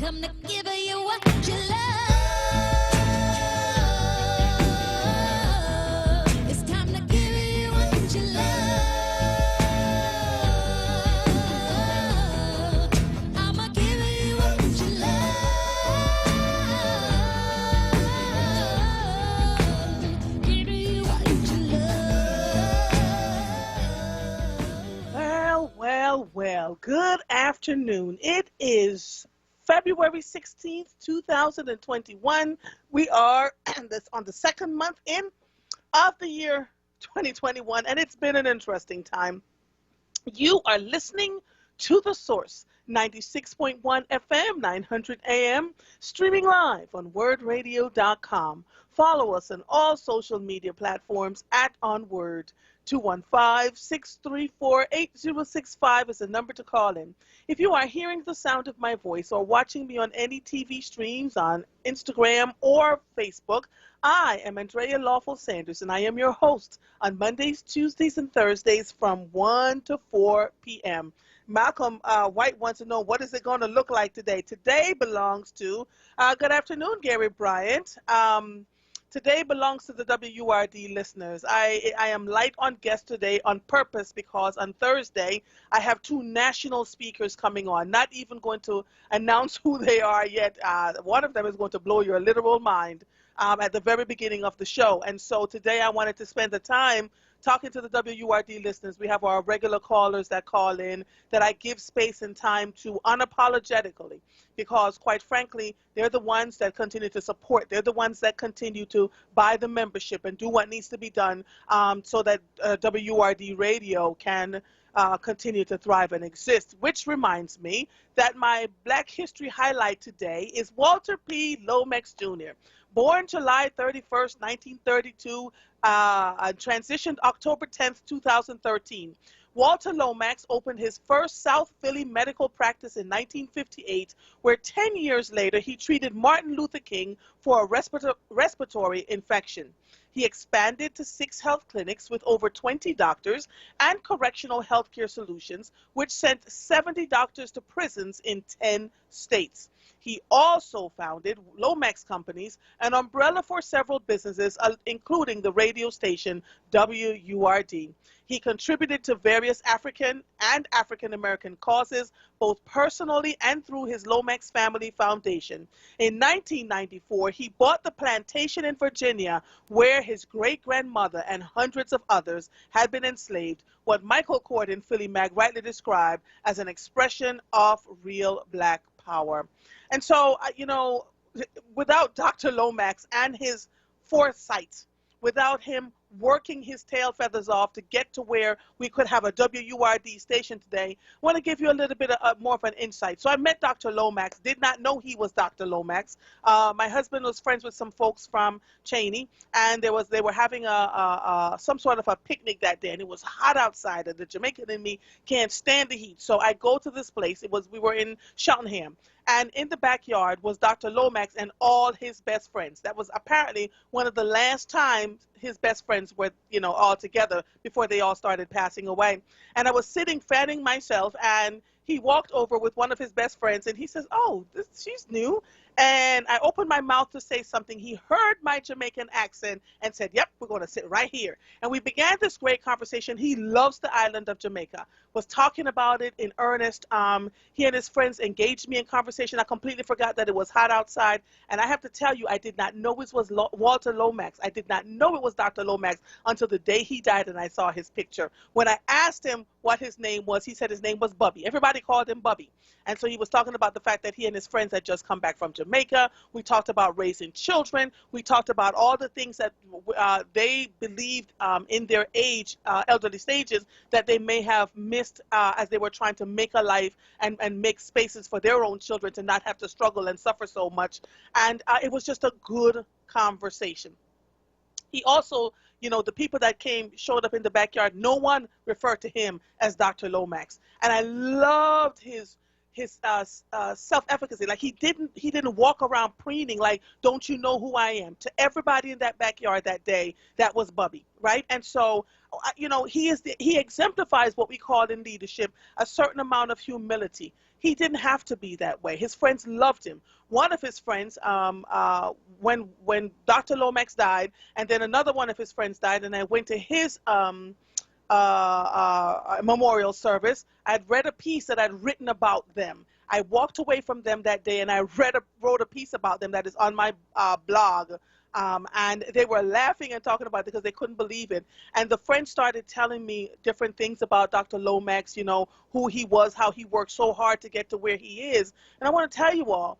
come to give you what you love. It's time to give you what you love. I'ma give you what you love. Give you what you love. Well, good afternoon. It is February 16th, 2021. We are on the second month in of the year 2021, and it's been an interesting time. You are listening to The Source, 96.1 FM, 900 AM, streaming live on WURDradio.com. Follow us on all social media platforms at onWURD. 215-634-8065 is the number to call in. If you are hearing the sound of my voice or watching me on any TV streams on Instagram or Facebook, I am Andrea Lawful Sanders, and I am your host on Mondays, Tuesdays, and Thursdays from 1 to 4 p.m. Malcolm White wants to know, what is it going to look like today? Today belongs to, good afternoon, Gary Bryant. Today belongs to the WURD listeners. I am light on guests today on purpose because on Thursday I have two national speakers coming on. Not even going to announce who they are yet. One of them is going to blow your literal mind at the very beginning of the show. And so today I wanted to spend the time talking to the WURD listeners. We have our regular callers that call in that I give space and time to unapologetically, because quite frankly, they're the ones that continue to support. They're the ones that continue to buy the membership and do what needs to be done so that WURD radio can continue to thrive and exist. Which reminds me that my Black History highlight today is Walter P. Lomax Jr., born July 31st, 1932, transitioned October 10th, 2013. Walter Lomax opened his first South Philly medical practice in 1958, where 10 years later he treated Martin Luther King for a respiratory infection. He expanded to 6 health clinics with over 20 doctors and correctional healthcare solutions, which sent 70 doctors to prisons in 10 states. He also founded Lomax Companies, an umbrella for several businesses, including the radio station WURD. He contributed to various African and African-American causes, both personally and through his Lomax Family Foundation. In 1994, he bought the plantation in Virginia where his great-grandmother and hundreds of others had been enslaved, what Michael Cord in Philly Mag rightly described as an expression of real Black power. And so, without Dr. Lomax and his foresight, without him working his tail feathers off to get to where we could have a WURD station today, I want to give you a little bit of more of an insight. So I met Dr. Lomax, did not know he was Dr. Lomax. My husband was friends with some folks from Cheney, and they were having some sort of a picnic that day, and it was hot outside, and the Jamaican in me can't stand the heat. So I go to this place. We were in Cheltenham. And in the backyard was Dr. Lomax and all his best friends. That was apparently one of the last times his best friends were, all together before they all started passing away. And I was sitting fanning myself, and he walked over with one of his best friends, and he says, "Oh, she's new." And I opened my mouth to say something. He heard my Jamaican accent and said, "Yep, we're going to sit right here." And we began this great conversation. He loves the island of Jamaica, was talking about it in earnest. He and his friends engaged me in conversation. I completely forgot that it was hot outside. And I have to tell you, I did not know it was Walter Lomax. I did not know it was Dr. Lomax until the day he died and I saw his picture. When I asked him what his name was, he said his name was Bubby. Everybody called him Bubby. And so he was talking about the fact that he and his friends had just come back from Jamaica. We talked about raising children. We talked about all the things that they believed in their elderly stages, that they may have missed as they were trying to make a life and make spaces for their own children to not have to struggle and suffer so much. And it was just a good conversation. He also, the people that showed up in the backyard, no one referred to him as Dr. Lomax. And I loved his self-efficacy. Like he didn't walk around preening like, "Don't you know who I am?" To everybody in that backyard that day, that was Bubby, right? And so, he exemplifies what we call in leadership a certain amount of humility. he didn't have to be that way. His friends loved him. One of his friends, when Dr. Lomax died, and then another one of his friends died, and I went to his memorial service. I'd read a piece that I'd written about them. I walked away from them that day, and I wrote a piece about them that is on my blog. And they were laughing and talking about it because they couldn't believe it. And the friends started telling me different things about Dr. Lomax, you know, who he was, how he worked so hard to get to where he is. And I want to tell you all,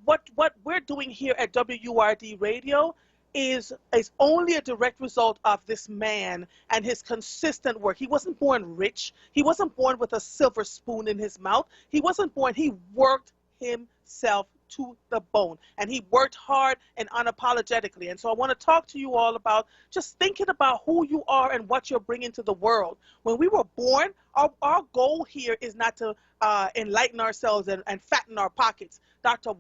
what we're doing here at WURD Radio is only a direct result of this man and his consistent work. He wasn't born rich. He wasn't born with a silver spoon in his mouth. He wasn't born, he worked himself to the bone, and he worked hard and unapologetically. And so I want to talk to you all about just thinking about who you are and what you're bringing to the world. When we were born, our goal here is not to enlighten ourselves and fatten our pockets. Dr.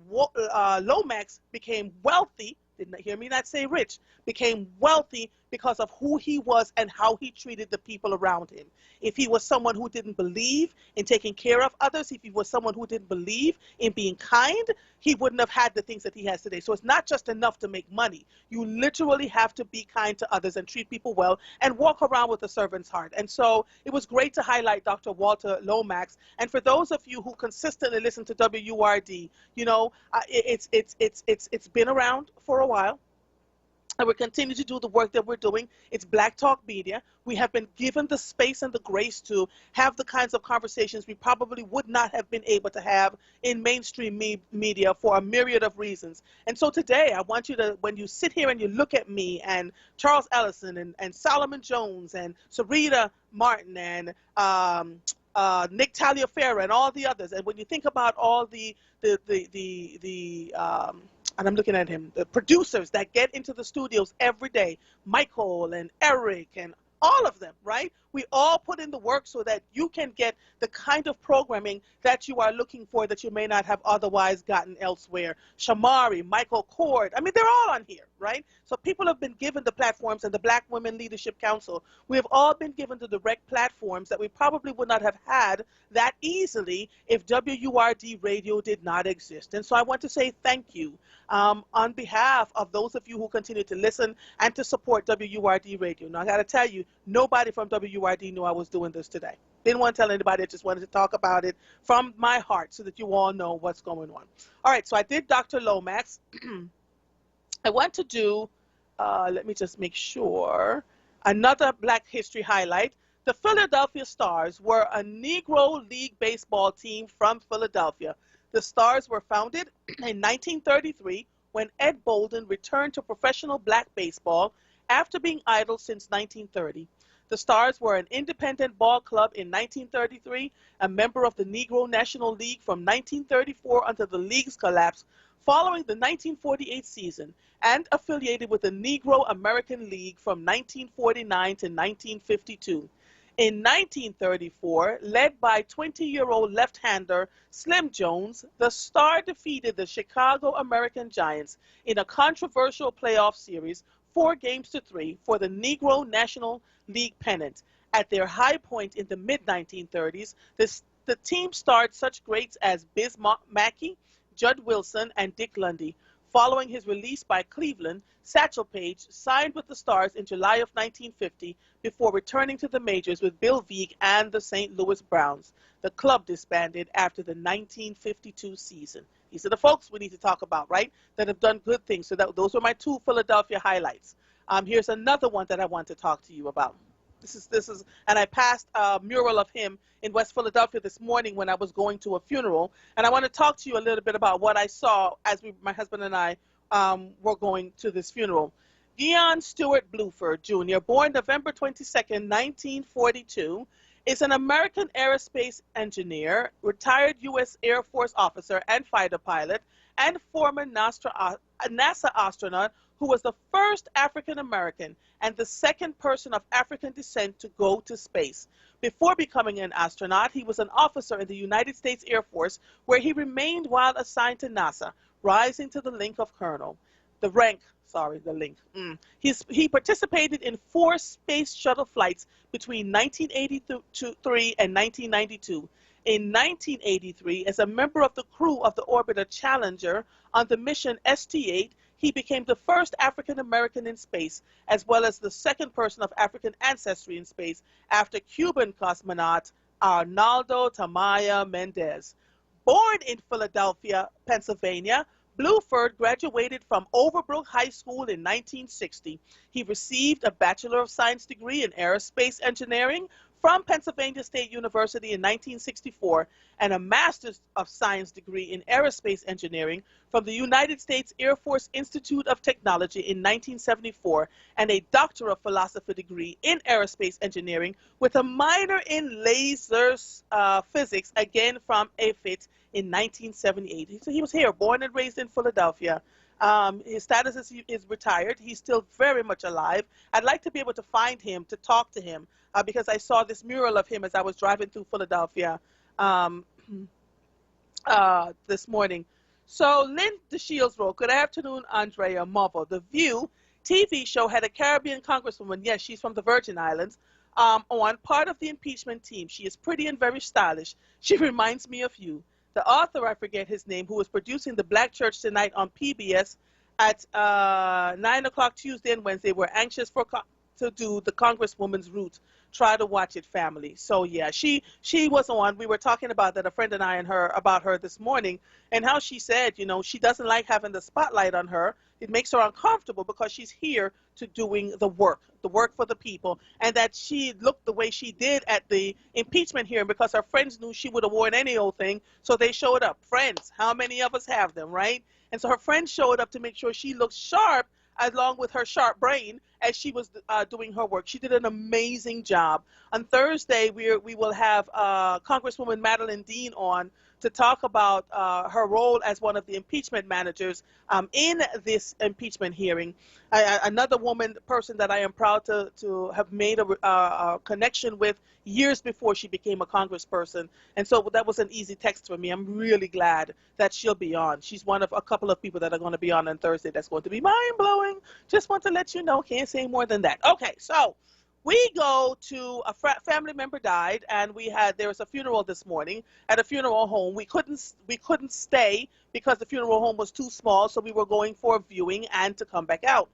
Lomax became wealthy, didn't hear me not say rich, became wealthy because of who he was and how he treated the people around him. If he was someone who didn't believe in taking care of others, if he was someone who didn't believe in being kind, he wouldn't have had the things that he has today. So it's not just enough to make money. You literally have to be kind to others and treat people well and walk around with a servant's heart. And so it was great to highlight Dr. Walter Lomax. And for those of you who consistently listen to WURD, you know, it's been around for a while. And we're continuing to do the work that we're doing. It's Black Talk Media. We have been given the space and the grace to have the kinds of conversations we probably would not have been able to have in mainstream media for a myriad of reasons. And so today, I want you to, when you sit here and you look at me and Charles Ellison and Solomon Jones and Sarita Martin and Nick Taliaferro and all the others, and when you think about all and I'm looking at him, the producers that get into the studios every day, Michael and Eric and all of them, right? We all put in the work so that you can get the kind of programming that you are looking for that you may not have otherwise gotten elsewhere. Shamari, Michael Cord, I mean, they're all on here, right? So people have been given the platforms, and the Black Women Leadership Council, we have all been given the direct platforms that we probably would not have had that easily if WURD Radio did not exist. And so I want to say thank you on behalf of those of you who continue to listen and to support WURD Radio. Now, I got to tell you, nobody from WURD knew I was doing this today. Didn't want to tell anybody. I just wanted to talk about it from my heart so that you all know what's going on. All right, so I did Dr. Lomax. I want to do, let me just make sure, another Black History highlight. The Philadelphia Stars were a Negro League baseball team from Philadelphia. The Stars were founded in 1933 when Ed Bolden returned to professional Black baseball after being idle since 1930. The Stars were an independent ball club in 1933, a member of the Negro National League from 1934 until the league's collapse following the 1948 season, and affiliated with the Negro American League from 1949 to 1952. In 1934, led by 20-year-old left-hander Slim Jones, the Star defeated the Chicago American Giants in a controversial playoff series 4-3 for the Negro National League pennant. At their high point in the mid-1930s, the team starred such greats as Biz Mackey, Judd Wilson, and Dick Lundy. Following his release by Cleveland, Satchel Paige signed with the Stars in July of 1950 before returning to the majors with Bill Veeck and the St. Louis Browns. The club disbanded after the 1952 season. These are the folks we need to talk about, right, that have done good things. So those were my two Philadelphia highlights. Here's another one that I want to talk to you about. This is, and I passed a mural of him in West Philadelphia this morning when I was going to a funeral, and I want to talk to you a little bit about what I saw as my husband and I were going to this funeral. Gion Stewart Bluford Jr., born November 22nd, 1942, is an American aerospace engineer, retired U.S. Air Force officer and fighter pilot, and former NASA astronaut who was the first African American and the second person of African descent to go to space. Before becoming an astronaut, he was an officer in the United States Air Force, where he remained while assigned to NASA, rising to the rank of colonel. He participated in 4 space shuttle flights between 1983 and 1992. In 1983, as a member of the crew of the Orbiter Challenger on the mission ST-8, he became the first African American in space, as well as the second person of African ancestry in space, after Cuban cosmonaut Arnaldo Tamaya Mendez. Born in Philadelphia, Pennsylvania, Bluford graduated from Overbrook High School in 1960. He received a Bachelor of Science degree in Aerospace Engineering from Pennsylvania State University in 1964 and a Master's of Science degree in Aerospace Engineering from the United States Air Force Institute of Technology in 1974 and a Doctor of Philosophy degree in Aerospace Engineering with a minor in laser physics, again from AFIT in 1978. He was here, born and raised in Philadelphia. His status is retired. He's still very much alive. I'd like to be able to find him, to talk to him, because I saw this mural of him as I was driving through Philadelphia this morning. So Lynn DeShields wrote, "Good afternoon, Andrea Marvel. The View TV show had a Caribbean congresswoman, yes, she's from the Virgin Islands, on part of the impeachment team. She is pretty and very stylish. She reminds me of you. The author, I forget his name, who was producing The Black Church Tonight on PBS at 9 o'clock Tuesday and Wednesday, were anxious to do the Congresswoman's Route. Try to watch it, family." So yeah, she was on. We were talking about that, a friend and I and her, about her this morning, and how she said, you know, she doesn't like having the spotlight on her. It makes her uncomfortable because she's here to doing the work for the people, and that she looked the way she did at the impeachment hearing because her friends knew she would have worn any old thing, so they showed up. Friends, how many of us have them, right? And so her friends showed up to make sure she looked sharp, along with her sharp brain, as she was doing her work. She did an amazing job. On Thursday, we will have Congresswoman Madeline Dean on to talk about her role as one of the impeachment managers in this impeachment hearing. Another person that I am proud to have made a connection with years before she became a congressperson. And so that was an easy text for me. I'm really glad that she'll be on. She's one of a couple of people that are going to be on Thursday that's going to be mind-blowing. Just want to let you know. Can't say more than that. Okay, so we go to a family member died, and there was a funeral this morning at a funeral home. We couldn't stay because the funeral home was too small, so we were going for a viewing and to come back out.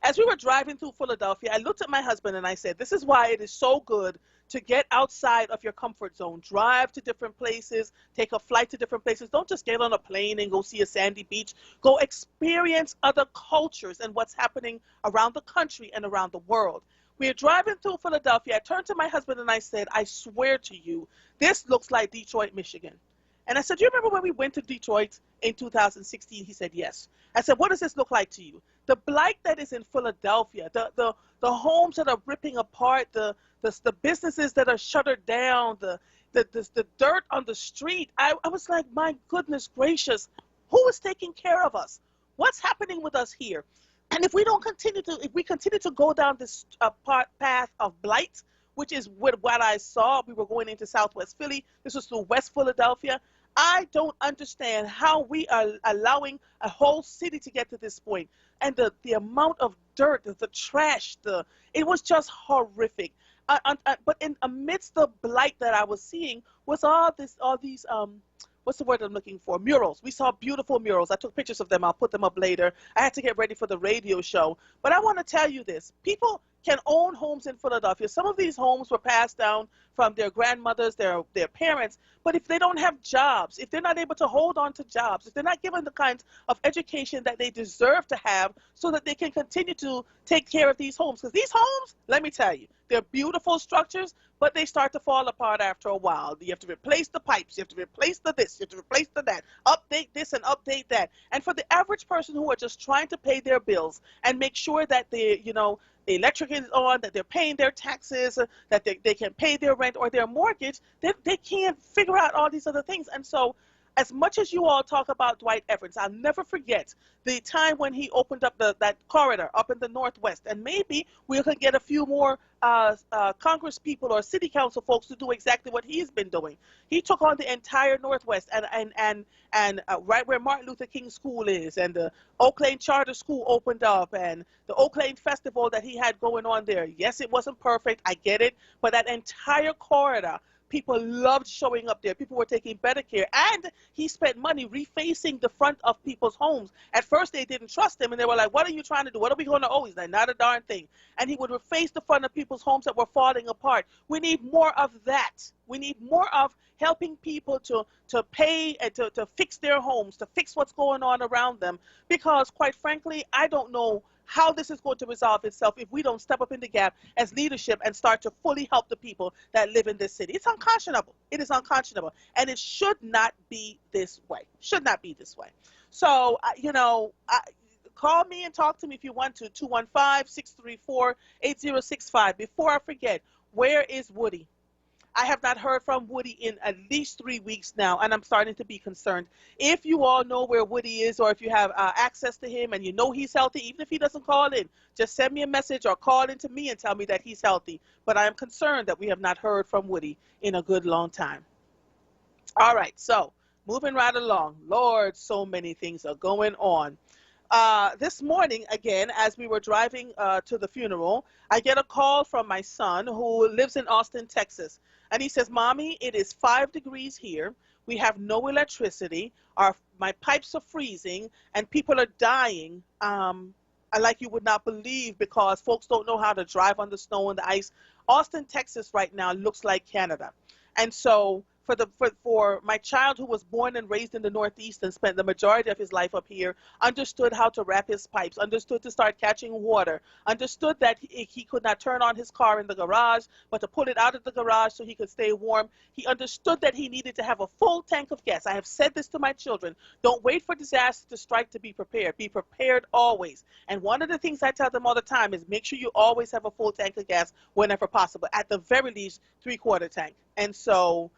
As we were driving through Philadelphia, I looked at my husband and I said, this is why it is so good to get outside of your comfort zone. Drive to different places, take a flight to different places. Don't just get on a plane and go see a sandy beach. Go experience other cultures and what's happening around the country and around the world. We are driving through Philadelphia. I turned to my husband and I said, I swear to you, this looks like Detroit, Michigan. And I said, do you remember when we went to Detroit in 2016? He said, yes. I said, what does this look like to you? The blight that is in Philadelphia, the homes that are ripping apart, the businesses that are shuttered down, the dirt on the street. I was like, my goodness gracious, who is taking care of us? What's happening with us here? And if we continue to go down this path of blight, which is what I saw, we were going into Southwest Philly. This was through West Philadelphia. I don't understand how we are allowing a whole city to get to this point. And the amount of dirt, the trash, it was just horrific. But amidst the blight that I was seeing was all these what's the word I'm looking for? Murals. We saw beautiful murals. I took pictures of them. I'll put them up later. I had to get ready for the radio show. But I want to tell you this. People can own homes in Philadelphia. Some of these homes were passed down from their grandmothers, their parents. But if they don't have jobs, if they're not able to hold on to jobs, if they're not given the kinds of education that they deserve to have so that they can continue to take care of these homes. Because these homes, let me tell you, they're beautiful structures, but they start to fall apart after a while. You have to replace the pipes. You have to replace the this. You have to replace the that. Update this and update that. And for the average person who are just trying to pay their bills and make sure that the electric is on, that they're paying their taxes, that they can pay their rent or their mortgage, they can't figure out all these other things. And so as much as you all talk about Dwight Evans, I'll never forget the time when he opened up that corridor up in the Northwest. And maybe we can get a few more Congress people or city council folks to do exactly what he's been doing. He took on the entire Northwest and right where Martin Luther King School is, and the Oak Lane Charter School opened up, and the Oak Lane Festival that he had going on there. Yes, it wasn't perfect. I get it. But that entire corridor People loved showing up there. People were taking better care. And he spent money refacing the front of people's homes. At first, they didn't trust him, and they were like, what are you trying to do? What are we going to owe? He's like, not a darn thing. And he would reface the front of people's homes that were falling apart. We need more of that. We need more of helping people to pay and to fix their homes, to fix what's going on around them. Because, quite frankly, I don't know how this is going to resolve itself if we don't step up in the gap as leadership and start to fully help the people that live in this city. It's unconscionable. It is unconscionable. And it should not be this way. Should not be this way. So, call me and talk to me if you want to, 215-634-8065. Before I forget, where is Woody? I have not heard from Woody in at least 3 weeks now, and I'm starting to be concerned. If you all know where Woody is, or if you have access to him and you know he's healthy, even if he doesn't call in, just send me a message or call into me and tell me that he's healthy. But I am concerned that we have not heard from Woody in a good long time. All right, so moving right along. Lord, so many things are going on. This morning, again, as we were driving to the funeral, I get a call from my son who lives in Austin, Texas. And he says, Mommy, it is 5 degrees here. We have no electricity. My pipes are freezing, and people are dying like you would not believe, because folks don't know how to drive on the snow and the ice. Austin, Texas right now looks like Canada. And so for my child, who was born and raised in the Northeast and spent the majority of his life up here, understood how to wrap his pipes, understood to start catching water, understood that he could not turn on his car in the garage, but to pull it out of the garage so he could stay warm. He understood that he needed to have a full tank of gas. I have said this to my children. Don't wait for disaster to strike to be prepared. Be prepared always. And one of the things I tell them all the time is make sure you always have a full tank of gas whenever possible. At the very least, 3/4 tank. And so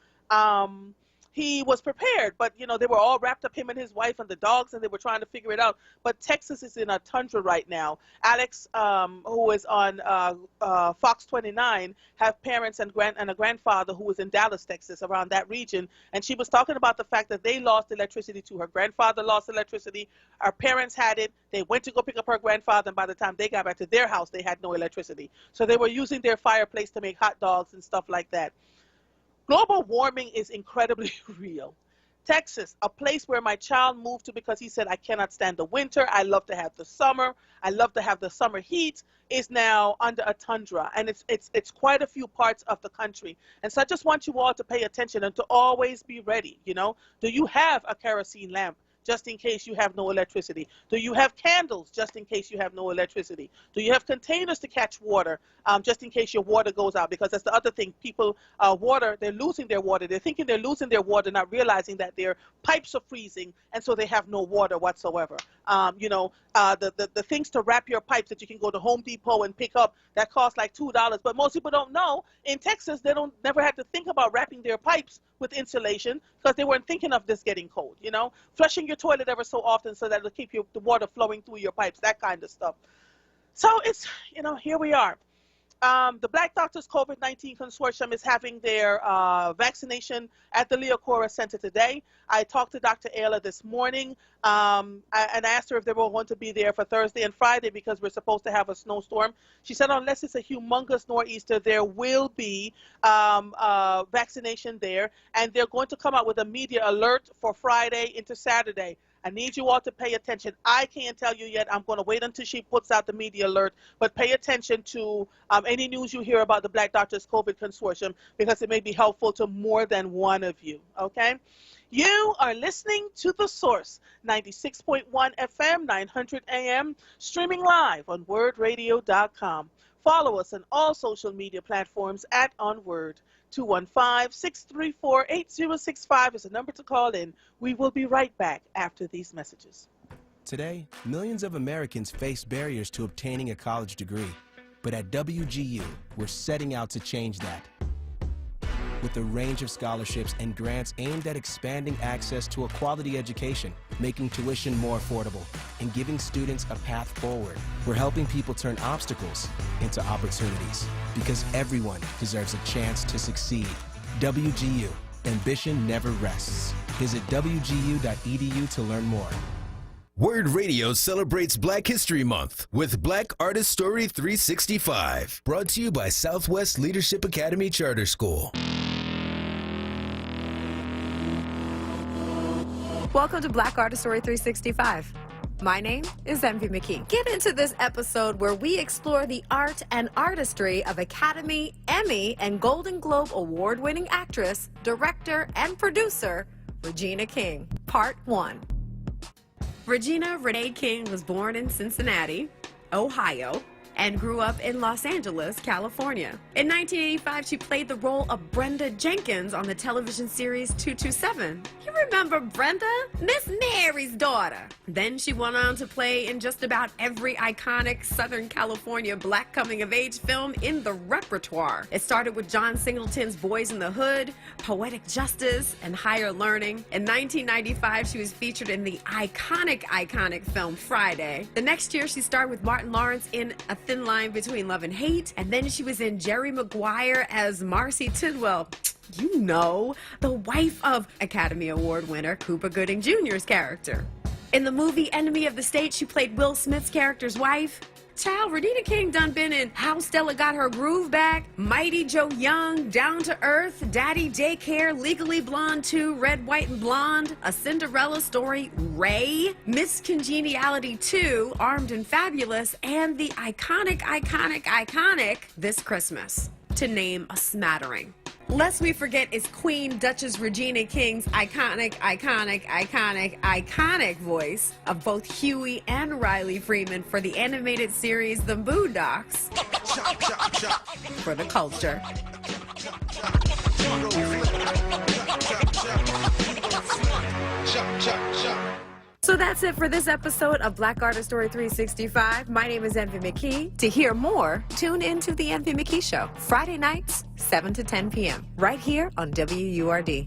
he was prepared, but they were all wrapped up, him and his wife and the dogs, and they were trying to figure it out. But Texas is in a tundra right now. Alex, who is on Fox 29, have parents and a grandfather who was in Dallas, Texas, around that region, and she was talking about the fact that they lost electricity too. Her grandfather lost electricity. Our parents had it. They went to go pick up her grandfather, and by the time they got back to their house, they had no electricity. So they were using their fireplace to make hot dogs and stuff like that. Global warming is incredibly real. Texas, a place where my child moved to because he said, I cannot stand the winter. I love to have the summer. I love to have the summer heat, is now under a tundra. And it's quite a few parts of the country. And so I just want you all to pay attention and to always be ready. Do you have a kerosene lamp just in case you have no electricity? Do you have candles just in case you have no electricity? Do you have containers to catch water just in case your water goes out? Because that's the other thing. People, they're losing their water. They're thinking they're losing their water, not realizing that their pipes are freezing, and so they have no water whatsoever. The things to wrap your pipes that you can go to Home Depot and pick up, that cost like $2. But most people don't know, in Texas, they never had to think about wrapping their pipes with insulation because they weren't thinking of this getting cold. Flushing your toilet ever so often so that it'll keep the water flowing through your pipes, that kind of stuff. So it's, here we are. The Black Doctors COVID-19 Consortium is having their vaccination at the Leo Cora Center today. I talked to Dr. Ayla this morning and asked her if they were going to be there for Thursday and Friday because we're supposed to have a snowstorm. She said unless it's a humongous nor'easter, there will be vaccination there, and they're going to come out with a media alert for Friday into Saturday. I need you all to pay attention. I can't tell you yet. I'm going to wait until she puts out the media alert. But pay attention to any news you hear about the Black Doctors COVID Consortium because it may be helpful to more than one of you, okay? You are listening to The Source, 96.1 FM, 900 AM, streaming live on WURDradio.com. Follow us on all social media platforms at onWURD. 215-634-8065 is the number to call in. We will be right back after these messages. Today, millions of Americans face barriers to obtaining a college degree. But at WGU, we're setting out to change that. With a range of scholarships and grants aimed at expanding access to a quality education, making tuition more affordable, and giving students a path forward. We're helping people turn obstacles into opportunities because everyone deserves a chance to succeed. WGU, ambition never rests. Visit wgu.edu to learn more. WURD Radio celebrates Black History Month with Black Artist Story 365, brought to you by Southwest Leadership Academy Charter School. Welcome to Black Artist Story 365. My name is Envy McKee. Get into this episode where we explore the art and artistry of Academy, Emmy, and Golden Globe award-winning actress, director, and producer, Regina King. Part 1. Regina Renee King was born in Cincinnati, Ohio, and grew up in Los Angeles, California. In 1985, she played the role of Brenda Jenkins on the television series 227. You remember Brenda? Miss Mary's daughter. Then she went on to play in just about every iconic Southern California black coming-of-age film in the repertoire. It started with John Singleton's Boys in the Hood, Poetic Justice, and Higher Learning. In 1995, she was featured in the iconic film Friday. The next year, she starred with Martin Lawrence in A Thin Line Between Love and Hate, and then she was in Jerry Maguire as Marcy Tidwell. You know, the wife of Academy Award winner Cuba Gooding Jr.'s character. In the movie Enemy of the State, she played Will Smith's character's wife. Child, Regina King done been in How Stella Got Her Groove Back, Mighty Joe Young, Down to Earth, Daddy Daycare, Legally Blonde 2, Red, White, and Blonde, A Cinderella Story, Ray, Miss Congeniality 2, Armed and Fabulous, and the iconic This Christmas, to name a smattering. Lest we forget is Queen Duchess Regina King's iconic voice of both Huey and Riley Freeman for the animated series The Boondocks. For the culture. So that's it for this episode of Black Artist Story 365. My name is Envy McKee. To hear more, tune into The Envy McKee Show, Friday nights, 7 to 10 p.m., right here on WURD.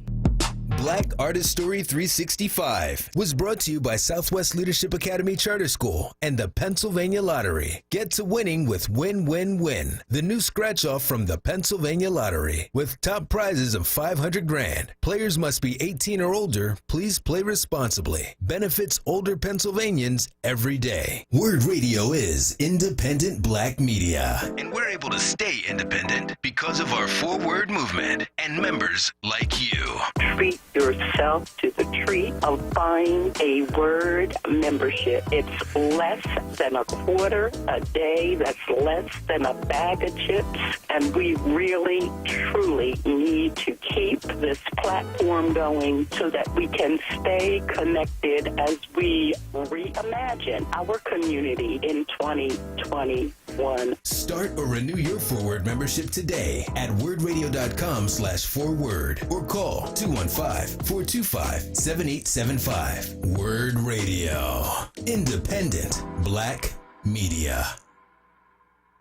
Black Artist Story 365 was brought to you by Southwest Leadership Academy Charter School and the Pennsylvania Lottery. Get to winning with Win, Win, Win, the new scratch-off from the Pennsylvania Lottery. With top prizes of $500,000. Players must be 18 or older. Please play responsibly. Benefits older Pennsylvanians every day. WURD Radio is independent black media. And we're able to stay independent because of our forward movement and members like you. Treat yourself to the treat of buying a WURD membership. It's less than a quarter a day. That's less than a bag of chips. And we really, truly need to keep this platform going so that we can stay connected as we reimagine our community in 2021. Start or renew your forward membership today at wordradio.com/forward or call 215-425-7875. WURD Radio. Independent Black Media.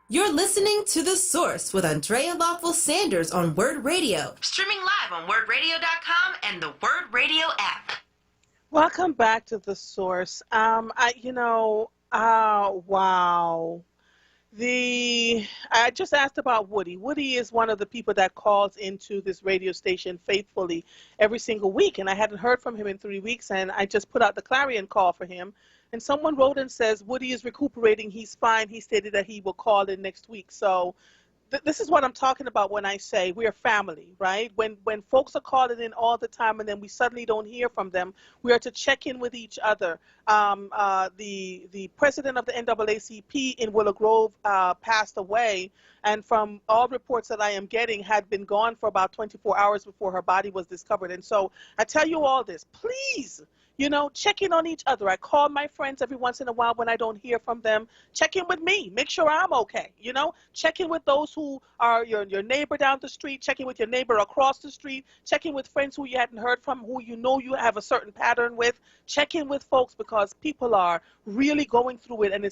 You're listening to The Source with Andrea Lawful Sanders on WURD Radio. Streaming live on wordradio.com and the WURD Radio app. Welcome back to The Source. Wow. I just asked about Woody. Woody is one of the people that calls into this radio station faithfully every single week, and I hadn't heard from him in 3 weeks, and I just put out the clarion call for him, and someone wrote and says, Woody is recuperating, he's fine, he stated that he will call in next week. So this is what I'm talking about when I say we're family, right? When folks are calling in all the time and then we suddenly don't hear from them, we are to check in with each other. The president of the NAACP in Willow Grove passed away, and from all reports that I am getting, had been gone for about 24 hours before her body was discovered. And so I tell you all this, please, check in on each other. I call my friends every once in a while when I don't hear from them. Check in with me. Make sure I'm okay. Check in with those who are your neighbor down the street. Check in with your neighbor across the street. Check in with friends who you hadn't heard from, who you have a certain pattern with. Check in with folks because people are really going through it, and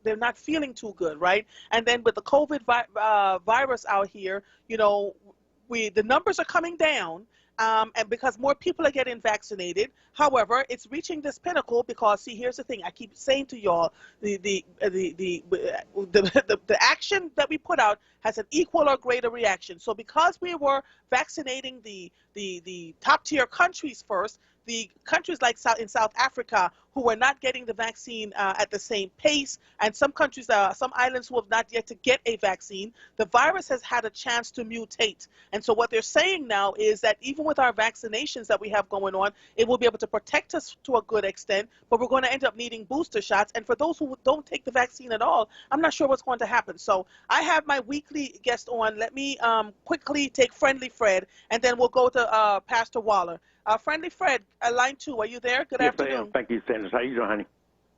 they're not feeling too good, right? And then with the COVID virus out here, the numbers are coming down. And because more people are getting vaccinated. However, it's reaching this pinnacle because, see, here's the thing. I keep saying to y'all, the action that we put out has an equal or greater reaction. So because we were vaccinating the top tier countries first, the countries like in South Africa who are not getting the vaccine at the same pace, and some countries, some islands who have not yet to get a vaccine. The virus has had a chance to mutate. And so what they're saying now is that even with our vaccinations that we have going on, it will be able to protect us to a good extent, but we're going to end up needing booster shots. And for those who don't take the vaccine at all, I'm not sure what's going to happen. So I have my weekly guest on. Let me quickly take Friendly Fred, and then we'll go to Pastor Waller. Friendly Fred, line 2, are you there? Good afternoon. Yes, I am. Thank you, Sanders. How you doing, honey?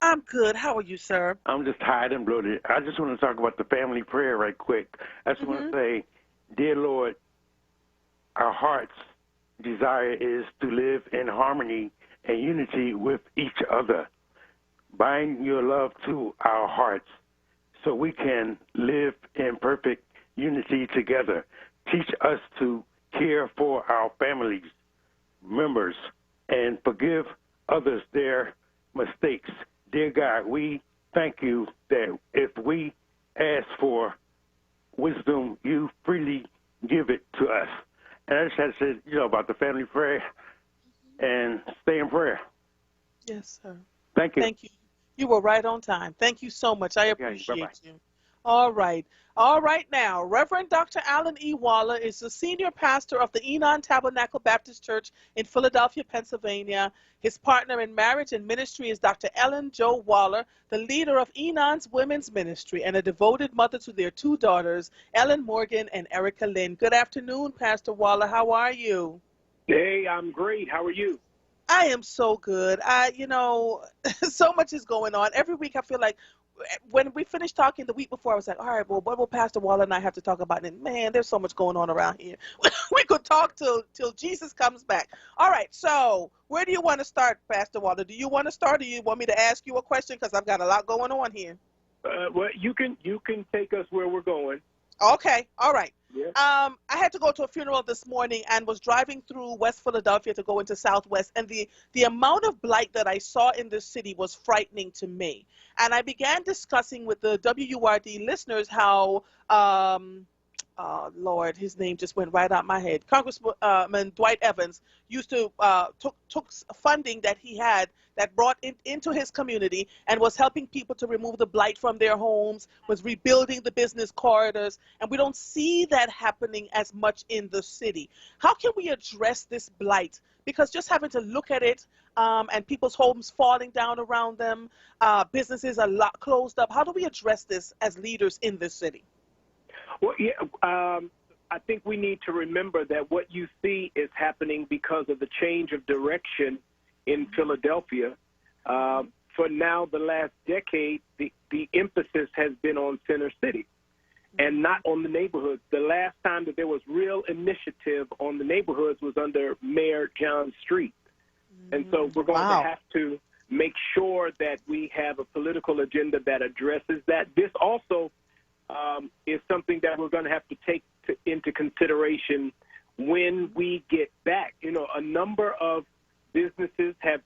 I'm good. How are you, sir? I'm just tired and bloated. I just want to talk about the family prayer right quick. I just want to say, dear Lord, our heart's desire is to live in harmony and unity with each other. Bind your love to our hearts so we can live in perfect unity together. Teach us to care for our families, members, and forgive others their mistakes. Dear God, we thank you that if we ask for wisdom, you freely give it to us. And I just had to say, about the family prayer and stay in prayer. Yes, sir. Thank you. Thank you. You were right on time. Thank you so much. I appreciate bye-bye. you. All right. All right now, Reverend Dr. Alan E. Waller is the senior pastor of the Enon Tabernacle Baptist Church in Philadelphia, Pennsylvania. His partner in marriage and ministry is Dr. Ellen Jo Waller, the leader of Enon's Women's Ministry and a devoted mother to their 2 daughters, Ellen Morgan and Erica Lynn. Good afternoon, Pastor Waller. How are you? Hey, I'm great. How are you? I am so good. So much is going on. Every week I feel like when we finished talking the week before, I was like, all right, well, what will Pastor Waller and I have to talk about? And man, there's so much going on around here. We could talk till Jesus comes back. All right, so where do you want to start, Pastor Waller? Do you want to start, or do you want me to ask you a question? Because I've got a lot going on here. Well, you can take us where we're going. Okay, all right. Yeah. I had to go to a funeral this morning and was driving through West Philadelphia to go into Southwest, and the amount of blight that I saw in this city was frightening to me. And I began discussing with the WURD listeners how, Lord, his name just went right out my head. Congressman Dwight Evans used to took funding that he had that brought into his community and was helping people to remove the blight from their homes, was rebuilding the business corridors, and we don't see that happening as much in the city. How can we address this blight? Because just having to look at it and people's homes falling down around them, businesses are closed up. How do we address this as leaders in this city? Well, yeah, I think we need to remember that what you see is happening because of the change of direction in Philadelphia. For now, the last decade, the emphasis has been on Center City and not on the neighborhoods. The last time that there was real initiative on the neighborhoods was under Mayor John Street. And so we're going to have to make sure that we have a political agenda that addresses that. This also is something that we're going to have to take into consideration when we get back. A number of businesses have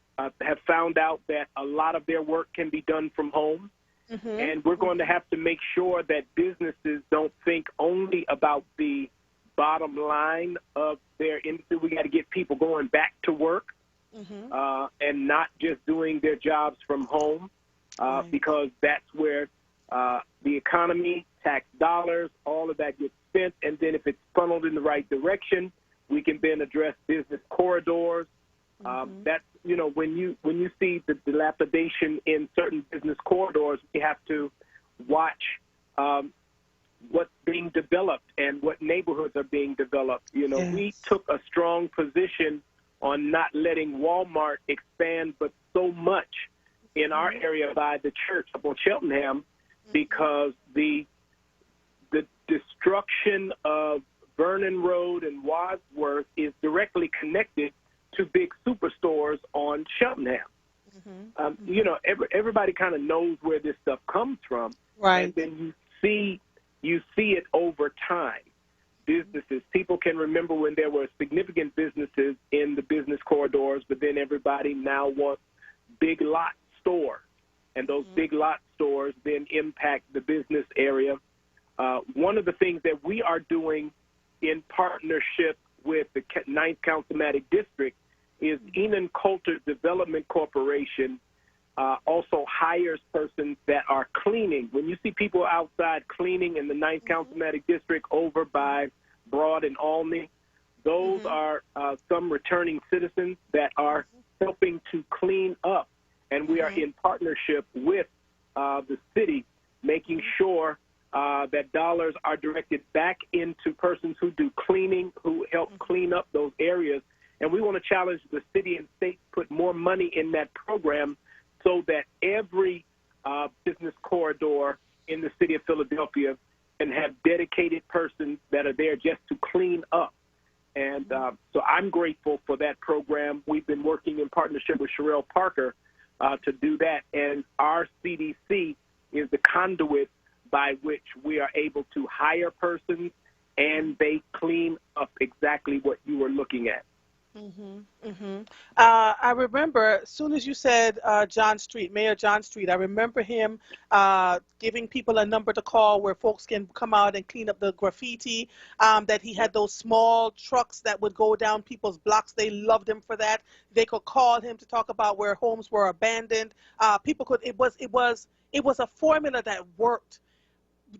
found out that a lot of their work can be done from home. And we're going to have to make sure that businesses don't think only about the bottom line of their industry. We got to get people going back to work and not just doing their jobs from home because that's where the economy, tax dollars, all of that gets spent. And then if it's funneled in the right direction, we can then address business corridors. That's, when you see the dilapidation in certain business corridors, we have to watch what's being developed and what neighborhoods are being developed. We took a strong position on not letting Walmart expand but so much in our area by the church up on Cheltenham because the destruction of Vernon Road and Wadsworth is directly connected to big superstores on Cheltenham. Everybody kind of knows where this stuff comes from. Right. And then you see it over time. Businesses, people can remember when there were significant businesses in the business corridors, but then everybody now wants big lot stores. And those big lot stores then impact the business area. One of the things that we are doing in partnership with the 9th Councilmatic District is Enon Coulter Development Corporation also hires persons that are cleaning. When you see people outside cleaning in the 9th Councilmatic District over by Broad and Olney, those are some returning citizens that are helping to clean up. And we are in partnership with the city, making sure that dollars are directed back into persons who do cleaning, who help clean up those areas. And we want to challenge the city and state to put more money in that program so that every business corridor in the city of Philadelphia can have dedicated persons that are there just to clean up. And so I'm grateful for that program. We've been working in partnership with Sherelle Parker to do that. And our CDC is the conduit by which we are able to hire persons and they clean up exactly what you were looking at. I remember as soon as you said John Street, Mayor John Street, I remember him giving people a number to call where folks can come out and clean up the graffiti, that he had those small trucks that would go down people's blocks. They loved him for that. They could call him to talk about where homes were abandoned. People could, it was a formula that worked.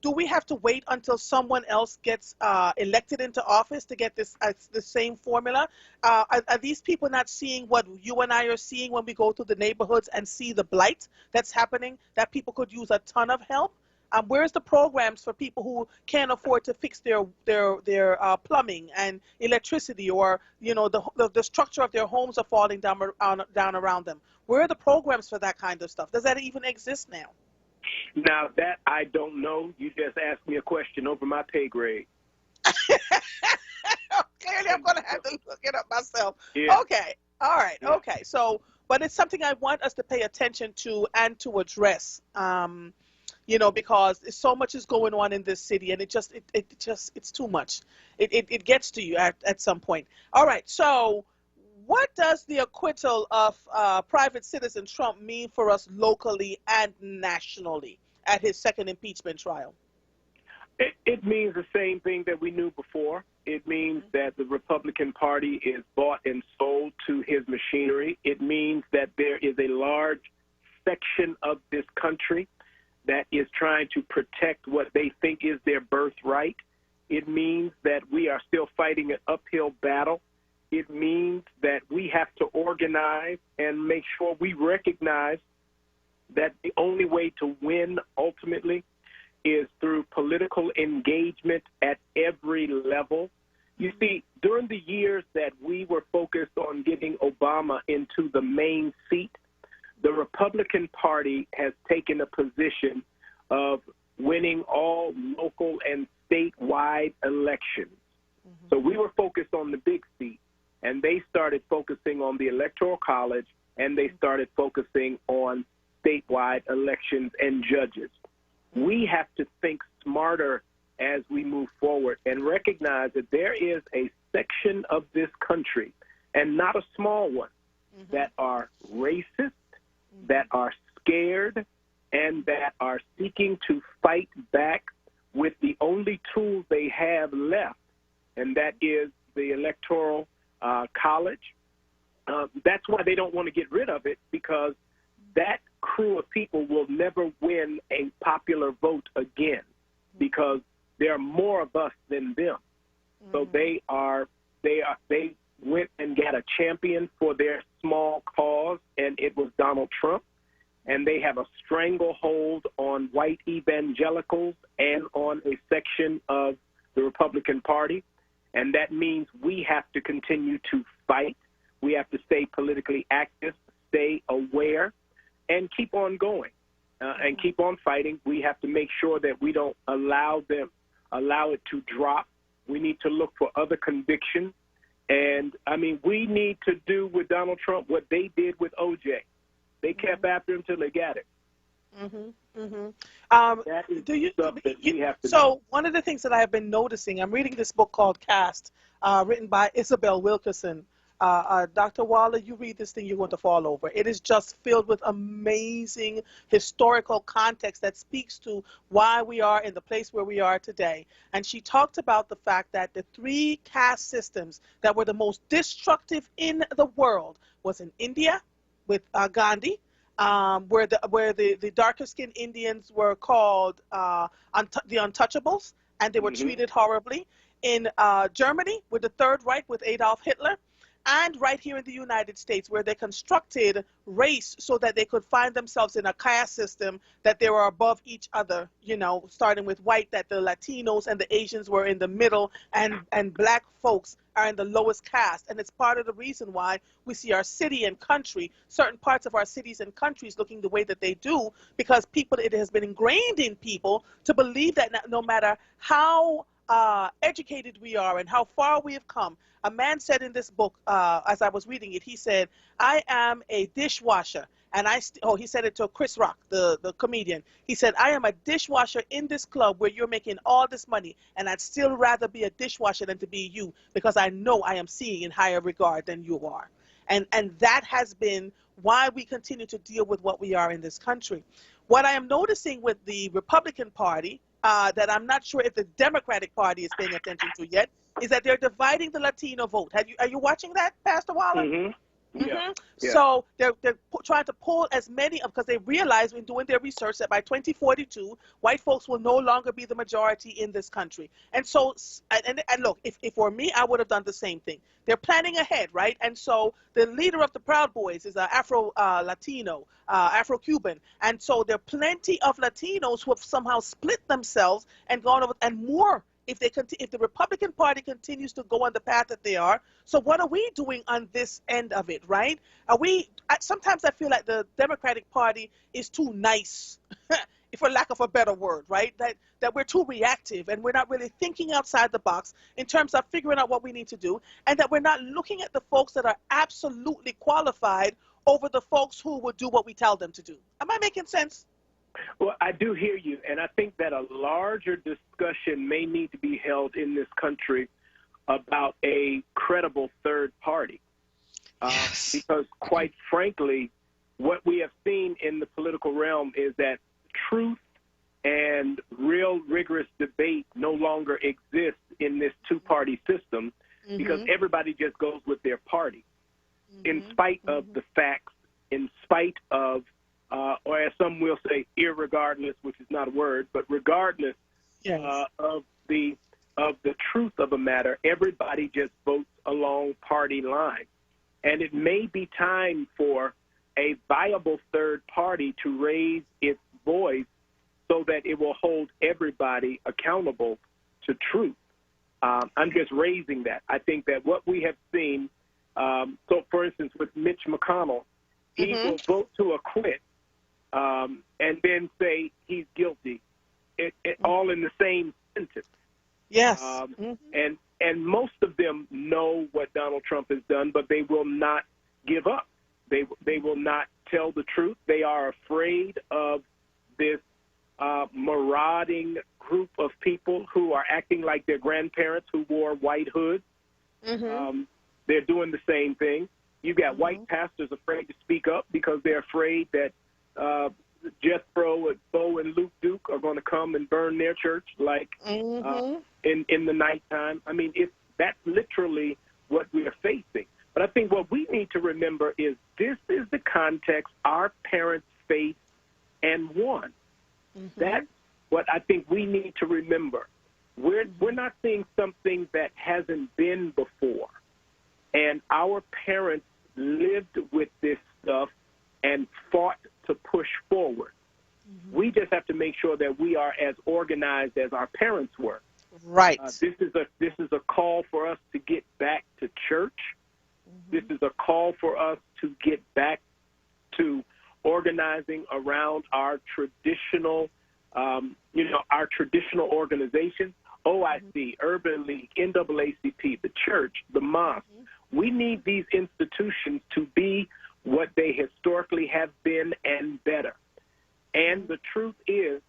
Do we have to wait until someone else gets elected into office to get this the same formula? Are these people not seeing what you and I are seeing when we go through the neighborhoods and see the blight that's happening, that people could use a ton of help? Where's the programs for people who can't afford to fix their plumbing and electricity, or the structure of their homes are falling down around them? Where are the programs for that kind of stuff? Does that even exist now? Now, that I don't know. You just asked me a question over my pay grade. Clearly, I'm going to have to look it up myself. Yeah. Okay. All right. Yeah. Okay. So, but it's something I want us to pay attention to and to address, because so much is going on in this city, and it's too much. It gets to you at some point. All right. So, what does the acquittal of private citizen Trump mean for us locally and nationally at his second impeachment trial? It means the same thing that we knew before. It means that the Republican Party is bought and sold to his machinery. It means that there is a large section of this country that is trying to protect what they think is their birthright. It means that we are still fighting an uphill battle. It means that we have to organize and make sure we recognize that the only way to win ultimately is through political engagement at every level. You see, during the years that we were focused on getting Obama into the main seat, the Republican Party has taken a position of winning all local and statewide elections. So we were focused on the big seat. And they started focusing on the Electoral College, and they started focusing on statewide elections and judges. We have to think smarter as we move forward and recognize that there is a section of this country, and not a small one, that are racist, that are scared, and that are seeking to fight back with the only tools they have left, and that is the Electoral College. That's why they don't want to get rid of it, because that crew of people will never win a popular vote again, because there are more of us than them. So they went and got a champion for their small cause, and it was Donald Trump. And they have a stranglehold on white evangelicals and on a section of the Republican Party. And that means we have to continue to fight. We have to stay politically active, stay aware, and keep on going and keep on fighting. We have to make sure that we don't allow it to drop. We need to look for other convictions. And, we need to do with Donald Trump what they did with O.J. They kept after him till they got it. That is stuff that we have to do. One of the things that I have been noticing, I'm reading this book called Cast, written by Isabel Wilkerson. Dr. Waller, you read this thing, you're going to fall over. It is just filled with amazing historical context that speaks to why we are in the place where we are today. And she talked about the fact that the 3 caste systems that were the most destructive in the world was in India with Gandhi, where the darker skinned Indians were called the Untouchables, and they were treated horribly. In Germany, with the Third Reich with Adolf Hitler, and right here in the United States, where they constructed race so that they could find themselves in a caste system, that they were above each other, starting with white, that the Latinos and the Asians were in the middle, and black folks are in the lowest caste. And it's part of the reason why we see our city and country, certain parts of our cities and countries looking the way that they do, because it has been ingrained in people to believe that no matter how educated we are and how far we have come. A man said in this book, as I was reading it, he said, I am a dishwasher. And he said it to Chris Rock, the comedian. He said, I am a dishwasher in this club where you're making all this money, and I'd still rather be a dishwasher than to be you, because I know I am seeing in higher regard than you are. And that has been why we continue to deal with what we are in this country. What I am noticing with the Republican Party, that I'm not sure if the Democratic Party is paying attention to yet, is that they're dividing the Latino vote. Are you watching that, Pastor Waller? Yeah. So they're trying to pull as many of, because they realize when doing their research that by 2042, white folks will no longer be the majority in this country. And so, and look, if for me, I would have done the same thing. They're planning ahead, right? And so the leader of the Proud Boys is Afro-Latino, Afro-Cuban. And so there are plenty of Latinos who have somehow split themselves and gone over, and more if the Republican Party continues to go on the path that they are. So what are we doing on this end of it, right? Sometimes I feel like the Democratic Party is too nice, for lack of a better word, right? That we're too reactive, and we're not really thinking outside the box in terms of figuring out what we need to do, and that we're not looking at the folks that are absolutely qualified over the folks who will do what we tell them to do. Am I making sense? Well, I do hear you, and I think that a larger discussion may need to be held in this country about a credible third party. Yes. Because, quite frankly, what we have seen in the political realm is that truth and real rigorous debate no longer exists in this two-party system, because everybody just goes with their party, in spite of the facts, in spite of or as some will say, irregardless, which is not a word, but regardless of the truth of a matter, everybody just votes along party lines. And it may be time for a viable third party to raise its voice so that it will hold everybody accountable to truth. I'm just raising that. I think that what we have seen, so for instance, with Mitch McConnell, he will vote to acquit, and then say he's guilty, all in the same sentence. Yes. And most of them know what Donald Trump has done, but they will not give up. They will not tell the truth. They are afraid of this marauding group of people who are acting like their grandparents who wore white hoods. They're doing the same thing. You got white pastors afraid to speak up because they're afraid that Jethro, Bo, and Luke Duke are going to come and burn their church like in the nighttime. I mean, that's literally what we are facing. But I think what we need to remember is this is the context our parents faced and won. That's what I think we need to remember. We're not seeing something that hasn't been before. And our parents lived with this stuff and fought to push forward. We just have to make sure that we are as organized as our parents were. Right. This is a call for us to get back to church. This is a call for us to get back to organizing around our traditional, our traditional organizations. OIC, Urban League, NAACP, the church, the mosque. We need these institutions to be what they historically have been and better. And the truth is,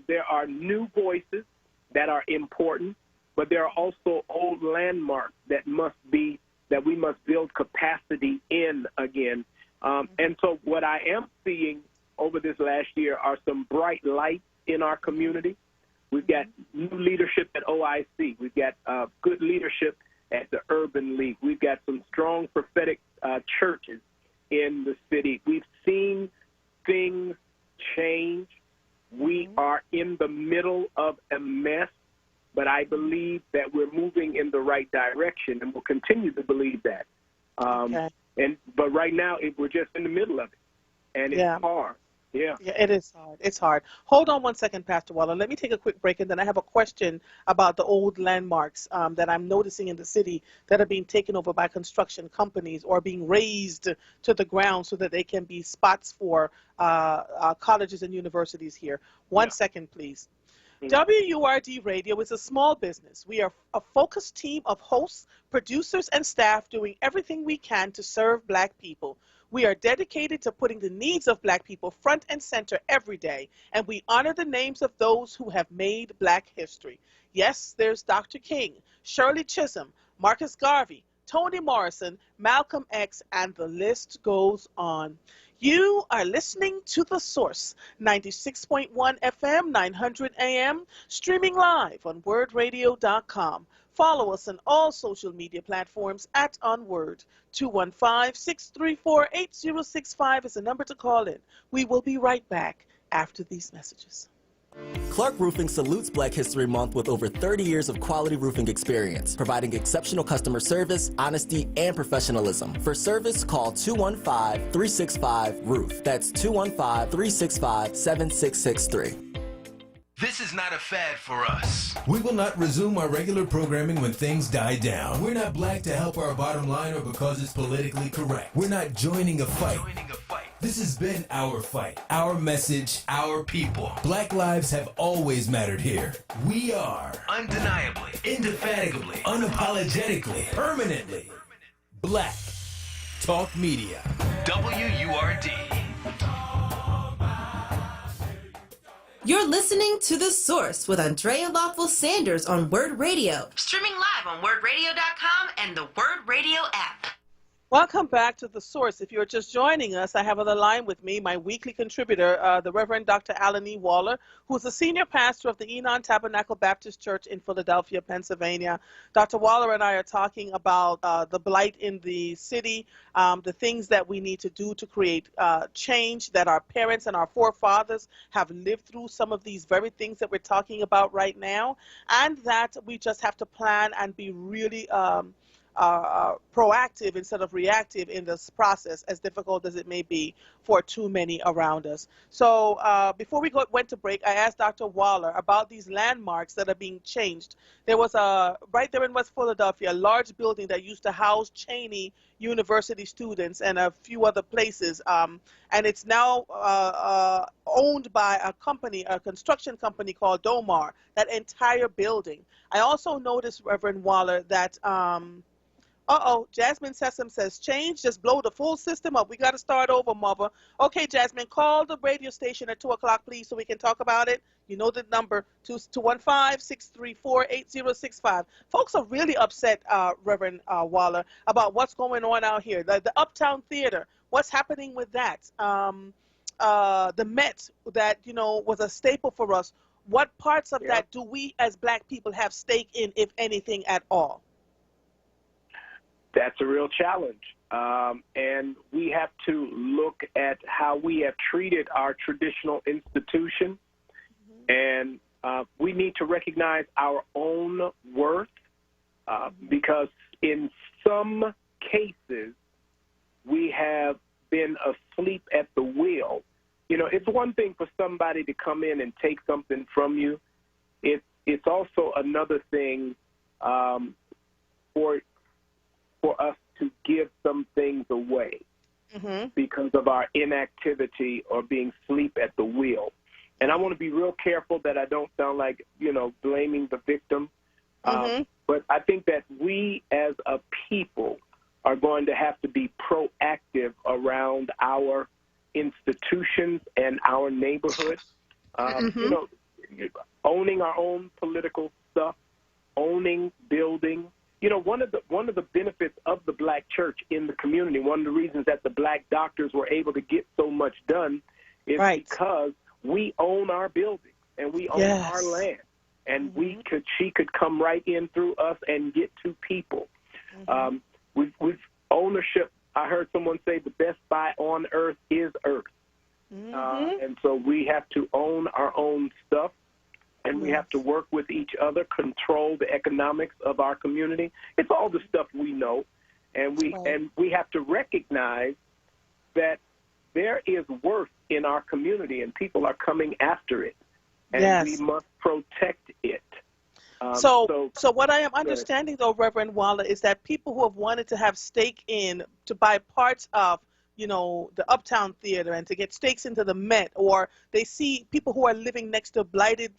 there are new voices that are important, but there are also old landmarks that we must build capacity in again. And so what I am seeing over this last year are some bright lights in our community. We've got new leadership at OIC. We've got good leadership at the Urban League. We've got some strong prophetic churches in the city. We've seen things change. We are in the middle of a mess, but I believe that we're moving in the right direction, and we'll continue to believe that. But right now, we're just in the middle of it, and it's hard. Yeah, it is hard. It's hard. Hold on one second, Pastor Waller. Let me take a quick break, and then I have a question about the old landmarks that I'm noticing in the city that are being taken over by construction companies or being razed to the ground so that they can be spots for colleges and universities here. One second, please. WURD Radio is a small business. We are a focused team of hosts, producers, and staff doing everything we can to serve Black people. We are dedicated to putting the needs of Black people front and center every day, and we honor the names of those who have made Black history. Yes, there's Dr. King, Shirley Chisholm, Marcus Garvey, Toni Morrison, Malcolm X, and the list goes on. You are listening to The Source, 96.1 FM, 900 AM, streaming live on WURDradio.com. Follow us on all social media platforms at onWURD. 215-634-8065 is the number to call in. We will be right back after these messages. Clark Roofing salutes Black History Month with over 30 years of quality roofing experience, providing exceptional customer service, honesty, and professionalism. For service, call 215-365-ROOF. That's 215-365-7663. This is not a fad for us. We will not resume our regular programming when things die down. We're not black to help our bottom line or because it's politically correct. We're not joining a fight. This has been our fight, our message, our people. Black lives have always mattered here. We are undeniably, indefatigably, unapologetically, permanently Black Talk Media. WURD. You're listening to The Source with Andrea Lawful Sanders on WURD Radio. Streaming live on WURDradio.com and the WURD Radio app. Welcome back to The Source. If you're just joining us, I have on the line with me my weekly contributor, the Reverend Dr. Alan E. Waller, who's the senior pastor of the Enon Tabernacle Baptist Church in Philadelphia, Pennsylvania. Dr. Waller and I are talking about the blight in the city, the things that we need to do to create change, that our parents and our forefathers have lived through some of these very things that we're talking about right now, and that we just have to plan and be really proactive instead of reactive in this process, as difficult as it may be for too many around us. So before we went to break, I asked Dr. Waller about these landmarks that are being changed. There was right there in West Philadelphia, a large building that used to house Cheney University students and a few other places, and it's now owned by a company, a construction company called Domar, that entire building. I also noticed, Reverend Waller, that Jasmine Sessom says, change, just blow the full system up. We got to start over, mother. Okay, Jasmine, call the radio station at 2 o'clock, please, so we can talk about it. You know the number, 215-634-8065. Folks are really upset, Reverend Waller, about what's going on out here. The Uptown Theater, what's happening with that? The Met, that, was a staple for us. What parts of that do we as Black people have stake in, if anything at all? That's a real challenge. And we have to look at how we have treated our traditional institution. And we need to recognize our own worth because in some cases we have been asleep at the wheel. It's one thing for somebody to come in and take something from you. It's also another thing for us to give some things away because of our inactivity or being asleep at the wheel. And I want to be real careful that I don't sound like, blaming the victim. But I think that we as a people are going to have to be proactive around our institutions and our neighborhoods. Owning our own political stuff, owning buildings. One of the benefits of the Black church in the community, one of the reasons that the Black doctors were able to get so much done is because we own our buildings and we own our land, and she could come right in through us and get to people. With ownership, I heard someone say the best buy on earth is earth. And so we have to own our own stuff, and we have to work with each other, control the economics of our community. It's all the stuff we know, and we have to recognize that there is worth in our community, and people are coming after it, and we must protect it. So what I am understanding, though, Reverend Waller, is that people who have wanted to have stake in to buy parts of, you know, the Uptown Theater and to get stakes into the Met, or they see people who are living next to blighted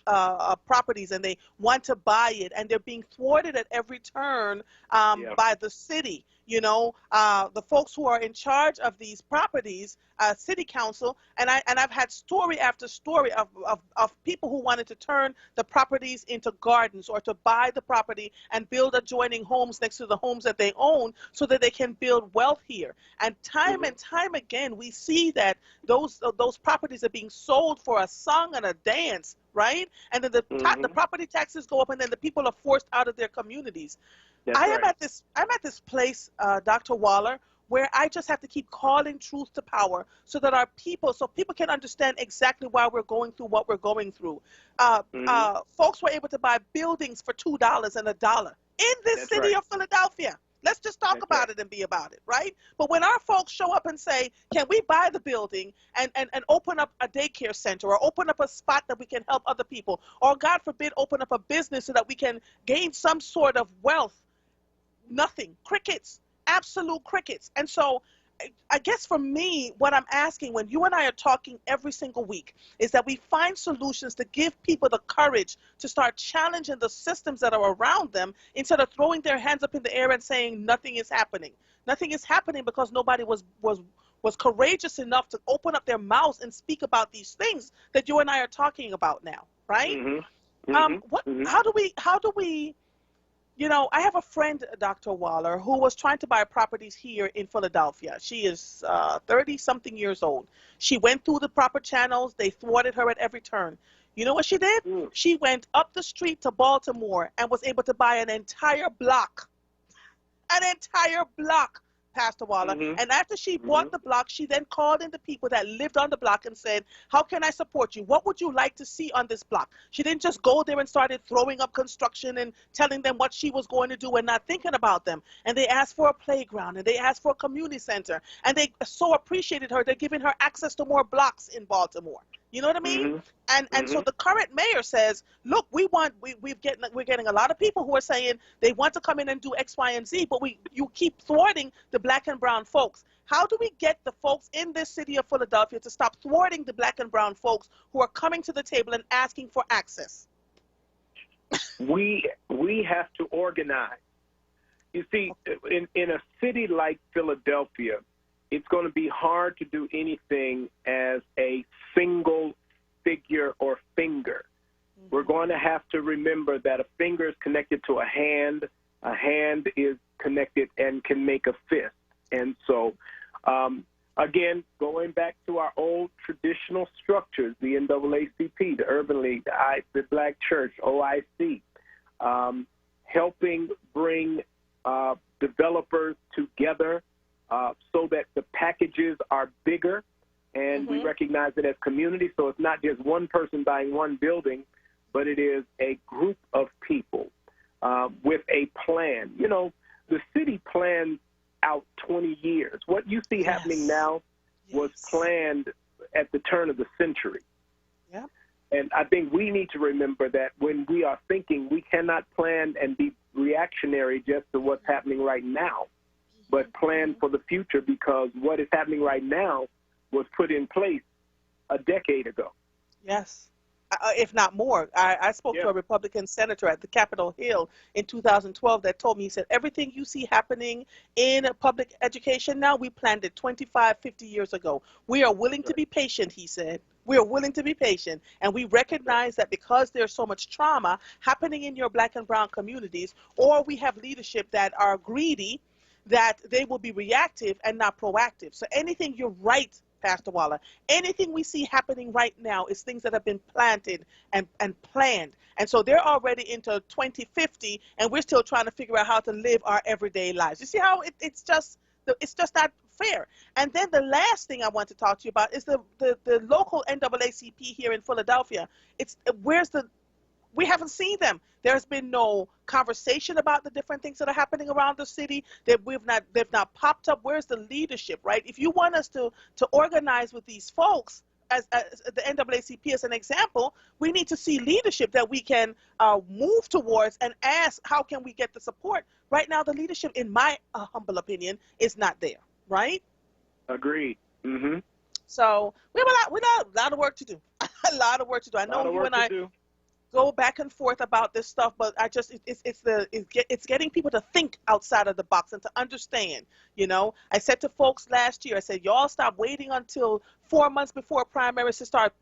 properties and they want to buy it, and they're being thwarted at every turn by the city. You know, the folks who are in charge of these properties, city council, and I've had story after story of people who wanted to turn the properties into gardens, or to buy the property and build adjoining homes next to the homes that they own so that they can build wealth here. And time and time again, we see that those properties are being sold for a song and a dance, right? And then the property taxes go up, and then the people are forced out of their communities. I'm at this place, Dr. Waller, where I just have to keep calling truth to power so that so people can understand exactly why we're going through what we're going through. Folks were able to buy buildings for $2 and $1 in this city of Philadelphia. Let's just talk about it and be about it, right? But when our folks show up and say, can we buy the building and open up a daycare center, or open up a spot that we can help other people, or God forbid, open up a business so that we can gain some sort of wealth? Nothing. Crickets. Absolute crickets. And so I guess for me, what I'm asking when you and I are talking every single week is that we find solutions to give people the courage to start challenging the systems that are around them, instead of throwing their hands up in the air and saying nothing is happening. Nothing is happening because nobody was courageous enough to open up their mouths and speak about these things that you and I are talking about now, right? How do we You know, I have a friend, Dr. Waller, who was trying to buy properties here in Philadelphia. She is 30-something years old. She went through the proper channels. They thwarted her at every turn. You know what she did? She went up the street to Baltimore and was able to buy an entire block. An entire block, Pastor Waller. And after she bought the block, she then called in the people that lived on the block and said, how can I support you? What would you like to see on this block? She didn't just go there and started throwing up construction and telling them what she was going to do and not thinking about them. And they asked for a playground, and they asked for a community center. And they so appreciated her, they're giving her access to more blocks in Baltimore. You know what I mean? And so the current mayor says, look, we're getting a lot of people who are saying they want to come in and do X, Y, and Z, but you keep thwarting the black and brown folks. How do we get the folks in this city of Philadelphia to stop thwarting the black and brown folks who are coming to the table and asking for access? We have to organize. You see, in a city like Philadelphia, it's going to be hard to do anything as a single figure or finger. We're going to have to remember that a finger is connected to a hand is connected and can make a fist. And so, again, going back to our old traditional structures, the NAACP, the Urban League, the Black Church, OIC, helping bring developers together so that the packages are bigger, and we recognize it as community. So it's not just one person buying one building, but it is a group of people with a plan. You know, the city planned out 20 years. What you see happening now was planned at the turn of the century. Yeah. And I think we need to remember that when we are thinking, we cannot plan and be reactionary just to what's happening right now, but plan for the future, because what is happening right now was put in place a decade ago. Yes, if not more. I spoke to a Republican senator at the Capitol Hill in 2012 that told me, he said, everything you see happening in public education now, we planned it 25, 50 years ago. We are willing to be patient, he said. We are willing to be patient, and we recognize that because there's so much trauma happening in your black and brown communities, or we have leadership that are greedy, that they will be reactive and not proactive. So anything, you're right, Pastor Waller, anything we see happening right now is things that have been planted and planned. And so they're already into 2050, and we're still trying to figure out how to live our everyday lives. You see how it's just it's just not fair. And then the last thing I want to talk to you about is the local NAACP here in Philadelphia. We haven't seen them. There's been no conversation about the different things that are happening around the city. They've not popped up. Where's the leadership, right? If you want us to organize with these folks, as the NAACP as an example, we need to see leadership that we can move towards and ask, how can we get the support? Right now, the leadership, in my humble opinion, is not there, right? Agreed. Mm-hmm. So we have a lot of work to do. A lot of work to do. I know you and I go back and forth about this stuff, but it's getting people to think outside of the box and to understand. You know, I said to folks last year, I said, y'all stop waiting until 4 months before primaries to start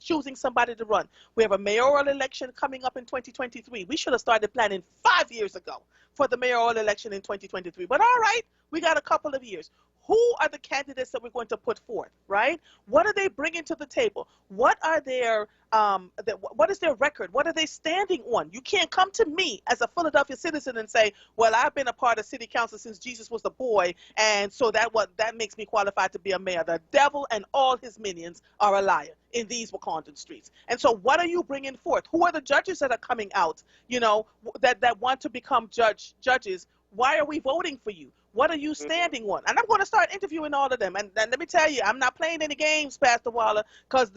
choosing somebody to run. We have a mayoral election coming up in 2023. We should have started planning 5 years ago for the mayoral election in 2023. But all right, we got a couple of years. Who are the candidates that we're going to put forth, right? What are they bringing to the table? What are their, what is their record? What are they standing on? You can't come to me as a Philadelphia citizen and say, well, I've been a part of city council since Jesus was a boy, and so that makes me qualified to be a mayor. The devil and all his minions are a liar in these Wakandan streets. And so what are you bringing forth? Who are the judges that are coming out, you know, that want to become judges? Why are we voting for you? What are you standing on? And I'm going to start interviewing all of them. And let me tell you, I'm not playing any games, Pastor Waller, because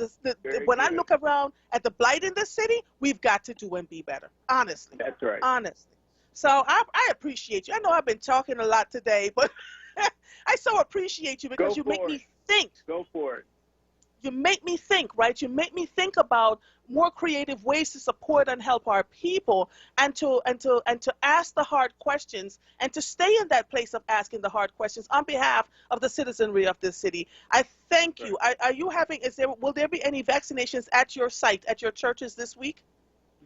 when I look around at the blight in this city, we've got to do and be better. Honestly. That's right. Honestly. So I appreciate you. I know I've been talking a lot today, but I so appreciate you because you make me think. Go for it. You make me think, right? You make me think about more creative ways to support and help our people, and to ask the hard questions, and to stay in that place of asking the hard questions on behalf of the citizenry of this city. I thank you. Are you having? Will there be any vaccinations at your site, at your churches this week?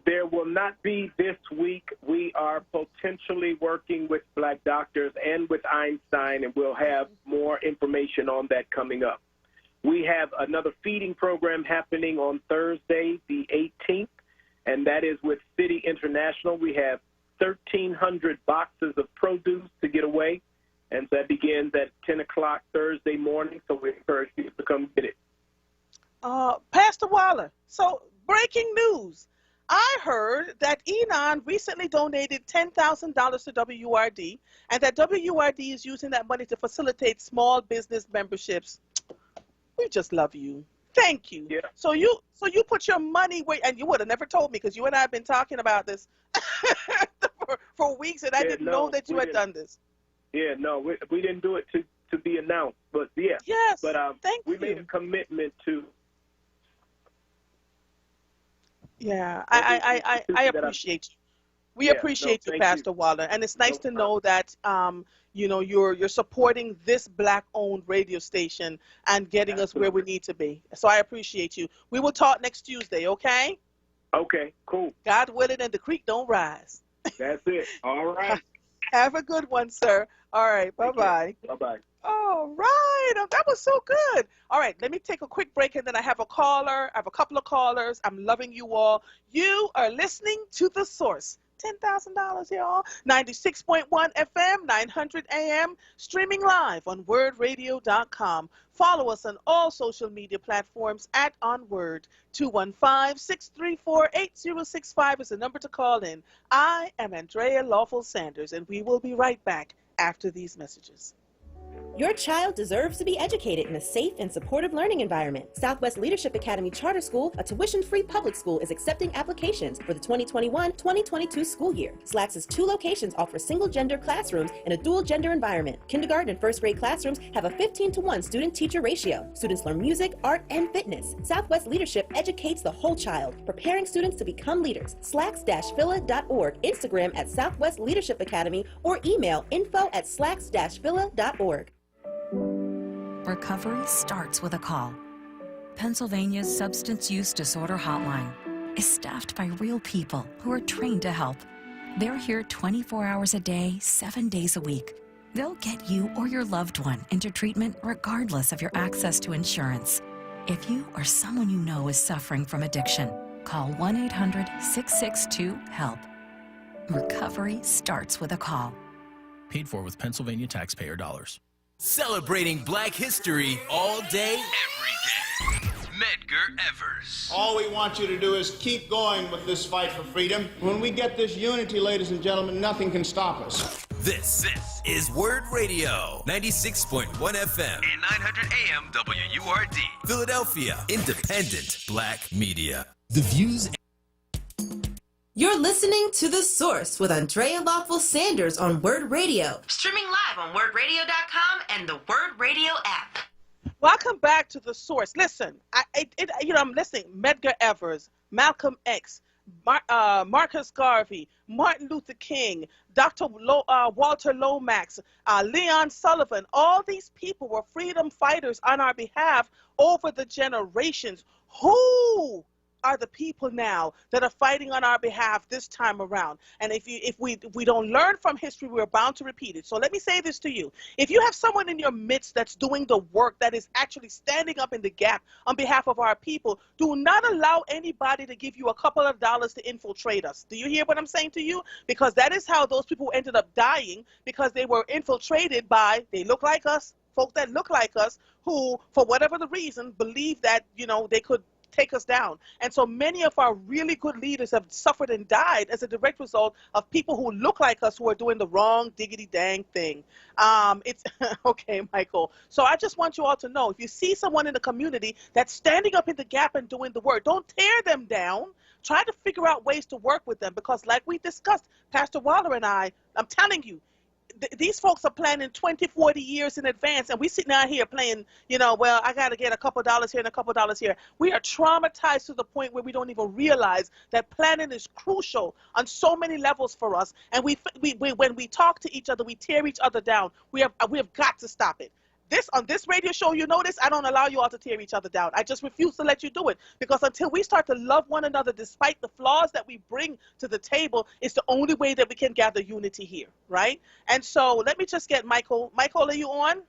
There will not be this week. We are potentially working with Black doctors and with Einstein, and we'll have more information on that coming up. We have another feeding program happening on Thursday, the 18th, and that is with City International. We have 1,300 boxes of produce to get away, and that begins at 10 o'clock Thursday morning, so we encourage you to come get it. Pastor Waller, so breaking news. I heard that Enon recently donated $10,000 to WURD, and that WURD is using that money to facilitate small business memberships. We just love you. Thank you. Yeah. So you put your money where, and you would have never told me, because you and I have been talking about this for weeks, and I didn't know that you had done this. Yeah, no, we didn't do it to be announced, but yeah. Yes. But thank you. We made a commitment to. Yeah, I appreciate you. We appreciate you, Pastor Waller, and it's nice to know that you know, you're supporting this Black-owned radio station and getting us where we need to be. So I appreciate you. We will talk next Tuesday, okay? Okay, cool. God willing, and the creek don't rise. That's it. All right. Have a good one, sir. All right, bye-bye. Bye-bye. All right. Oh, that was so good. All right, let me take a quick break, and then I have a caller. I have a couple of callers. I'm loving you all. You are listening to The Source. $10,000, y'all. 96.1 FM, 900 AM, streaming live on WURDradio.com. Follow us on all social media platforms at onWURD. 215-634-8065 is the number to call in. I am Andrea Lawful Sanders, and we will be right back after these messages. Your child deserves to be educated in a safe and supportive learning environment. Southwest Leadership Academy Charter School, a tuition-free public school, is accepting applications for the 2021-2022 school year. SLAC's 2 locations offer single-gender classrooms in a dual-gender environment. Kindergarten and first-grade classrooms have a 15-to-1 student-teacher ratio. Students learn music, art, and fitness. Southwest Leadership educates the whole child, preparing students to become leaders. slacks-phila.org, Instagram at Southwest Leadership Academy, or email info@slacks-phila.org. Recovery starts with a call. Pennsylvania's Substance Use Disorder Hotline is staffed by real people who are trained to help. They're here 24 hours a day, 7 days a week. They'll get you or your loved one into treatment regardless of your access to insurance. If you or someone you know is suffering from addiction, call 1-800-662-HELP. Recovery starts with a call. Paid for with Pennsylvania taxpayer dollars. Celebrating Black history all day, every day. Medgar Evers. All we want you to do is keep going with this fight for freedom. When we get this unity, ladies and gentlemen, nothing can stop us. This is WURD Radio, 96.1 FM and 900 AM WURD. Philadelphia, independent Black media. The views. You're listening to The Source with Andrea Lawful Sanders on WURD Radio. Streaming live on WURDradio.com and the WURD Radio app. Welcome back to The Source. Listen, I'm listening. Medgar Evers, Malcolm X, Marcus Garvey, Martin Luther King, Dr. Walter Lomax, Leon Sullivan. All these people were freedom fighters on our behalf over the generations. Who are the people now that are fighting on our behalf this time around? And if we don't learn from history, we're bound to repeat it. So let me say this to you. If you have someone in your midst that's doing the work, that is actually standing up in the gap on behalf of our people, do not allow anybody to give you a couple of dollars to infiltrate us. Do you hear what I'm saying to you? Because that is how those people ended up dying, because they were infiltrated by, they look like us, folk that look like us, who, for whatever the reason, believe that, they could take us down. And so many of our really good leaders have suffered and died as a direct result of people who look like us, who are doing the wrong diggity dang thing. It's okay, Michael. So I just want you all to know, if you see someone in the community that's standing up in the gap and doing the work, don't tear them down. Try to figure out ways to work with them, because like we discussed, Pastor Waller and I'm telling you, these folks are planning 20, 40 years in advance, and we sitting out here playing, well, I got to get a couple dollars here and a couple dollars here. We are traumatized to the point where we don't even realize that planning is crucial on so many levels for us. And when we talk to each other, we tear each other down. We have got to stop it. On this radio show, you notice, I don't allow you all to tear each other down. I just refuse to let you do it, because until we start to love one another despite the flaws that we bring to the table, it's the only way that we can gather unity here, right? And so let me just get Michael. Michael, are you on?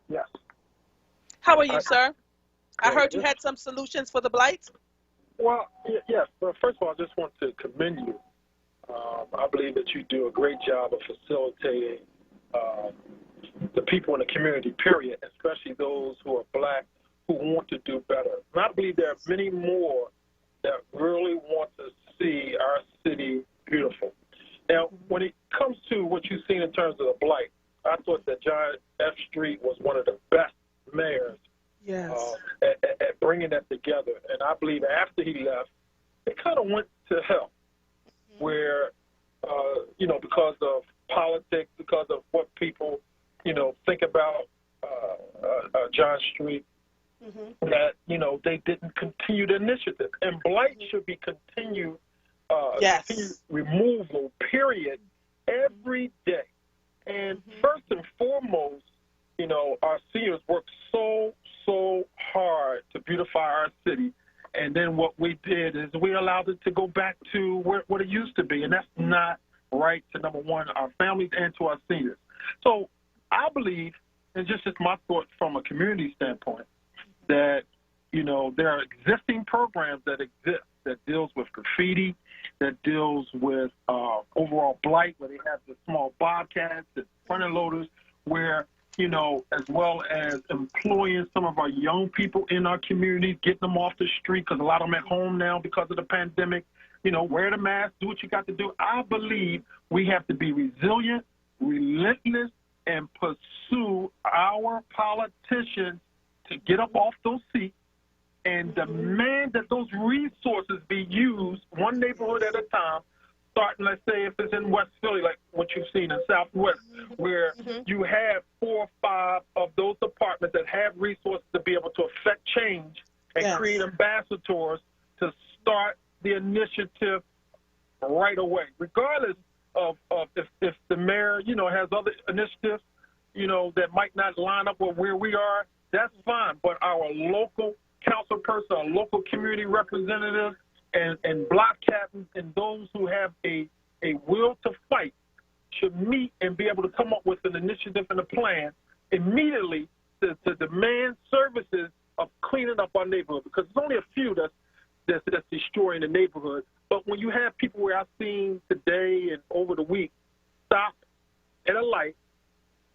Yes. How are you, sir? I heard you had some solutions for the blight. Well, yes. But first of all, I just want to commend you. I believe that you do a great job of facilitating the people in the community, period, especially those who are Black, who want to do better. And I believe there are many more that really want to see our city beautiful. Now, when it comes to what you've seen in terms of the blight, I thought that John F. Street was one of the best mayors at bringing that together. And I believe after he left, it kind of went to hell, where, because of politics, because of what people think about John Street, that, they didn't continue the initiative. And blight should be continued, continued removal, period, every day. And first and foremost, our seniors work so hard to beautify our city. And then what we did is we allowed it to go back to what it used to be. And that's not right to, number one, our families and to our seniors. So I believe, and just my thought from a community standpoint, that, there are existing programs that exist that deals with graffiti, that deals with overall blight, where they have the small bobcats, the front end loaders, where, as well as employing some of our young people in our communities, getting them off the street, because a lot of them at home now because of the pandemic, wear the mask, do what you got to do. I believe we have to be resilient, relentless, and pursue our politicians to get up off those seats and demand that those resources be used one neighborhood at a time, starting, let's say, if it's in West Philly, like what you've seen in Southwest, where you have 4 or 5 of those departments that have resources to be able to affect change and create ambassadors to start the initiative right away, regardless of if the mayor, has other initiatives, that might not line up with where we are. That's fine. But our local council person, our local community representatives, and block captains, and those who have a will to fight should meet and be able to come up with an initiative and a plan immediately to demand services of cleaning up our neighborhood, because there's only a few that's destroying the neighborhood. But when you have people where I've seen today and over the week stop at a light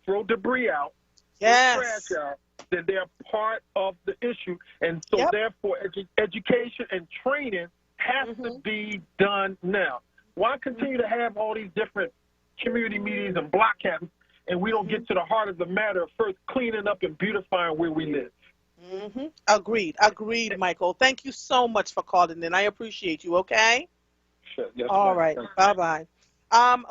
throw debris out, Yes. throw trash out, then they're part of the issue. And so, therefore, education and training has to be done now. Why continue to have all these different community meetings and block cabins, and we don't get to the heart of the matter of first cleaning up and beautifying where we live? Agreed, Michael. Thank you so much for calling in. I appreciate you, okay? Sure. Yes, All ma'am. right, bye-bye.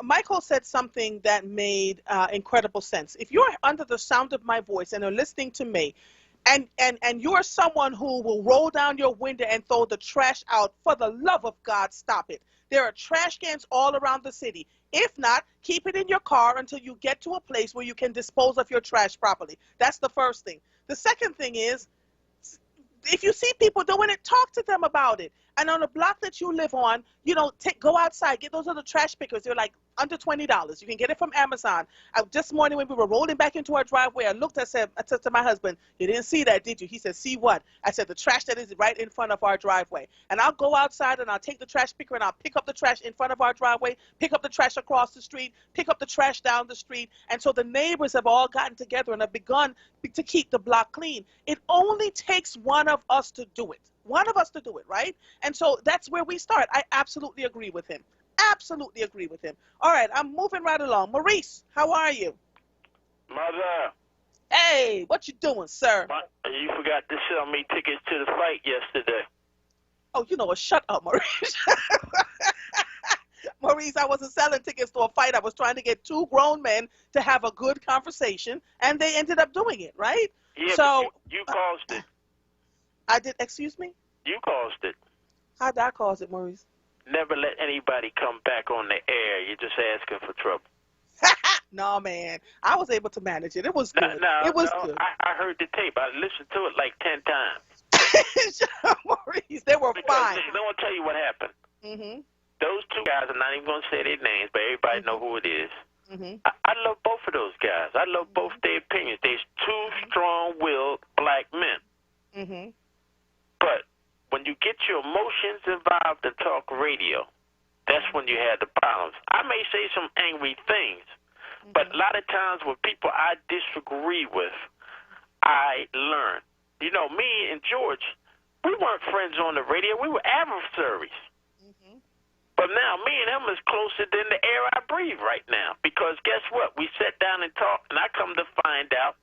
Michael said something that made incredible sense. If you're under the sound of my voice and are listening to me, and you're someone who will roll down your window and throw the trash out, for the love of God, stop it. There are trash cans all around the city. If not, keep it in your car until you get to a place where you can dispose of your trash properly. That's the first thing. The second thing is, if you see people doing it, talk to them about it. And on the block that you live on, go outside, get those other trash pickers. They're like under $20. You can get it from Amazon. This morning when we were rolling back into our driveway, I said to my husband, "You didn't see that, did you?" He said, "See what?" I said, "The trash that is right in front of our driveway." And I'll go outside and I'll take the trash picker and I'll pick up the trash in front of our driveway, pick up the trash across the street, pick up the trash down the street. And so the neighbors have all gotten together and have begun to keep the block clean. It only takes one of us to do it. One of us to do it, right? And so that's where we start. I absolutely agree with him. Absolutely agree with him. All right, I'm moving right along. Maurice, how are you? Mother. Hey, what you doing, sir? You forgot to sell me tickets to the fight yesterday. Oh, you know what? Shut up, Maurice. Maurice, I wasn't selling tickets to a fight. I was trying to get two grown men to have a good conversation, and they ended up doing it, right? Yeah, so but you caused it. I did. Excuse me? You caused it. How did I cause it, Maurice? Never let anybody come back on the air. You're just asking for trouble. No, man. I was able to manage it. It was good. It was good. I heard the tape. I listened to it like 10 times. Maurice, there were five. Let me tell you what happened. Those two guys, I'm not even going to say their names, but everybody know who it is. I love both of those guys. I love both their opinions. They're two strong-willed black men. But when you get your emotions involved in talk radio, that's when you have the problems. I may say some angry things, but a lot of times with people I disagree with, I learn. You know, me and George, we weren't friends on the radio. We were adversaries. But now me and him is closer than the air I breathe right now. Because guess what? We sat down and talked, and I come to find out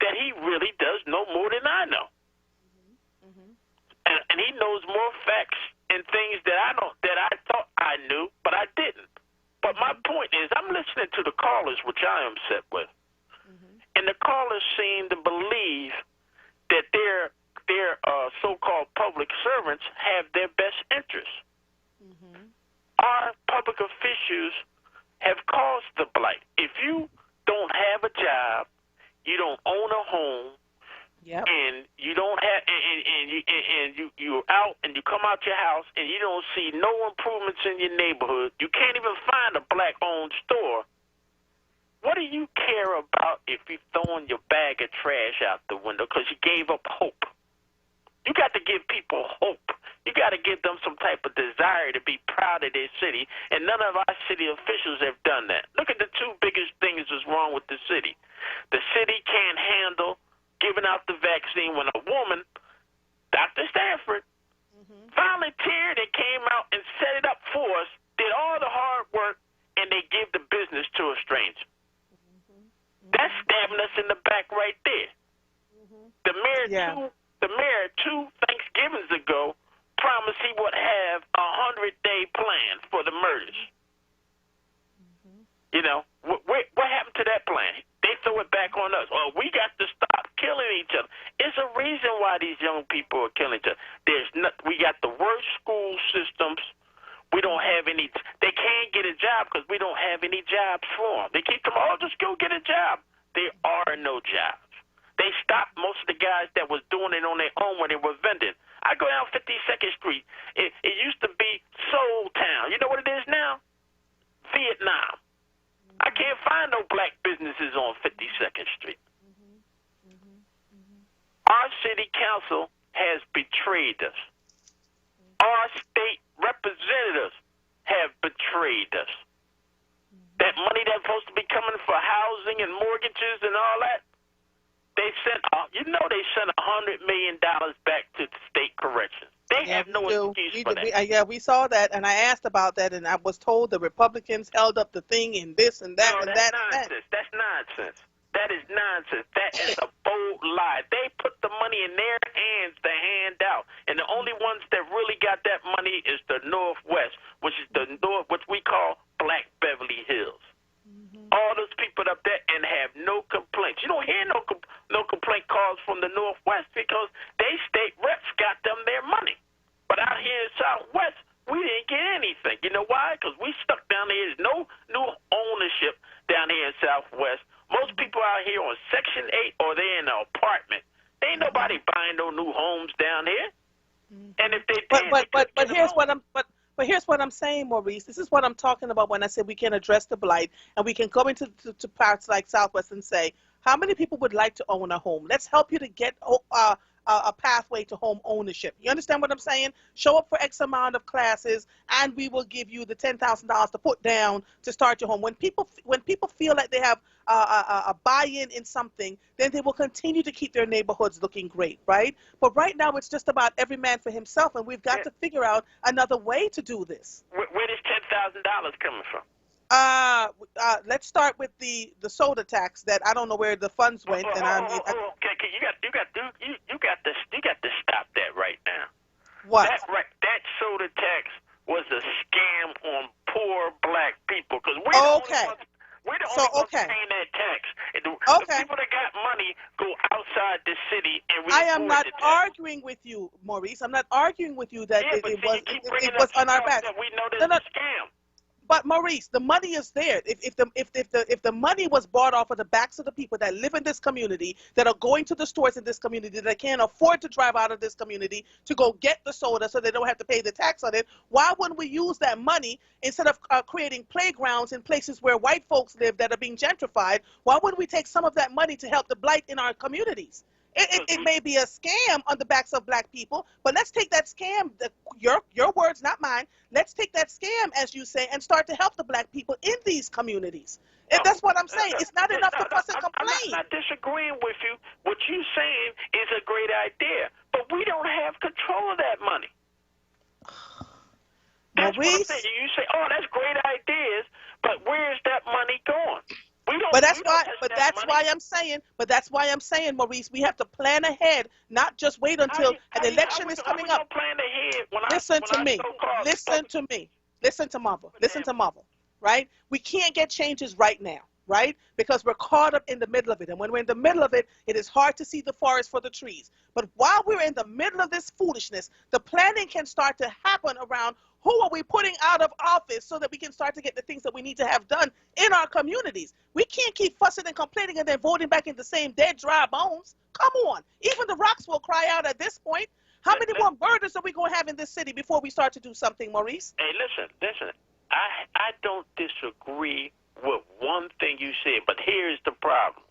that he really does know more than I know. And he knows more facts and things that I thought I knew, but I didn't. But my point is, I'm listening to the callers, which I am upset with, and the callers seem to believe that their so-called public servants have their best interests. Our public officials have caused the blight. If you don't have a job, you don't own a home. And you don't have, you're out and you come out your house and you don't see no improvements in your neighborhood. You can't even find a black-owned store. What do you care about if you're throwing your bag of trash out the window because you gave up hope? You got to give people hope. You got to give them some type of desire to be proud of their city, and none of our city officials have done that. Look at the two biggest things that's wrong with the city. The city can't handle giving out the vaccine when a woman, Dr. Stanford, volunteered and came out and set it up for us, did all the hard work, and they give the business to a stranger. That's stabbing us in the back right there. The mayor two Thanksgivings ago promised he would have a 100-day plan for the murders. You know, what happened to that plan? They throw it back on us. Oh, we got to stop killing each other. It's a reason why these young people are killing each other. We got the worst school systems. We don't have any. They can't get a job because we don't have any jobs for them. They keep them all, just go get a job. There are no jobs. They stopped most of the guys that was doing it on their own when they were vending. I go down 52nd Street. It used to be Soul Town. You know what it is now? Vietnam. I can't find no black businesses on 52nd Street. Our city council has betrayed us. Our state representatives have betrayed us. That money that's supposed to be coming for housing and mortgages and all that, they sent, $100 million back to the state corrections. They have no excuse for that. We saw that, and I asked about that, and I was told the Republicans held up the thing and this and that and that. That's nonsense. That is nonsense. That is a bold lie. They put the money in their hands to hand out, and the only ones that really got that money is the Northwest, which is what we call Black Beverly Hills. All those people up there and have no complaints. You don't hear no complaint calls from the Northwest because they state reps got them their money. But out here in Southwest, we didn't get anything. You know why? Because we stuck down there. There's no new ownership down here in Southwest. Most people out here on Section 8 or they're in an apartment. There ain't nobody buying no new homes down here. And if they did, but here's what I'm But here's what I'm saying, Maurice. This is what I'm talking about when I said we can address the blight, and we can go into to parts like Southwest and say, how many people would like to own a home? Let's help you to get a pathway to home ownership. You understand what I'm saying? Show up for X amount of classes, and we will give you the $10,000 to put down to start your home. When people feel like they have a buy-in in something, then they will continue to keep their neighborhoods looking great, right? But right now, it's just about every man for himself, and we've got to figure out another way to do this. Where is $10,000 coming from? Let's start with the soda tax that I don't know where the funds went. Okay, you got to stop that right now. What? That soda tax was a scam on poor black people because we're the only ones paying that tax. The people that got money go outside the city and we. I am not arguing with you, Maurice. I'm not arguing with you that it was on our back. We know there's a scam. But Maurice, the money is there. If the money was bought off of the backs of the people that live in this community, that are going to the stores in this community, that can't afford to drive out of this community to go get the soda so they don't have to pay the tax on it, why wouldn't we use that money instead of creating playgrounds in places where white folks live that are being gentrified? Why wouldn't we take some of that money to help the blight in our communities? It may be a scam on the backs of black people, but let's take that scam, your words, not mine. Let's take that scam, as you say, and start to help the black people in these communities. That's what I'm saying. It's not enough to fuss and complain. I'm not disagreeing with you. What you're saying is a great idea, but we don't have control of that money. That's what I'm saying. You say, oh, that's great ideas, but where's that money going? That's why I'm saying, Maurice, we have to plan ahead, not just wait until an election is coming up. Listen to mother, right? We can't get changes right now, right? Because we're caught up in the middle of it. And when we're in the middle of it, it is hard to see the forest for the trees. But while we're in the middle of this foolishness, the planning can start to happen around who are we putting out of office so that we can start to get the things that we need to have done in our communities. We can't keep fussing and complaining and then voting back in the same dead, dry bones. Come on. Even the rocks will cry out at this point. How many more murders are we going to have in this city before we start to do something, Maurice? Hey, listen. I don't disagree with one thing you said, but here's the problem.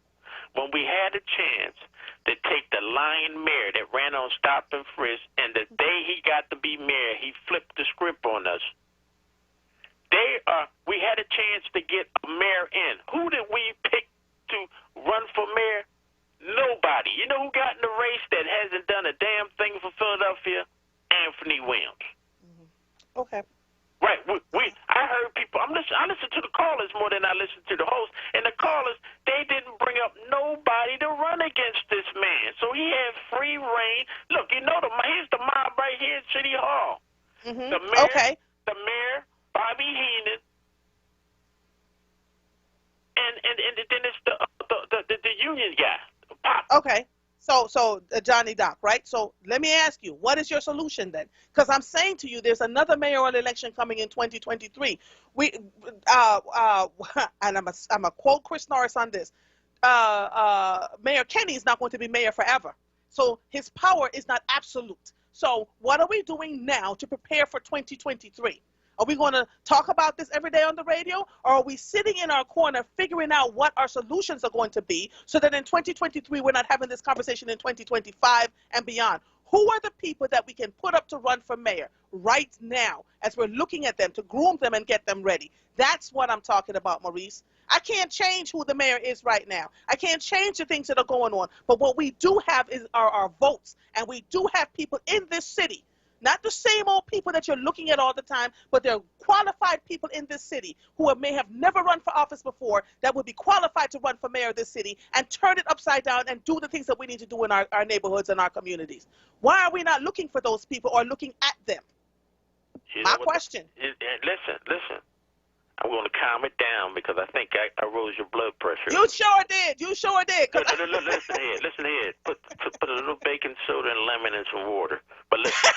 When we had a chance to take the lying mayor that ran on stop and frisk, and the day he got to be mayor, he flipped the script on us. We had a chance to get a mayor in. Who did we pick to run for mayor? Nobody. You know who got in the race that hasn't done a damn thing for Philadelphia? Anthony Williams. Okay. Right. I heard people. I listen to the callers more than I listen to the host. And the callers, they didn't bring up nobody to run against this man. So he had free reign. Look, here's the mob right here at City Hall. Mm-hmm. The mayor, Bobby Heenan, and then it's the union guy, Pop. Okay. So Johnny Doc, right? So let me ask you, what is your solution then? Because I'm saying to you, there's another mayoral election coming in 2023. And I'm a quote Chris Norris on this. Mayor Kenny is not going to be mayor forever, so his power is not absolute. So what are we doing now to prepare for 2023? Are we going to talk about this every day on the radio, or are we sitting in our corner figuring out what our solutions are going to be so that in 2023 we're not having this conversation in 2025 and beyond? Who are the people that we can put up to run for mayor right now as we're looking at them to groom them and get them ready? That's what I'm talking about, Maurice. I can't change who the mayor is right now. I can't change the things that are going on. But what we do have are our votes. And we do have people in this city, not the same old people that you're looking at all the time, but they're qualified people in this city who may have never run for office before that would be qualified to run for mayor of this city and turn it upside down and do the things that we need to do in our neighborhoods and our communities. Why are we not looking for those people or looking at them? My question. Listen. I'm going to calm it down because I think I rose your blood pressure. You sure did. Listen here. Put a little baking soda and lemon in some water. But listen,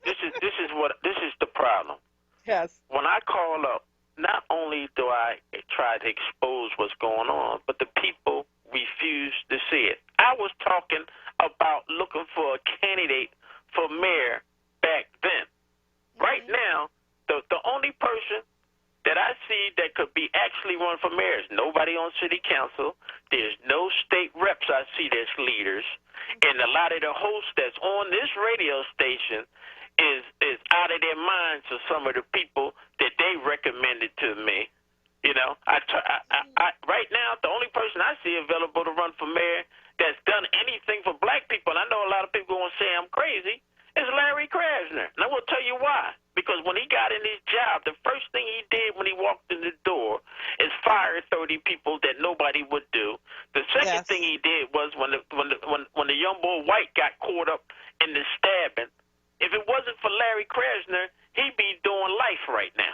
this is the problem. Yes. When I call up, not only do I try to expose what's going on, but the people refuse to see it. I was talking about looking for a candidate for mayor back then. Right now, the only person that I see that could be actually run for mayor is nobody on city council. There's no state reps I see that's leaders. And a lot of the hosts that's on this radio station is out of their minds of some of the people that they recommended to me. You know, I right now, the only person I see available to run for mayor that's done anything for black people, and I know a lot of people going to say I'm crazy, is Larry Krasner. And I will tell you why. Because when he got in his job, the first thing he did when he walked in the door is fire 30 people that nobody would do. The second thing he did was when the young boy White got caught up in the stabbing, if it wasn't for Larry Krasner, he'd be doing life right now.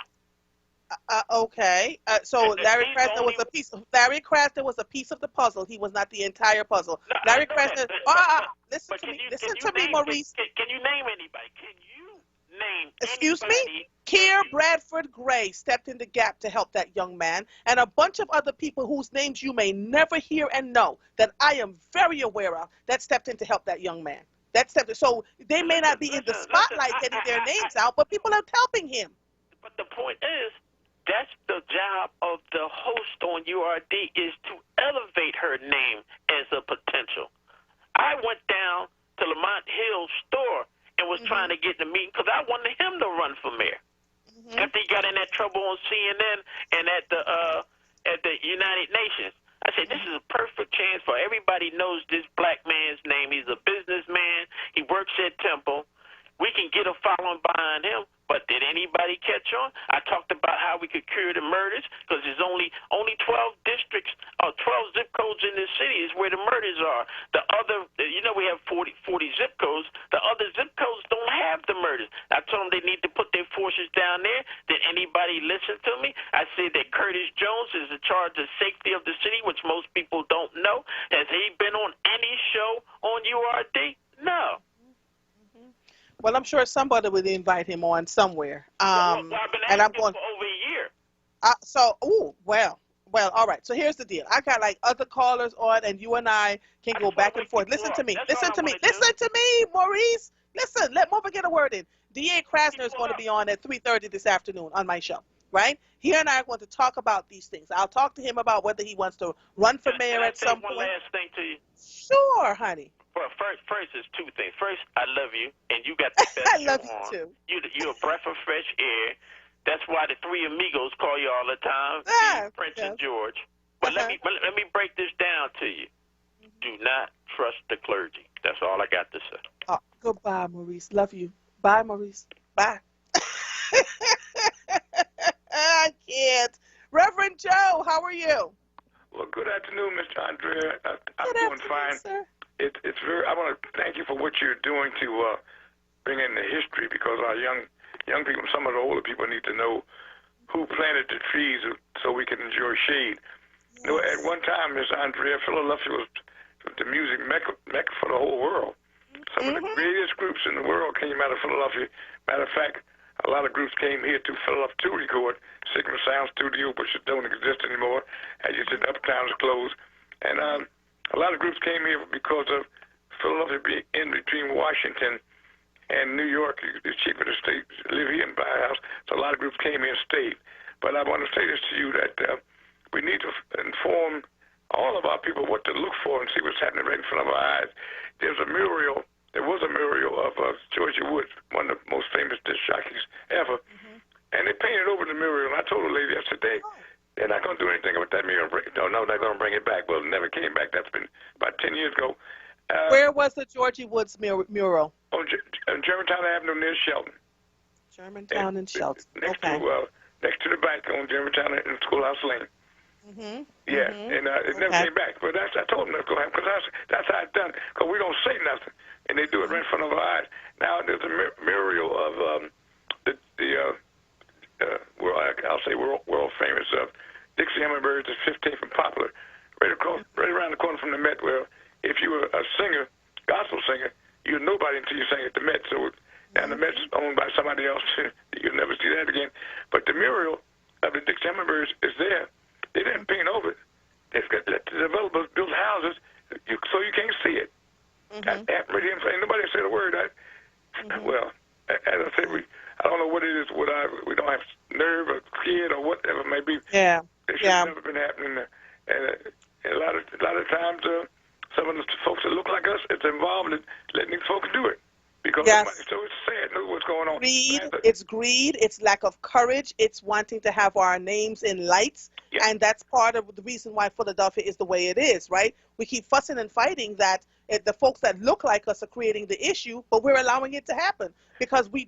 Okay. So Larry Krasner was a piece. Larry Krasner was a piece of the puzzle. He was not the entire puzzle. No, Larry Krasner. Listen to me. Listen to me, Maurice. Can you name anybody? Can you name? Excuse me. Keir Bradford Gray stepped in the gap to help that young man, and a bunch of other people whose names you may never hear and know that I am very aware of that stepped in to help that young man. So they may not be in the spotlight getting their names out, but people are helping him. But the point is, that's the job of the host on URD, is to elevate her name as a potential. I went down to Lamont Hill's store and was trying to get in the meeting because I wanted him to run for mayor. After he got in that trouble on CNN and at the United Nations, I said, this is a perfect chance for everybody knows this black man's name. He's a businessman. He works at Temple. We can get a following behind him. But did anybody catch on? I talked about how we could cure the murders because there's only 12 districts or 12 zip codes in this city is where the murders are. The other, we have 40 zip codes. The other zip codes don't have the murders. I told them they need to put their forces down there. Did anybody listen to me? I said that Curtis Jones is in charge of safety of the city, which most people don't know. Has he been on any show on URD? No. Well, I'm sure somebody would invite him on somewhere. I've been asking for over a year. Well, all right. So here's the deal. I got like other callers on, and you and I can go back and forth. Listen to me, Maurice. Listen, let Mova get a word in. D.A. Krasner is going to be on at 3:30 this afternoon on my show, right? He and I are going to talk about these things. I'll talk to him about whether he wants to run for mayor at some point. One last thing to you. Sure, honey. Well, first is two things. First, I love you, and you got the best I love you on. too. You're a breath of fresh air. That's why the three amigos call you all the time, Prince and George. But let me break this down to you. Do not trust the clergy. That's all I got to say. Oh, goodbye, Maurice. Love you. Bye, Maurice. Bye. I can't. Reverend Joe, how are you? Well, good afternoon, Mr. Andrea. I'm doing fine. Sir. It's very. I want to thank you for what you're doing to bring in the history, because our young people, some of the older people, need to know who planted the trees so we can enjoy shade. Yes. You know, at one time, Miss Andrea, Philadelphia was the music mecca for the whole world. Some of the greatest groups in the world came out of Philadelphia. Matter of fact, a lot of groups came here to Philadelphia to record. Signal Sound Studio, which don't exist anymore. As you said, Uptown is closed. And a lot of groups came here because of Philadelphia being in between Washington and New York. It's cheaper to live here and buy a house. So a lot of groups came here and stayed. But I want to say this to you, that we need to inform all of our people what to look for and see what's happening right in front of our eyes. There's a mural there was a mural of Georgia Woods, one of the most famous disc jockeys ever, and they painted over the mural. And I told the lady yesterday, they're not going to do anything with that mural. No, they're going to bring it back. Well, it never came back. That's been about 10 years ago. Where was the Georgie Woods mural? On Germantown Avenue near Shelton. Germantown and Shelton. Next to the bank on Germantown and Schoolhouse Lane. Yeah, and it never came back. But I told them that's going to happen because that's how it's done. Because we don't say nothing, and they do it right in front of our eyes. Now there's a mural of I'll say world famous Dixie Hummingbirds at 15th and Poplar, right around the corner from the Met. Where if you were a singer, gospel singer, you're nobody until you sang at the Met. So now the Met's owned by somebody else. You'll never see that again. But the mural of the Dixie Hummingbirds is there. They didn't paint over it. They've got let the developers build houses so you can't see it. Ain't nobody said a word. Well, as I said, I don't know what it is. We don't have nerve or kid or whatever it may be. Yeah. It should have never been happening. And a lot of times, some of the folks that look like us, it's involved in letting these folks do it. Because so it's sad what's going on. It's greed. It's lack of courage. It's wanting to have our names in lights. Yeah. And that's part of the reason why Philadelphia is the way it is, right? We keep fussing and fighting that the folks that look like us are creating the issue, but we're allowing it to happen because we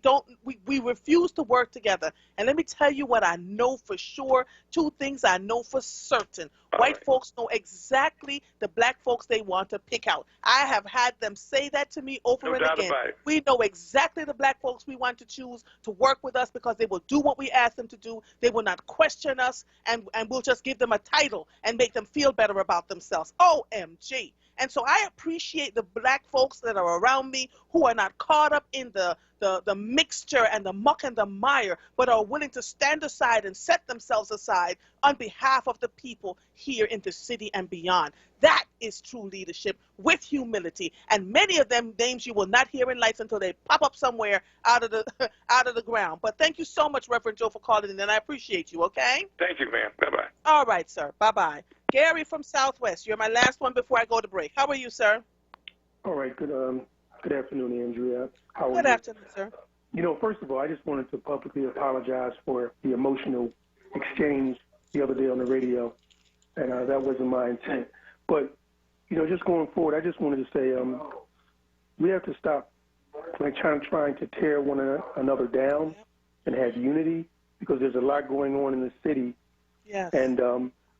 refuse to work together. And let me tell you what I know for sure. Two things I know for certain. White folks know exactly the black folks they want to pick out. I have had them say that to me over and again. We know exactly the black folks we want to choose to work with us because they will do what we ask them to do. They will not question us, and we'll just give them a title and make them feel better about themselves. OMG. And so I appreciate the black folks that are around me who are not caught up in the mixture and the muck and the mire, but are willing to stand aside and set themselves aside on behalf of the people here in the city and beyond. That is true leadership with humility. And many of them names you will not hear in lights until they pop up somewhere out of the ground. But thank you so much, Reverend Joe, for calling in, and I appreciate you, okay? Thank you, ma'am. Bye-bye. All right, sir. Bye-bye. Gary from Southwest, you're my last one before I go to break. How are you, sir? All right. Good afternoon, Andrea. How are you? Good afternoon, sir. You know, first of all, I just wanted to publicly apologize for the emotional exchange the other day on the radio, and that wasn't my intent. But, you know, just going forward, I just wanted to say we have to stop trying to tear one another down and have unity because there's a lot going on in the city. Yes. And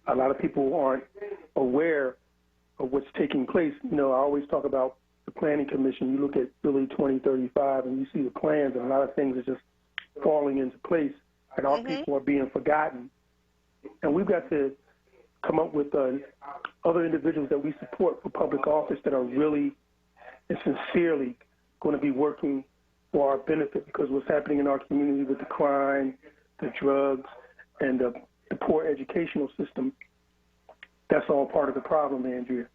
a lot of people aren't aware of what's taking place. You know, I always talk about the Planning Commission. You look at Philly 2035 and you see the plans, and a lot of things are just falling into place, and our people are being forgotten. And we've got to come up with other individuals that we support for public office that are really and sincerely going to be working for our benefit, because what's happening in our community with the crime, the drugs, and the poor educational system, that's all part of the problem, Andrea.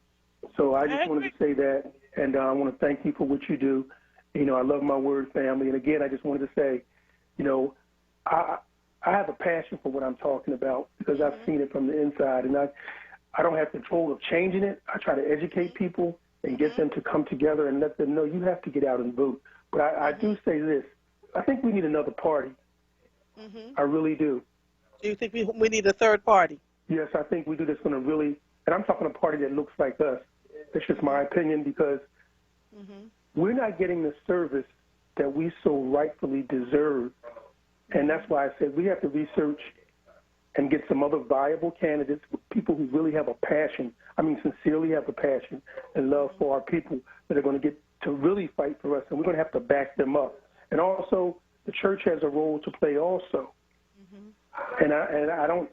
So I just wanted to say that, and I want to thank you for what you do. You know, I love my WURD family. And again, I just wanted to say, you know, I have a passion for what I'm talking about because I've seen it from the inside, and I don't have control of changing it. I try to educate people and get them to come together and let them know you have to get out and vote. But I do say this. I think we need another party. I really do. Do you think we need a third party? Yes, I think we do. That's going to really, and I'm talking a party that looks like us. That's just my opinion, because we're not getting the service that we so rightfully deserve. And that's why I said we have to research and get some other viable candidates, people who really have a passion, sincerely have a passion and love for our people, that are going to get to really fight for us, and we're going to have to back them up. And also, the church has a role to play also. And I don't,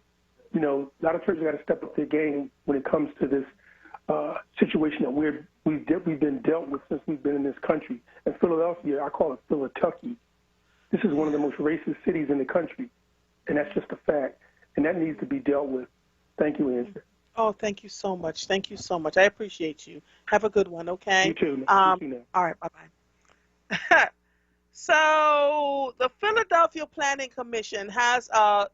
you know, a lot of churches got to step up their game when it comes to this situation that we've been dealt with since we've been in this country. And Philadelphia, I call it Philadelphia. This is one of the most racist cities in the country, and that's just a fact. And that needs to be dealt with. Thank you, Andrew. Oh, thank you so much. Thank you so much. I appreciate you. Have a good one, okay? You too. You too all now. right, bye-bye. So the Philadelphia Planning Commission has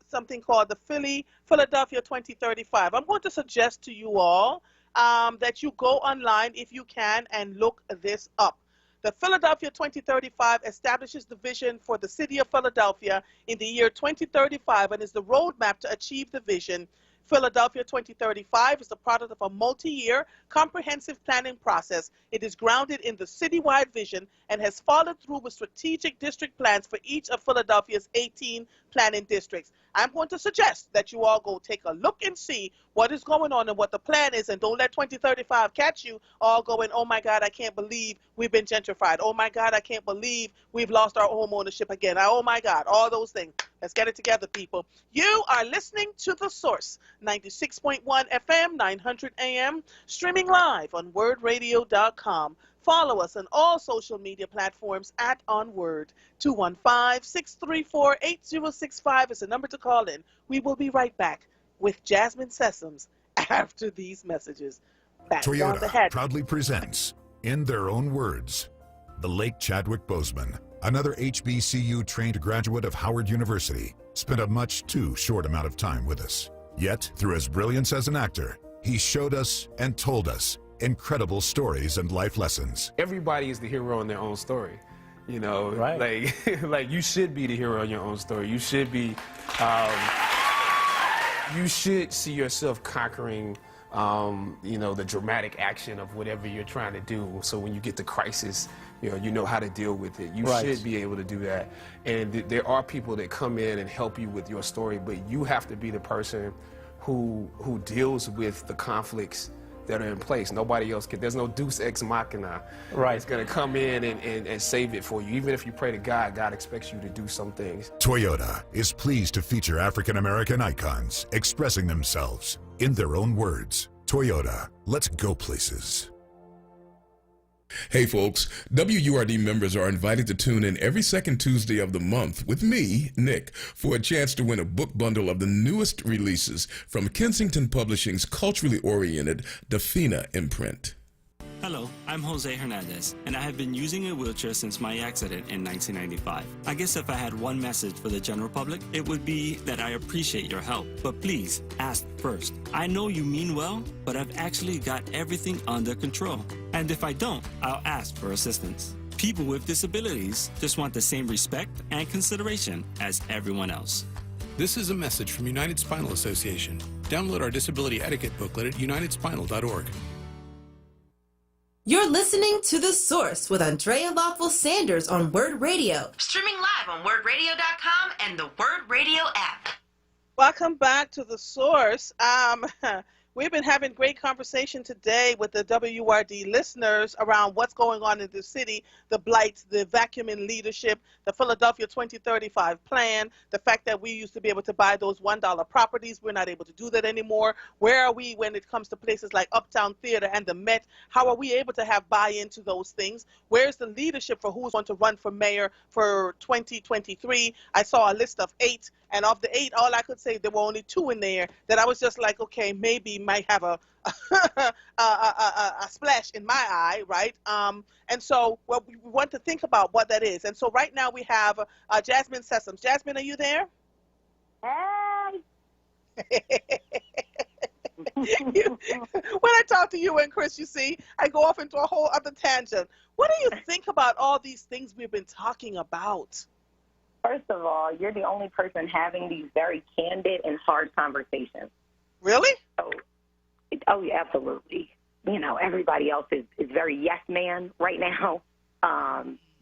something called the Philadelphia 2035. I'm going to suggest to you all that you go online, if you can, and look this up. The Philadelphia 2035 establishes the vision for the city of Philadelphia in the year 2035 and is the roadmap to achieve the vision. Philadelphia 2035 is the product of a multi-year, comprehensive planning process. It is grounded in the citywide vision and has followed through with strategic district plans for each of Philadelphia's 18 planning districts. I'm going to suggest that you all go take a look and see what is going on and what the plan is, and don't let 2035 catch you all going, oh my God, I can't believe we've been gentrified. Oh my God, I can't believe we've lost our home ownership again. Oh my God, all those things. Let's get it together, people. You are listening to The Source, 96.1 FM, 900 AM, streaming live on WURDradio.com. Follow us on all social media platforms at onWURD. 215-634-8065 is the number to call in. We will be right back with Jasmine Sessoms after these messages. Back on the Toyota head. proudly presents, in their own words, the late Chadwick Boseman, another HBCU-trained graduate of Howard University, spent a much too short amount of time with us. Yet, through his brilliance as an actor, he showed us and told us incredible stories and life lessons. Everybody is the hero in their own story. You know, Right. like you should be the hero in your own story. You should be, you should see yourself conquering, you know, the dramatic action of whatever you're trying to do. So when you get to crisis, you know how to deal with it. You Right. should be able to do that. And there are people that come in and help you with your story, but you have to be the person who deals with the conflicts that are in place. Nobody else can. There's no deus ex machina that's going to come in and save it for you. Even if you pray to God, God expects you to do some things. Toyota is pleased to feature African American icons expressing themselves in their own words. Toyota, let's go places. Hey folks, WURD members are invited to tune in every second Tuesday of the month with me, Nick, for a chance to win a book bundle of the newest releases from Kensington Publishing's culturally oriented Dafina imprint. Hello, I'm Jose Hernandez, and I have been using a wheelchair since my accident in 1995. I guess if I had one message for the general public, it would be that I appreciate your help. But please, ask first. I know you mean well, but I've actually got everything under control. And if I don't, I'll ask for assistance. People with disabilities just want the same respect and consideration as everyone else. This is a message from United Spinal Association. Download our disability etiquette booklet at unitedspinal.org. You're listening to The Source with Andrea Lawful Sanders on WURD Radio. Streaming live on WURDradio.com and the WURD Radio app. Welcome back to The Source. We've been having great conversation today with the WURD listeners around what's going on in the city, the blights, the vacuum in leadership, the Philadelphia 2035 plan, the fact that we used to be able to buy those $1 properties. We're not able to do that anymore. Where are we when it comes to places like Uptown Theater and the Met? How are we able to have buy-in to those things? Where's the leadership for who's going to run for mayor for 2023? I saw a list of 8. And of the 8, all I could say, there were only 2 in there that I was just like, okay, maybe might have a splash in my eye, right? And so well, we want to think about what that is. And so right now we have Jasmine Sessoms. Jasmine, are you there? When I talk to you and Chris, you see, I go off into a whole other tangent. What do you think about all these things we've been talking about? First of all, you're the only person having these very candid and hard conversations. Really? Oh, yeah, absolutely. You know, everybody else is very yes man right now.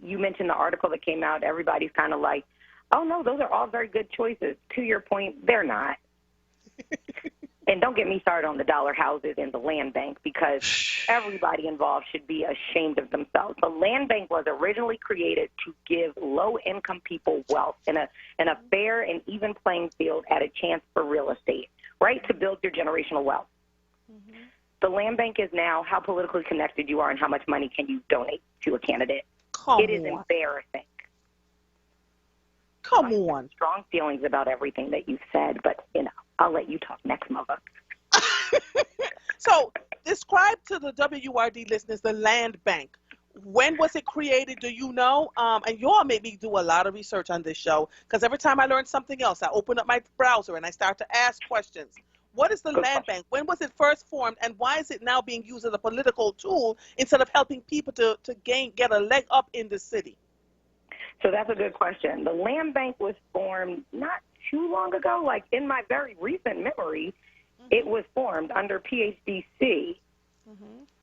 You mentioned the article that came out. Everybody's kind of like, oh, no, those are all very good choices. To your point, they're not. And don't get me started on the dollar houses and the land bank, because everybody involved should be ashamed of themselves. The land bank was originally created to give low-income people wealth and a fair and even playing field at a chance for real estate, right, to build your generational wealth. Mm-hmm. The land bank is now how politically connected you are and how much money can you donate to a candidate. It is embarrassing. Come on. Strong feelings about everything that you've said, but, you know, I'll let you talk next, mother. So describe to the WURD listeners the land bank. When was it created? Do you know? And you all made me do a lot of research on this show, because every time I learn something else, I open up my browser and I start to ask questions. What is the land bank? When was it first formed, and why is it now being used as a political tool instead of helping people to get a leg up in the city? So that's a good question. The land bank was formed not too long ago. Like in my very recent memory, it was formed under PHDC.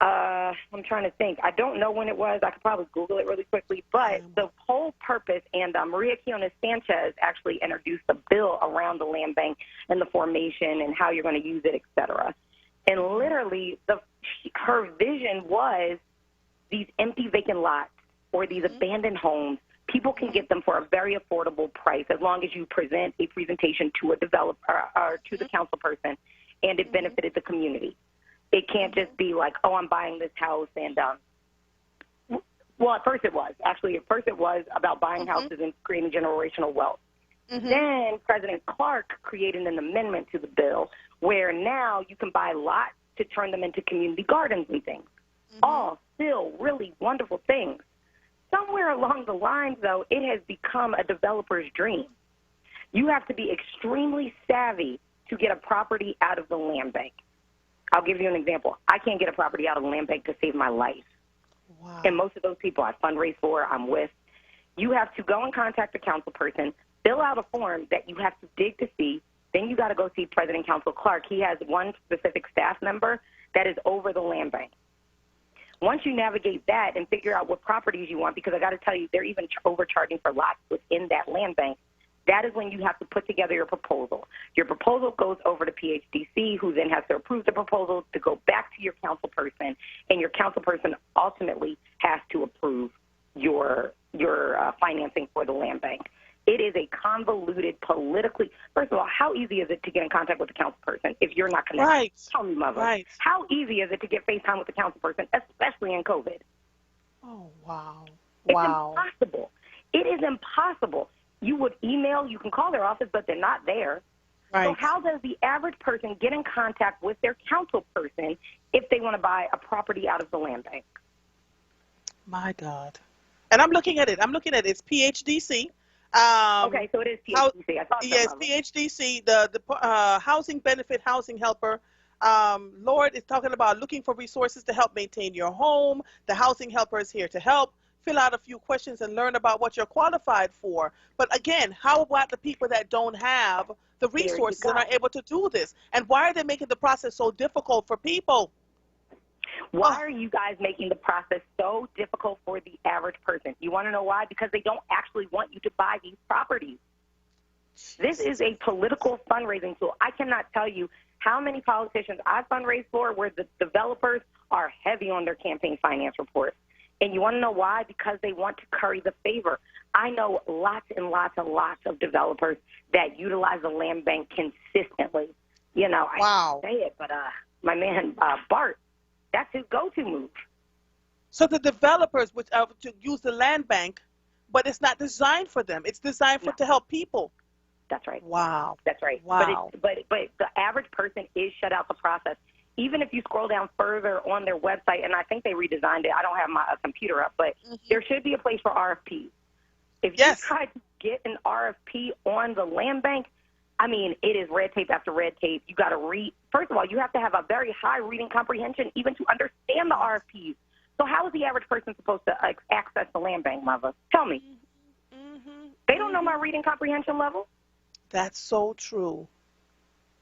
I'm trying to think. I don't know when it was. I could probably Google it really quickly. But the whole purpose, and Maria Quinones Sanchez actually introduced a bill around the land bank and the formation and how you're going to use it, et cetera. And literally, her vision was these empty vacant lots or these abandoned homes. People can get them for a very affordable price as long as you present a presentation to a developer or to the council person, and it benefited the community. It can't just be like, oh, I'm buying this house and, well, at first it was. Actually, at first it was about buying houses and creating generational wealth. Then President Clark created an amendment to the bill where now you can buy lots to turn them into community gardens and things. All still really wonderful things. Somewhere along the lines, though, it has become a developer's dream. You have to be extremely savvy to get a property out of the land bank. I'll give you an example. I can't get a property out of the land bank to save my life. Wow. And most of those people I fundraise for, I'm with. You have to go and contact the council person, fill out a form that you have to dig to see. Then you got to go see President Council Clark. He has one specific staff member that is over the land bank. Once you navigate that and figure out what properties you want, because I got to tell you, they're even overcharging for lots within that land bank, that is when you have to put together your proposal. Your proposal goes over to PHDC, who then has to approve the proposal to go back to your council person, and your council person ultimately has to approve your financing for the land bank. It is a convoluted politically. First of all, how easy is it to get in contact with the council person if you're not connected? Right. Tell me, mother. Right. How easy is it to get FaceTime with the council person, especially in COVID? Oh, wow. It's impossible. It is impossible. You would email, you can call their office, but they're not there. Right. So how does the average person get in contact with their council person if they want to buy a property out of the land bank? My God. And I'm looking at it. It's PHDC. Okay, so it is PHDC. I thought yes, PHDC, the Housing Benefit Housing Helper. Lord is talking about looking for resources to help maintain your home. The Housing Helper is here to help. Fill out a few questions and learn about what you're qualified for. But again, how about the people that don't have the resources and are able to do this? And why are they making the process so difficult for people? Why are you guys making the process so difficult for the average person? You want to know why? Because they don't actually want you to buy these properties. This is a political fundraising tool. I cannot tell you how many politicians I've fundraised for where the developers are heavy on their campaign finance reports. And you want to know why? Because they want to curry the favor. I know lots and lots and lots of developers that utilize the land bank consistently. You know, I say it, but my man Bart, that's his go-to move. So the developers would to use the land bank, but it's not designed for them. It's designed to help people. That's right. Wow. That's right. Wow. But the average person is shut out the process. Even if you scroll down further on their website, and I think they redesigned it. I don't have my computer up, but there should be a place for RFPs. If you try to get an RFP on the land bank, I mean, it is red tape after red tape. You got to read. First of all, you have to have a very high reading comprehension even to understand the RFPs. So how is the average person supposed to access the land bank, mother? Tell me. They don't know my reading comprehension level. That's so true.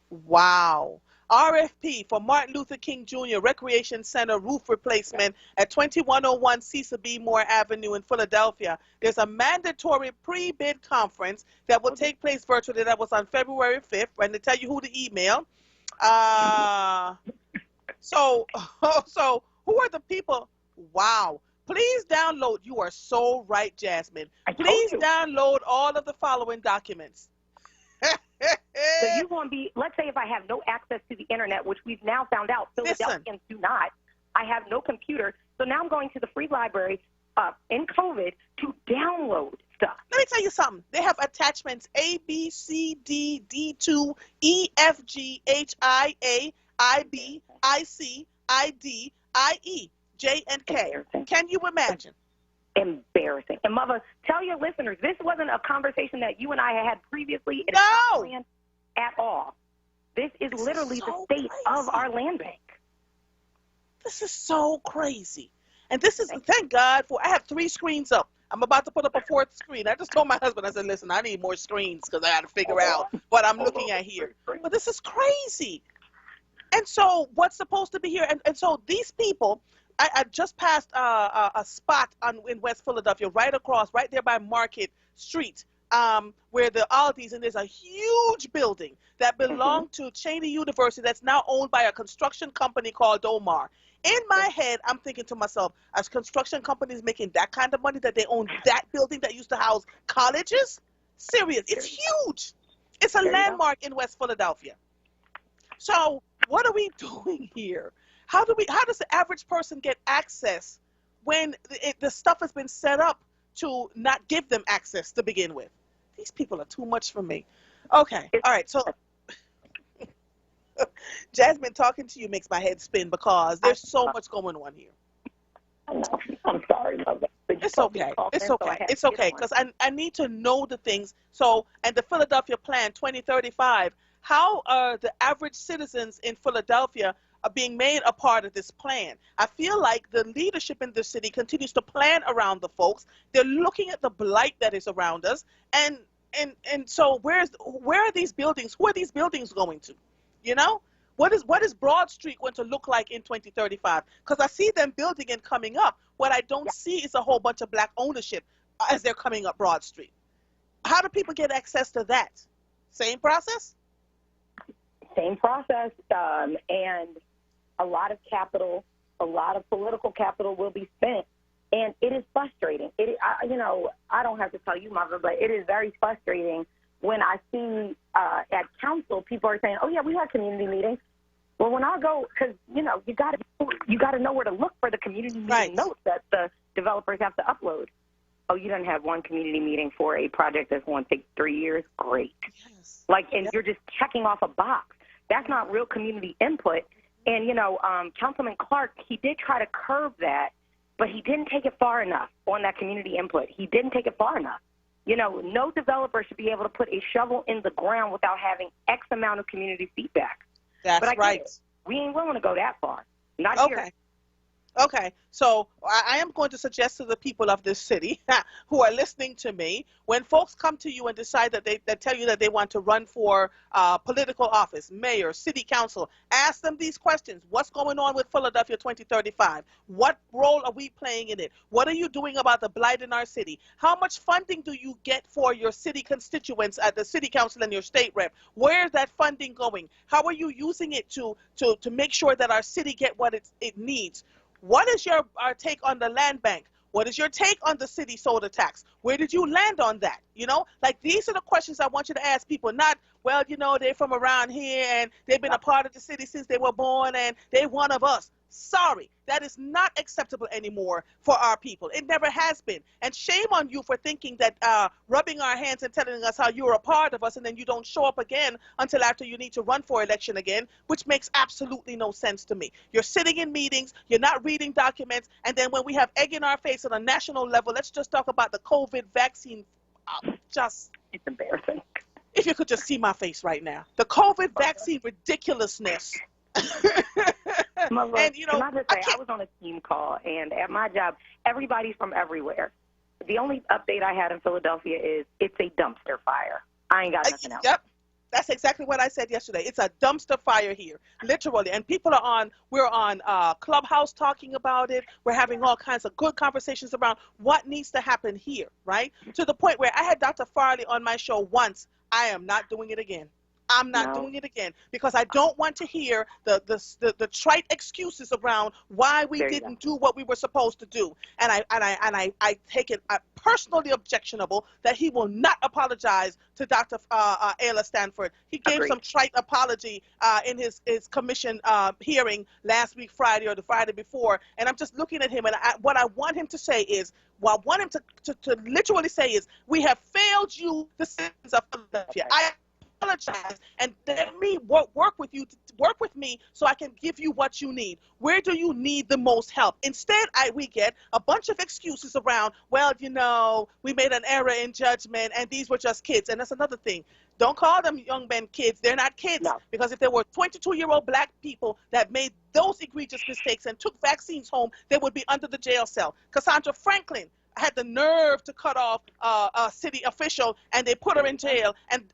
Wow. RFP for Martin Luther King Jr. Recreation Center roof replacement at 2101 Cecil B. Moore Avenue in Philadelphia. There's a mandatory pre-bid conference that will take place virtually. That was on February 5th, and they tell you who to email. So who are the people? Wow. Please download. You are so right, Jasmine. Please download all of the following documents. So you're going to be, let's say if I have no access to the internet, which we've now found out Philadelphians do not. I have no computer. So now I'm going to the free library in COVID to download stuff. Let me tell you something. They have attachments A, B, C, D, D2, E, F, G, H, I, A, I, B, I, C, I, D, I, E, J, and K. Can you imagine? Embarrassing. And mother, tell your listeners, this wasn't a conversation that you and I had previously. It is No. not planned at all. This is literally the state of our land bank. This is so crazy. And this is, thank God for, I have 3 screens up. I'm about to put up a 4th screen. I just told my husband, I said, listen, I need more screens because I got to figure out what I'm looking at here. But this is crazy. And so what's supposed to be here? And so these people, I just passed a spot in West Philadelphia, right across, right there by Market Street, where the Aldi's, and there's a huge building that belonged to Cheney University that's now owned by a construction company called Omar. In my head, I'm thinking to myself, as construction companies making that kind of money that they own that building that used to house colleges? Serious. It's huge. It's a landmark in West Philadelphia. So what are we doing here? How does the average person get access when the stuff has been set up to not give them access to begin with? These people are too much for me. Okay. All right. So Jasmine, talking to you makes my head spin because there's so much going on here. I'm sorry, Mother. It's okay. It's okay. It's okay because I need to know the things. So, and the Philadelphia Plan 2035, how are the average citizens in Philadelphia are being made a part of this plan? I feel like the leadership in the city continues to plan around the folks. They're looking at the blight that is around us. And so where are these buildings? Who are these buildings going to? You know, what is Broad Street going to look like in 2035? Because I see them building and coming up. What I don't see is a whole bunch of black ownership as they're coming up Broad Street. How do people get access to that? Same process? Same process. And a lot of capital, a lot of political capital will be spent. And it is frustrating. I don't have to tell you, Mother, but it is very frustrating when I see at council, people are saying, oh, yeah, we have community meetings. Well, when I go, because, you got to know where to look for the community meeting notes that the developers have to upload. Oh, you don't have one community meeting for a project that's going to take 3 years? Great. Yes. And you're just checking off a box. That's not real community input. And, Councilman Clark, he did try to curb that, but he didn't take it far enough on that community input. He didn't take it far enough. No developer should be able to put a shovel in the ground without having X amount of community feedback. That's right. We ain't willing to go that far. Not here. Okay, so I am going to suggest to the people of this city who are listening to me, when folks come to you and decide that they tell you that they want to run for political office, mayor, city council, ask them these questions. What's going on with Philadelphia 2035? What role are we playing in it? What are you doing about the blight in our city? How much funding do you get for your city constituents at the city council and your state rep? Where is that funding going? How are you using it to make sure that our city get what it needs? What is your take on the land bank? What is your take on the city soda tax? Where did you land on that? These are the questions I want you to ask people, not, well, they're from around here and they've been a part of the city since they were born and they're one of us. Sorry, that is not acceptable anymore for our people. It never has been. And shame on you for thinking that rubbing our hands and telling us how you're a part of us and then you don't show up again until after you need to run for election again, which makes absolutely no sense to me. You're sitting in meetings, you're not reading documents, and then when we have egg in our face on a national level, let's just talk about the COVID vaccine. It's embarrassing. If you could just see my face right now. The COVID vaccine ridiculousness. And, can I just say, I was on a team call, and at my job, everybody's from everywhere. The only update I had in Philadelphia is it's a dumpster fire. I ain't got nothing else. Yep. That's exactly what I said yesterday. It's a dumpster fire here, literally. And people we're on Clubhouse talking about it. We're having all kinds of good conversations around what needs to happen here, right? To the point where I had Dr. Farley on my show once. I am not doing it again. I'm not doing it again because I don't want to hear the trite excuses around why we didn't do what we were supposed to do. And I take it personally objectionable that he will not apologize to Dr. Ayla Stanford. He gave some trite apology in his commission hearing last week, Friday, or the Friday before. And I'm just looking at him, and what I want him to say is, what I want him to literally say is, we have failed you, the citizens of Philadelphia. apologize and let me work with you, work with me so I can give you what you need. Where do you need the most help? Instead, we get a bunch of excuses around, well, you know, we made an error in judgment and these were just kids. And that's another thing. Don't call them young men kids. They're not kids. No. Because if there were 22-year-old black people that made those egregious mistakes and took vaccines home, they would be under the jail cell. Cassandra Franklin had the nerve to cut off a city official, and they put her in jail and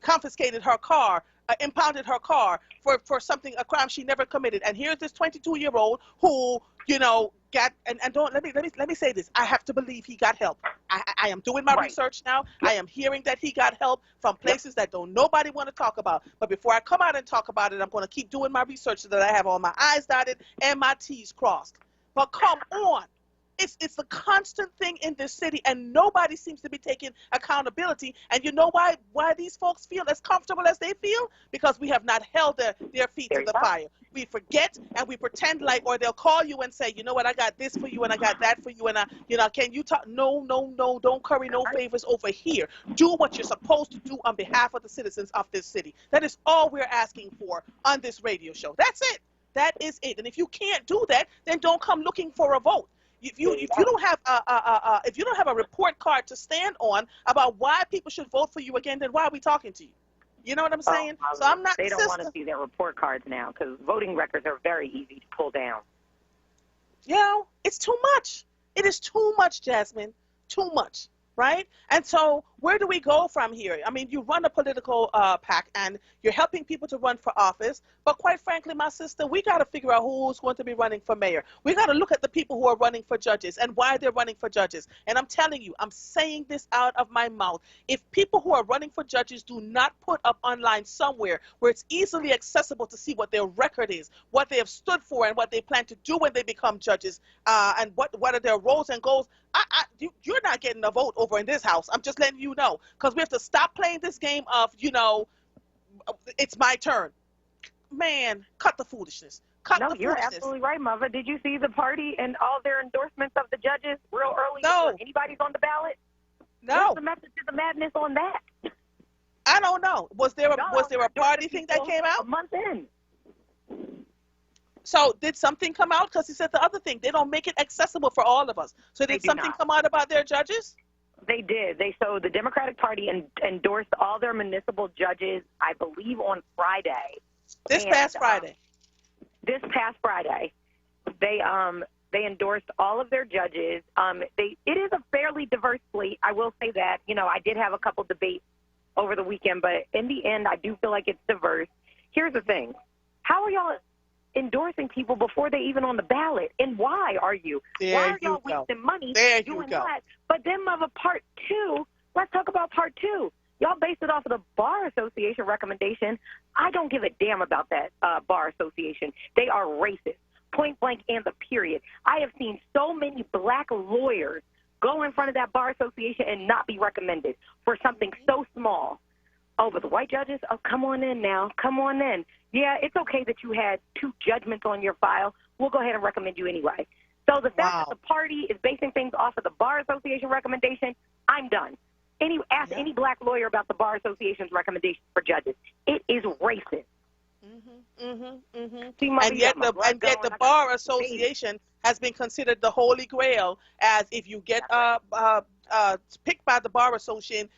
confiscated her car, impounded her car for something, a crime she never committed. And here's this 22-year-old who, you know, got and don't let me say this. I have to believe he got help. I am doing my research now. I am hearing that he got help from places that don't nobody want to talk about. But before I come out and talk about it, I'm going to keep doing my research so that I have all my I's dotted and my T's crossed. But come on. It's a constant thing in this city, and nobody seems to be taking accountability. And you know why these folks feel as comfortable as they feel? Because we have not held their feet to the fire. We forget and we pretend like, or they'll call you and say, you know what, I got this for you and I got that for you, and can you talk? No, don't curry no favors over here. Do what you're supposed to do on behalf of the citizens of this city. That is all we're asking for on this radio show. That's it. That is it. And if you can't do that, then don't come looking for a vote. If you don't have a report card to stand on about why people should vote for you again, then why are we talking to you? You know what I'm saying? So I'm not. They don't want to see their report cards now because voting records are very easy to pull down. You know, it's too much. It is too much, Jasmine. Too much. Right? And so where do we go from here? I mean, you run a political PAC and you're helping people to run for office. But quite frankly, my sister, we got to figure out who's going to be running for mayor. We got to look at the people who are running for judges and why they're running for judges. And I'm telling you, I'm saying this out of my mouth. If people who are running for judges do not put up online somewhere where it's easily accessible to see what their record is, what they have stood for, and what they plan to do when they become judges, and what are their roles and goals, you're not getting a vote over in this house. I'm just letting you know, because we have to stop playing this game of, you know, it's my turn. Man, cut the foolishness. No, you're absolutely right, Mother. Did you see the party and all their endorsements of the judges real early? No. Before anybody's on the ballot? No. What's the message to the madness on that? I don't know. Was there a party thing that came out? A month in. So did something come out? Because he said the other thing, they don't make it accessible for all of us. So did something come out about their judges? They did. So the Democratic Party endorsed all their municipal judges, I believe, on Friday. This past Friday. They endorsed all of their judges. It is a fairly diverse slate. I will say that. You know, I did have a couple debates over the weekend, but in the end, I do feel like it's diverse. Here's the thing. How are y'all endorsing people before they even on the ballot? And why are you? Why are y'all wasting money doing that? But then, Mother, part two, let's talk about part two. Y'all based it off of the Bar Association recommendation. I don't give a damn about that Bar Association. They are racist, point blank and the period. I have seen so many black lawyers go in front of that Bar Association and not be recommended for something so small. Oh, but the white judges, oh, come on in now. Come on in. Yeah, it's okay that you had 2 judgments on your file. We'll go ahead and recommend you anyway. So the fact that the party is basing things off of the Bar Association recommendation, I'm done. Ask any black lawyer about the Bar Association's recommendations for judges. It is racist. And yet the Bar Association has been considered the holy grail, as if you get picked by the Bar Association,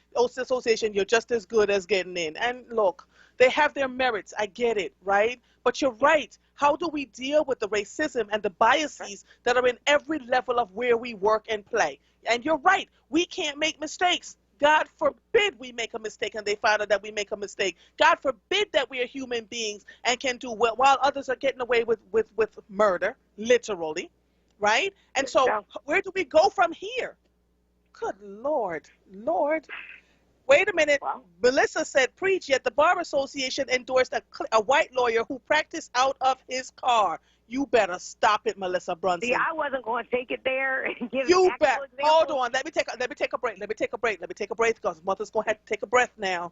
you're just as good as getting in. And look, they have their merits. I get it, right? But you're right. How do we deal with the racism and the biases that are in every level of where we work and play? And you're right. We can't make mistakes. God forbid we make a mistake and they find out that we make a mistake. God forbid that we are human beings and can do well while others are getting away with murder, literally, right? And so where do we go from here? Good Lord. Wait a minute. Wow. Melissa said, preach, yet the Bar Association endorsed a white lawyer who practiced out of his car. You better stop it, Melissa Brunson. See, I wasn't going to take it there and give you an actual example. Hold on. Let me take a break because Mother's going to have to take a breath now.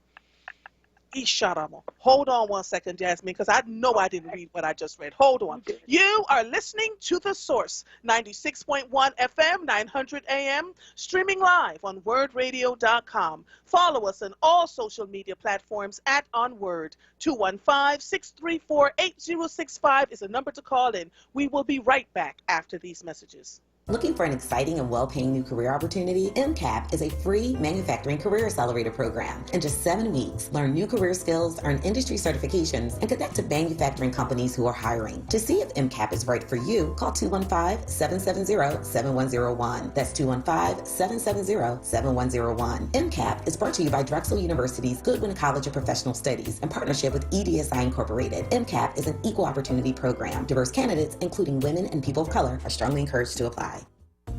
Isharamo. Hold on one second, Jasmine, because I know I didn't read what I just read. Hold on. You are listening to The Source, 96.1 FM, 900 AM, streaming live on WURDradio.com. Follow us on all social media platforms at onWURD. 215-634-8065 is the number to call in. We will be right back after these messages. Looking for an exciting and well-paying new career opportunity? MCAP is a free manufacturing career accelerator program. In just 7 weeks, learn new career skills, earn industry certifications, and connect to manufacturing companies who are hiring. To see if MCAP is right for you, call 215-770-7101. That's 215-770-7101. MCAP is brought to you by Drexel University's Goodwin College of Professional Studies in partnership with EDSI Incorporated. MCAP is an equal opportunity program. Diverse candidates, including women and people of color, are strongly encouraged to apply.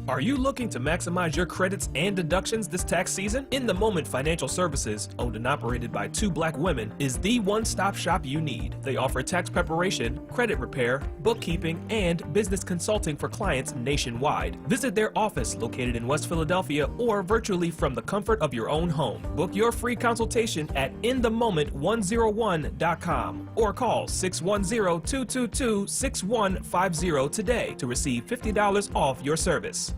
Are you looking to maximize your credits and deductions this tax season? In the Moment Financial Services, owned and operated by 2 Black women, is the one-stop shop you need. They offer tax preparation, credit repair, bookkeeping, and business consulting for clients nationwide. Visit their office located in West Philadelphia or virtually from the comfort of your own home. Book your free consultation at inthemoment101.com or call 610-222-6150 today to receive $50 off your service.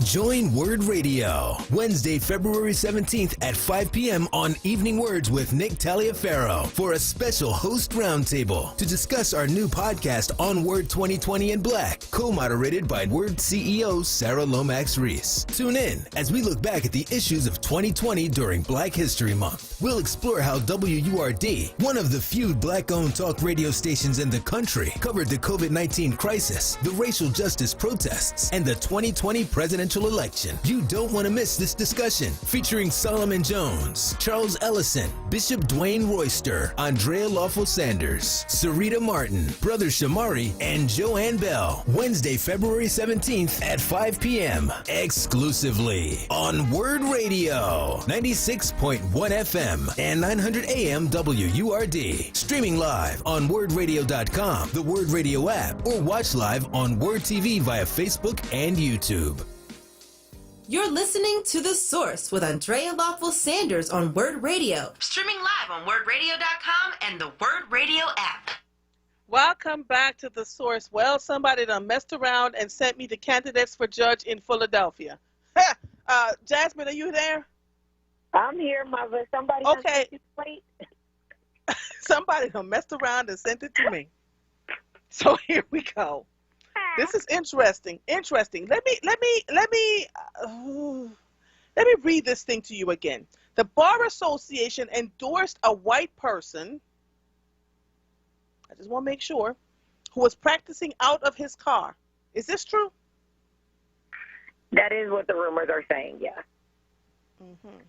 Join WURD Radio Wednesday, February 17th at 5 p.m. on Evening Words with Nick Taliaferro for a special host roundtable to discuss our new podcast onWURD 2020 in Black, co-moderated by WURD CEO Sarah Lomax Reese. Tune in as we look back at the issues of 2020 during Black History Month. We'll explore how WURD, one of the few Black-owned talk radio stations in the country, covered the COVID-19 crisis, the racial justice protests, and the 2020 presidential election. You don't want to miss this discussion featuring Solomon Jones, Charles Ellison, Bishop Dwayne Royster, Andrea Lawful Sanders, Sarita Martin, Brother Shamari, and Joanne Bell. Wednesday, February 17th at 5 p.m. exclusively on WURD Radio, 96.1 FM and 900 AM WURD. Streaming live on WURDradio.com, the WURD Radio app, or watch live on WURD TV via Facebook and YouTube. You're listening to The Source with Andrea Lawful Sanders on WURD Radio. Streaming live on WURDradio.com and the WURD Radio app. Welcome back to The Source. Well, somebody done messed around and sent me the candidates for judge in Philadelphia. Jasmine, are you there? I'm here, mother. Somebody okay. Plate. Somebody done messed around and sent it to me. So here we go. This is interesting. Let me read this thing to you again. The Bar Association endorsed a white person, I just want to make sure, who was practicing out of his car. Is this true? That is what the rumors are saying, yeah. Mm-hmm.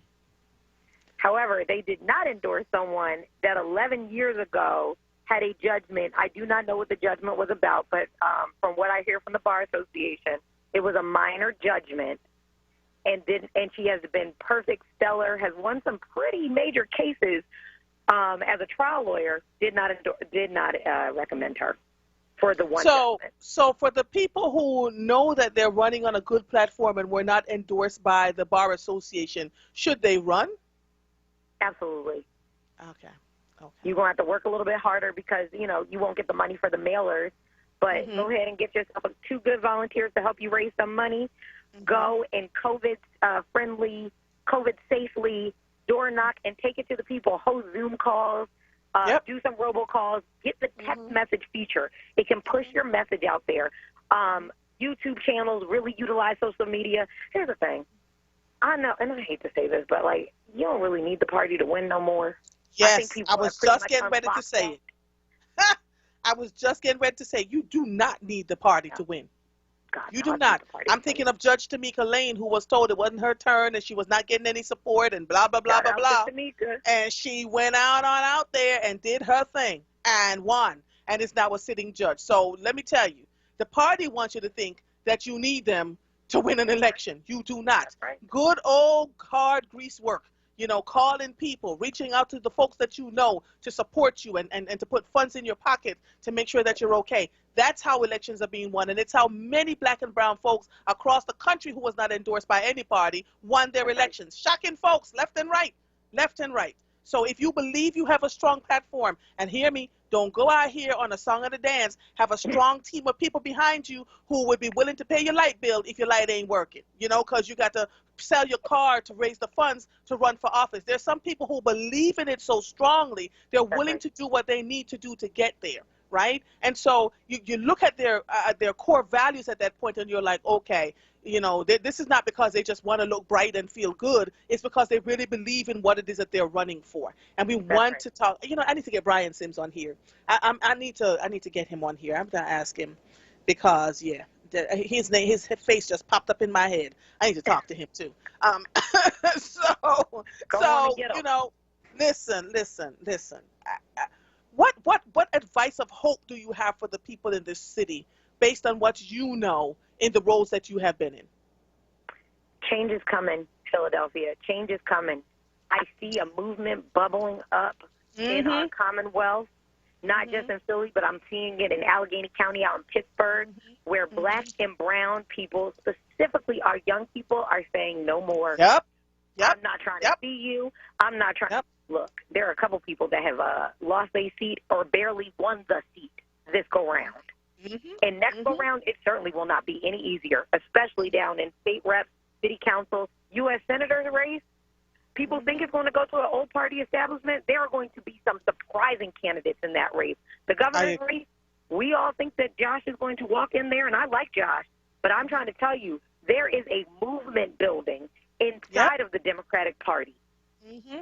However, they did not endorse someone that 11 years ago had a judgment. I do not know what the judgment was about, but from what I hear from the Bar Association, it was a minor judgment, and she has been perfect, stellar, has won some pretty major cases as a trial lawyer. Did not recommend her for the one judgment. So for the people who know that they're running on a good platform and were not endorsed by the Bar Association, should they run? Absolutely. Okay. You're going to have to work a little bit harder because, you won't get the money for the mailers. But go ahead and get yourself 2 good volunteers to help you raise some money. Go and COVID-friendly, COVID-safely door knock and take it to the people. Host Zoom calls, do some robocalls. Get the text message feature. It can push your message out there. YouTube channels really utilize social media. Here's the thing. I know, and I hate to say this, but, you don't really need the party to win no more. Yes, I was just getting ready to say it. I was just getting ready to say, you do not need the party to win. God, you do not. I'm thinking of Judge Tamika Lane, who was told it wasn't her turn and she was not getting any support and blah, blah, blah, blah, blah. And she went out there and did her thing and won and is now a sitting judge. So let me tell you, the party wants you to think that you need them to win an election. You do not. Good old hard grease work. Calling people, reaching out to the folks that you know to support you and to put funds in your pocket to make sure that you're okay. That's how elections are being won, and it's how many Black and brown folks across the country who was not endorsed by any party won their elections. Shocking folks, left and right. So if you believe you have a strong platform, and hear me, don't go out here on a song and a dance, have a strong team of people behind you who would be willing to pay your light bill if your light ain't working, you know, because you got to sell your car to raise the funds to run for office. There's some people who believe in it so strongly, they're willing to do what they need to do to get there, right? And so you look at their core values at that point, and you're like, okay, you know, this is not because they just want to look bright and feel good. It's because they really believe in what it is that they're running for. And we want to talk. You know, I need to get Brian Sims on here. I need to get him on here. I'm gonna ask him because his face just popped up in my head. I need to talk to him too. So you know, listen. What advice of hope do you have for the people in this city based on what you know in the roles that you have been in? Change is coming, Philadelphia. Change is coming. I see a movement bubbling up in our Commonwealth, not just in Philly, but I'm seeing it in Allegheny County out in Pittsburgh, where black and brown people, specifically our young people, are saying no more. I'm not trying to see you. I'm not trying to. Look, there are a couple people that have lost a seat or barely won the seat this go-round. And next go-round, it certainly will not be any easier, especially down in state reps, city councils, U.S. senators race. People think it's going to go to an old party establishment. There are going to be some surprising candidates in that race. The governor's race, we all think that Josh is going to walk in there, and I like Josh. But I'm trying to tell you, there is a movement building inside of the Democratic Party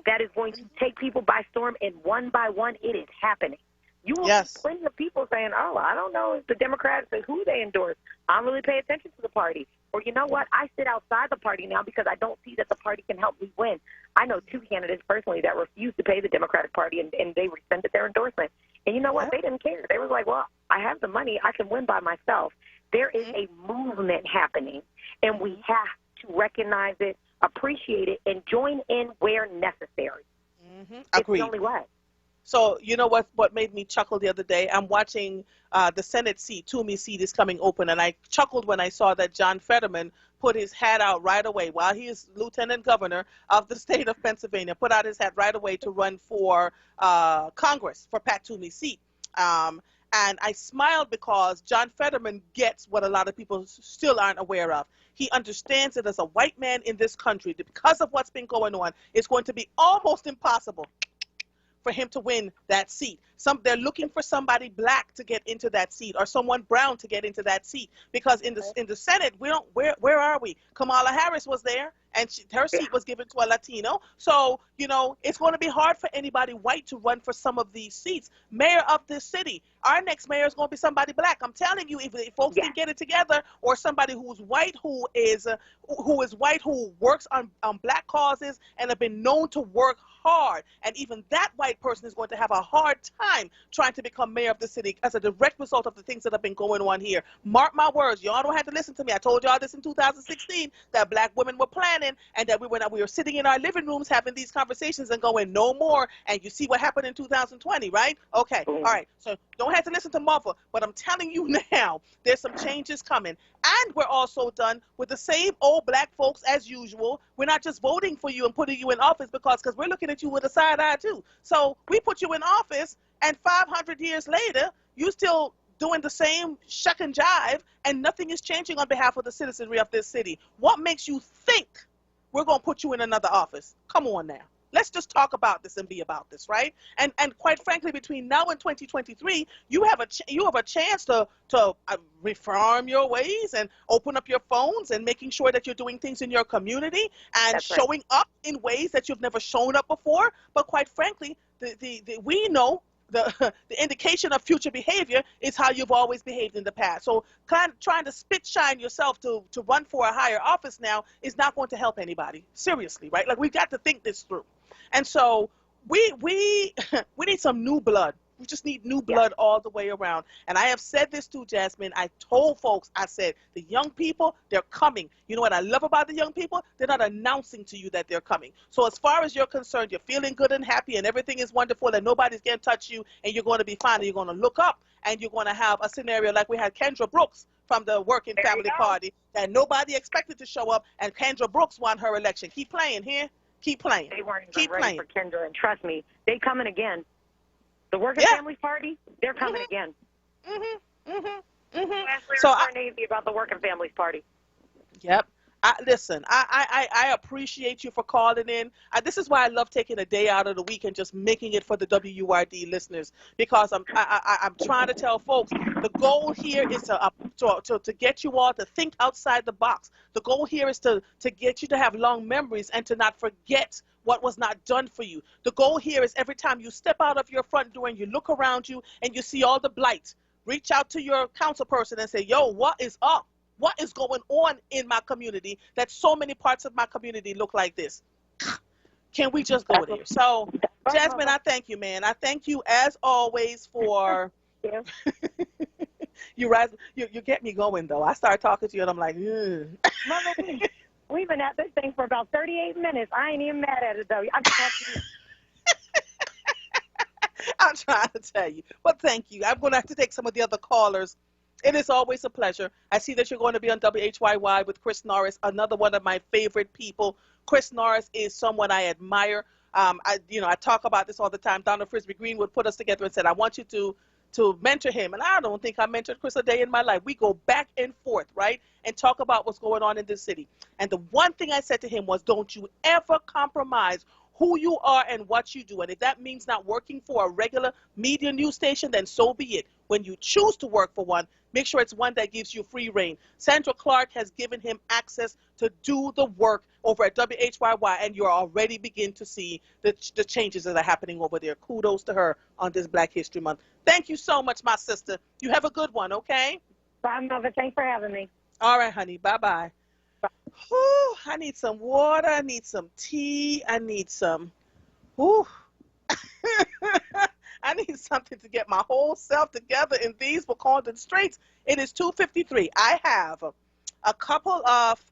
that is going to take people by storm, and one by one, it is happening. You will see plenty of people saying, oh, I don't know if the Democrats or who they endorse. I don't really pay attention to the party. Or you know what? I sit outside the party now because I don't see that the party can help me win. I know 2 candidates personally that refused to pay the Democratic Party, and they rescinded their endorsement. And you know what? They didn't care. They was like, well, I have the money. I can win by myself. There is a movement happening, and we have to recognize it, appreciate it, and join in where necessary. It's the only way. So you know what made me chuckle the other day? I'm watching the Senate seat, Toomey seat is coming open, and I chuckled when I saw that John Fetterman put his hat out right away while he is lieutenant governor of the state of Pennsylvania, put out his hat right away to run for Congress for Pat Toomey's seat. And I smiled because John Fetterman gets what a lot of people still aren't aware of. He understands that as a white man in this country, because of what's been going on, it's going to be almost impossible for him to win that seat. They're looking for somebody black to get into that seat, or someone brown to get into that seat, because in the Senate, we don't. Where are we? Kamala Harris was there, and her seat was given to a Latino. So you know it's going to be hard for anybody white to run for some of these seats. Mayor of this city, our next mayor is going to be somebody black. I'm telling you, if folks can get it together, or somebody who's white, who works on black causes and have been known to work hard, and even that white person is going to have a hard time trying to become mayor of the city as a direct result of the things that have been going on here. Mark my words, y'all don't have to listen to me. I told y'all this in 2016, that black women were planning, and that we were sitting in our living rooms having these conversations and going, no more, and you see what happened in 2020, right? Okay, all right, so don't have to listen to Mother, but I'm telling you now, there's some changes coming, and we're also done with the same old black folks as usual. We're not just voting for you and putting you in office because we're looking at you with a side eye too. So we put you in office, and 500 years later, you still doing the same shuck and jive, and nothing is changing on behalf of the citizenry of this city. What makes you think we're going to put you in another office? Come on now. Let's just talk about this and be about this, right? And quite frankly, between now and 2023, you have a chance to reform your ways and open up your phones and making sure that you're doing things in your community and showing up in ways that you've never shown up before. But quite frankly, we know the indication of future behavior is how you've always behaved in the past. So trying to spit shine yourself to run for a higher office now is not going to help anybody. Seriously, right? Like, we've got to think this through. And so we need some new blood. We just need new blood all the way around. And I have said this too, Jasmine. I told folks, I said, the young people, they're coming. You know what I love about the young people? They're not announcing to you that they're coming. So as far as you're concerned, you're feeling good and happy and everything is wonderful and nobody's going to touch you and you're going to be fine and you're going to look up and you're going to have a scenario like we had Kendra Brooks from the Working Family Party that nobody expected to show up, and Kendra Brooks won her election. Keep playing here. Keep playing. They weren't even Keep ready playing. for Kendra, and trust me, they coming again. The Working Families Party, they're coming again. So Navy about the Working Families Party. Yep. Listen, I appreciate you for calling in. This is why I love taking a day out of the week and just making it for the WURD listeners, because I'm trying to tell folks the goal here is to get you all to think outside the box. The goal here is to get you to have long memories and to not forget what was not done for you. The goal here is every time you step out of your front door and you look around you and you see all the blight, reach out to your council person and say, yo, what is up? What is going on in my community that so many parts of my community look like this? Can we just go there? So, Jasmine, I thank you, man. I thank you, as always, for... you get me going, though. I start talking to you, and I'm like, Mother, we've been at this thing for about 38 minutes. I ain't even mad at it, though. I just want you... I'm trying to tell you. But thank you. I'm going to have to take some of the other callers. It is always a pleasure. I see that you're going to be on WHYY with Chris Norris, another one of my favorite people. Chris Norris is someone I admire. I talk about this all the time. Donna Frisbee Greenwood put us together and said, I want you to mentor him. And I don't think I mentored Chris a day in my life. We go back and forth, right, and talk about what's going on in this city. And the one thing I said to him was, don't you ever compromise who you are and what you do. And if that means not working for a regular media news station, then so be it. When you choose to work for one, make sure it's one that gives you free reign. Sandra Clark has given him access to do the work over at WHYY, and you're already beginning to see the changes that are happening over there. Kudos to her on this Black History Month. Thank you so much, my sister. You have a good one, okay? Bye, Mother. Thanks for having me. All right, honey. Bye-bye. Whew, I need some water. I need some tea. I need some... Whew. I need something to get my whole self together in these Wacondan streets. It is 2:53. I have a couple of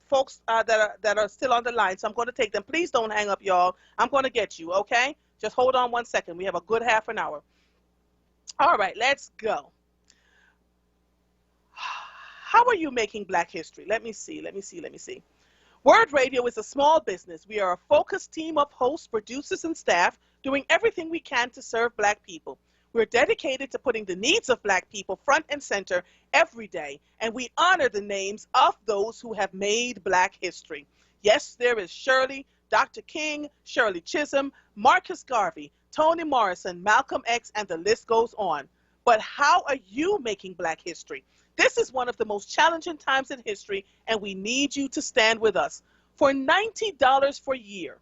folks that are still on the line, so I'm going to take them. Please don't hang up, y'all. I'm going to get you, okay? Just hold on 1 second. We have a good half an hour. All right, let's go. How are you making Black history? Let me see. WURD Radio is a small business. We are a focused team of hosts, producers, and staff doing everything we can to serve Black people. We're dedicated to putting the needs of Black people front and center every day, and we honor the names of those who have made Black history. Yes, there is Shirley, Dr. King, Shirley Chisholm, Marcus Garvey, Toni Morrison, Malcolm X, and the list goes on. But how are you making Black history? This is one of the most challenging times in history, and we need you to stand with us. For $90 per year,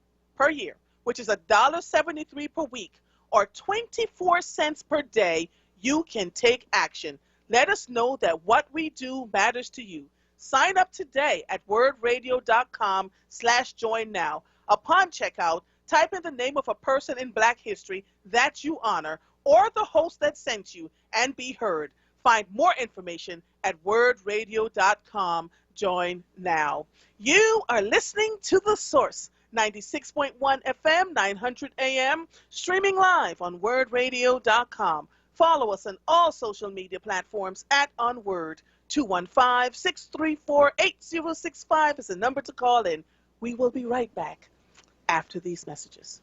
which is $1.73 per week, or 24 cents per day, you can take action. Let us know that what we do matters to you. Sign up today at wordradio.com/join now. Upon checkout, type in the name of a person in Black history that you honor or the host that sent you and be heard. Find more information at wordradio.com. Join now. You are listening to The Source, 96.1 FM, 900 AM, streaming live on wordradio.com. Follow us on all social media platforms at onWURD. 215-634-8065 is the number to call in. We will be right back after these messages.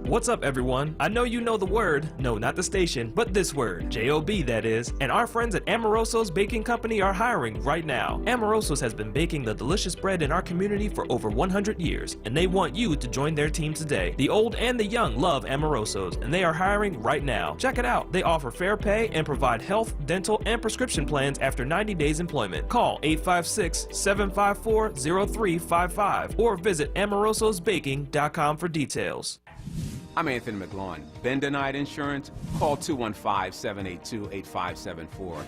What's up, everyone? I know you know the word, no, not the station, but this word, J-O-B, that is, and our friends at Amoroso's Baking Company are hiring right now. Amoroso's has been baking the delicious bread in our community for over 100 years, and they want you to join their team today. The old and the young love Amoroso's, and they are hiring right now. Check it out. They offer fair pay and provide health, dental, and prescription plans after 90 days employment. Call 856-754-0355 or visit amorososbaking.com for details. I'm Anthony McLaughlin. Been denied insurance? Call 215-782-8574.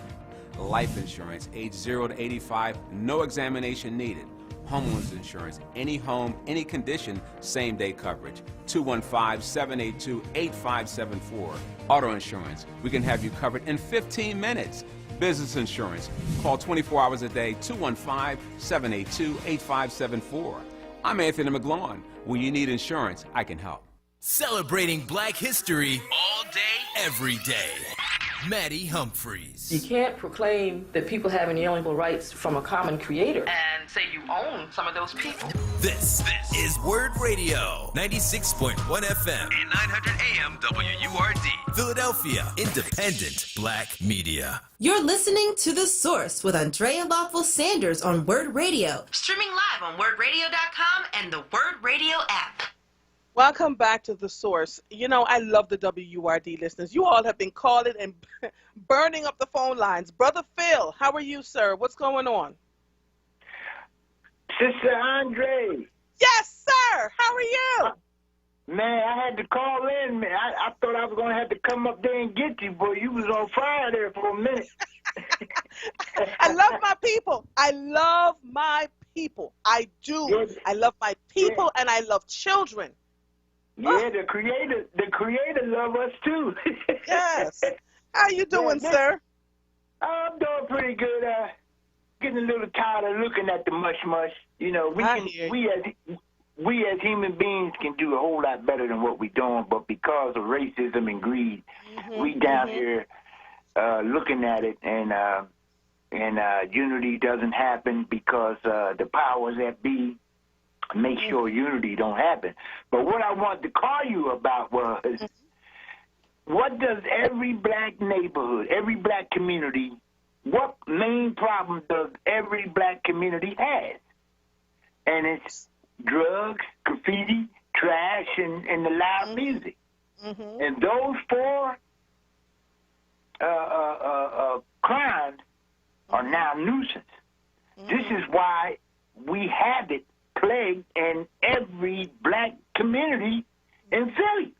Life insurance, age 0 to 85, no examination needed. Homeowners insurance, any home, any condition, same-day coverage. 215-782-8574. Auto insurance, we can have you covered in 15 minutes. Business insurance, call 24 hours a day, 215-782-8574. I'm Anthony McLaughlin. When you need insurance, I can help. Celebrating Black history all day, every day. Maddie Humphreys. You can't proclaim that people have inalienable rights from a common creator and say you own some of those people. This is WURD Radio, 96.1 FM and 900 AM WURD. Philadelphia, independent black media. You're listening to The Source with Andrea Lawful Sanders on WURD Radio. Streaming live on WURDradio.com and the WURD Radio app. Welcome back to The Source. You know, I love the WURD listeners. You all have been calling and burning up the phone lines. Brother Phil, how are you, sir? What's going on? Sister Andre. Yes, sir. How are you? Man, I had to call in, man. I thought I was going to have to come up there and get you, boy. You was on fire there for a minute. I love my people. I love my people. I do. Yes. I love my people, and I love children. Yeah, the creator love us too. Yes. How you doing, sir? I'm doing pretty good. Getting a little tired of looking at the mush. You know, we as human beings can do a whole lot better than what we're doing, but because of racism and greed, we down here looking at it, and unity doesn't happen because the powers that be make sure unity don't happen. But what I wanted to call you about was, what does every black neighborhood, every black community, what main problem does every black community have? And it's drugs, graffiti, trash, and the loud music. And those four crimes are now nuisance. This is why we have it plagued in every black community in Philly.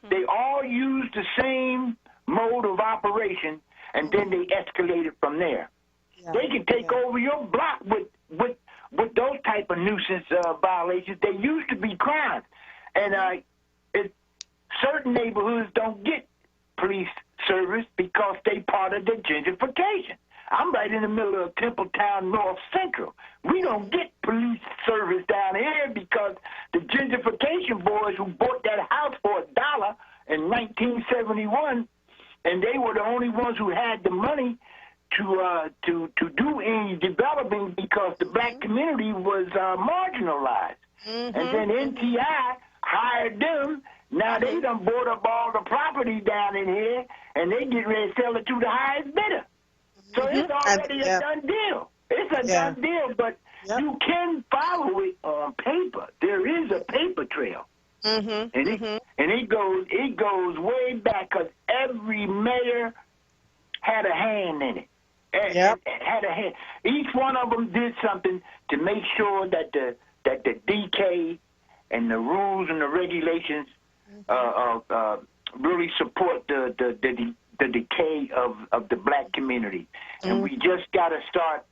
They all use the same mode of operation, and then they escalate it from there. They can take over your block with those type of nuisance violations. They used to be crimes, and certain neighborhoods don't get police service because they part of the gentrification. I'm right in the middle of Templetown North Central. We don't get police service down here because the gentrification boys who bought that house for $1 in 1971, and they were the only ones who had the money to do any developing because the black community was marginalized. And then NTI hired them. Now they done bought up all the property down in here, and they get ready to sell it to the highest bidder. So it's already a done deal. It's a done deal, but you can follow it on paper. There is a paper trail. And it goes way back because every mayor had a hand in it. Had a hand. Each one of them did something to make sure that the DK and the rules and the regulations really support the decay of the black community. And we just got to start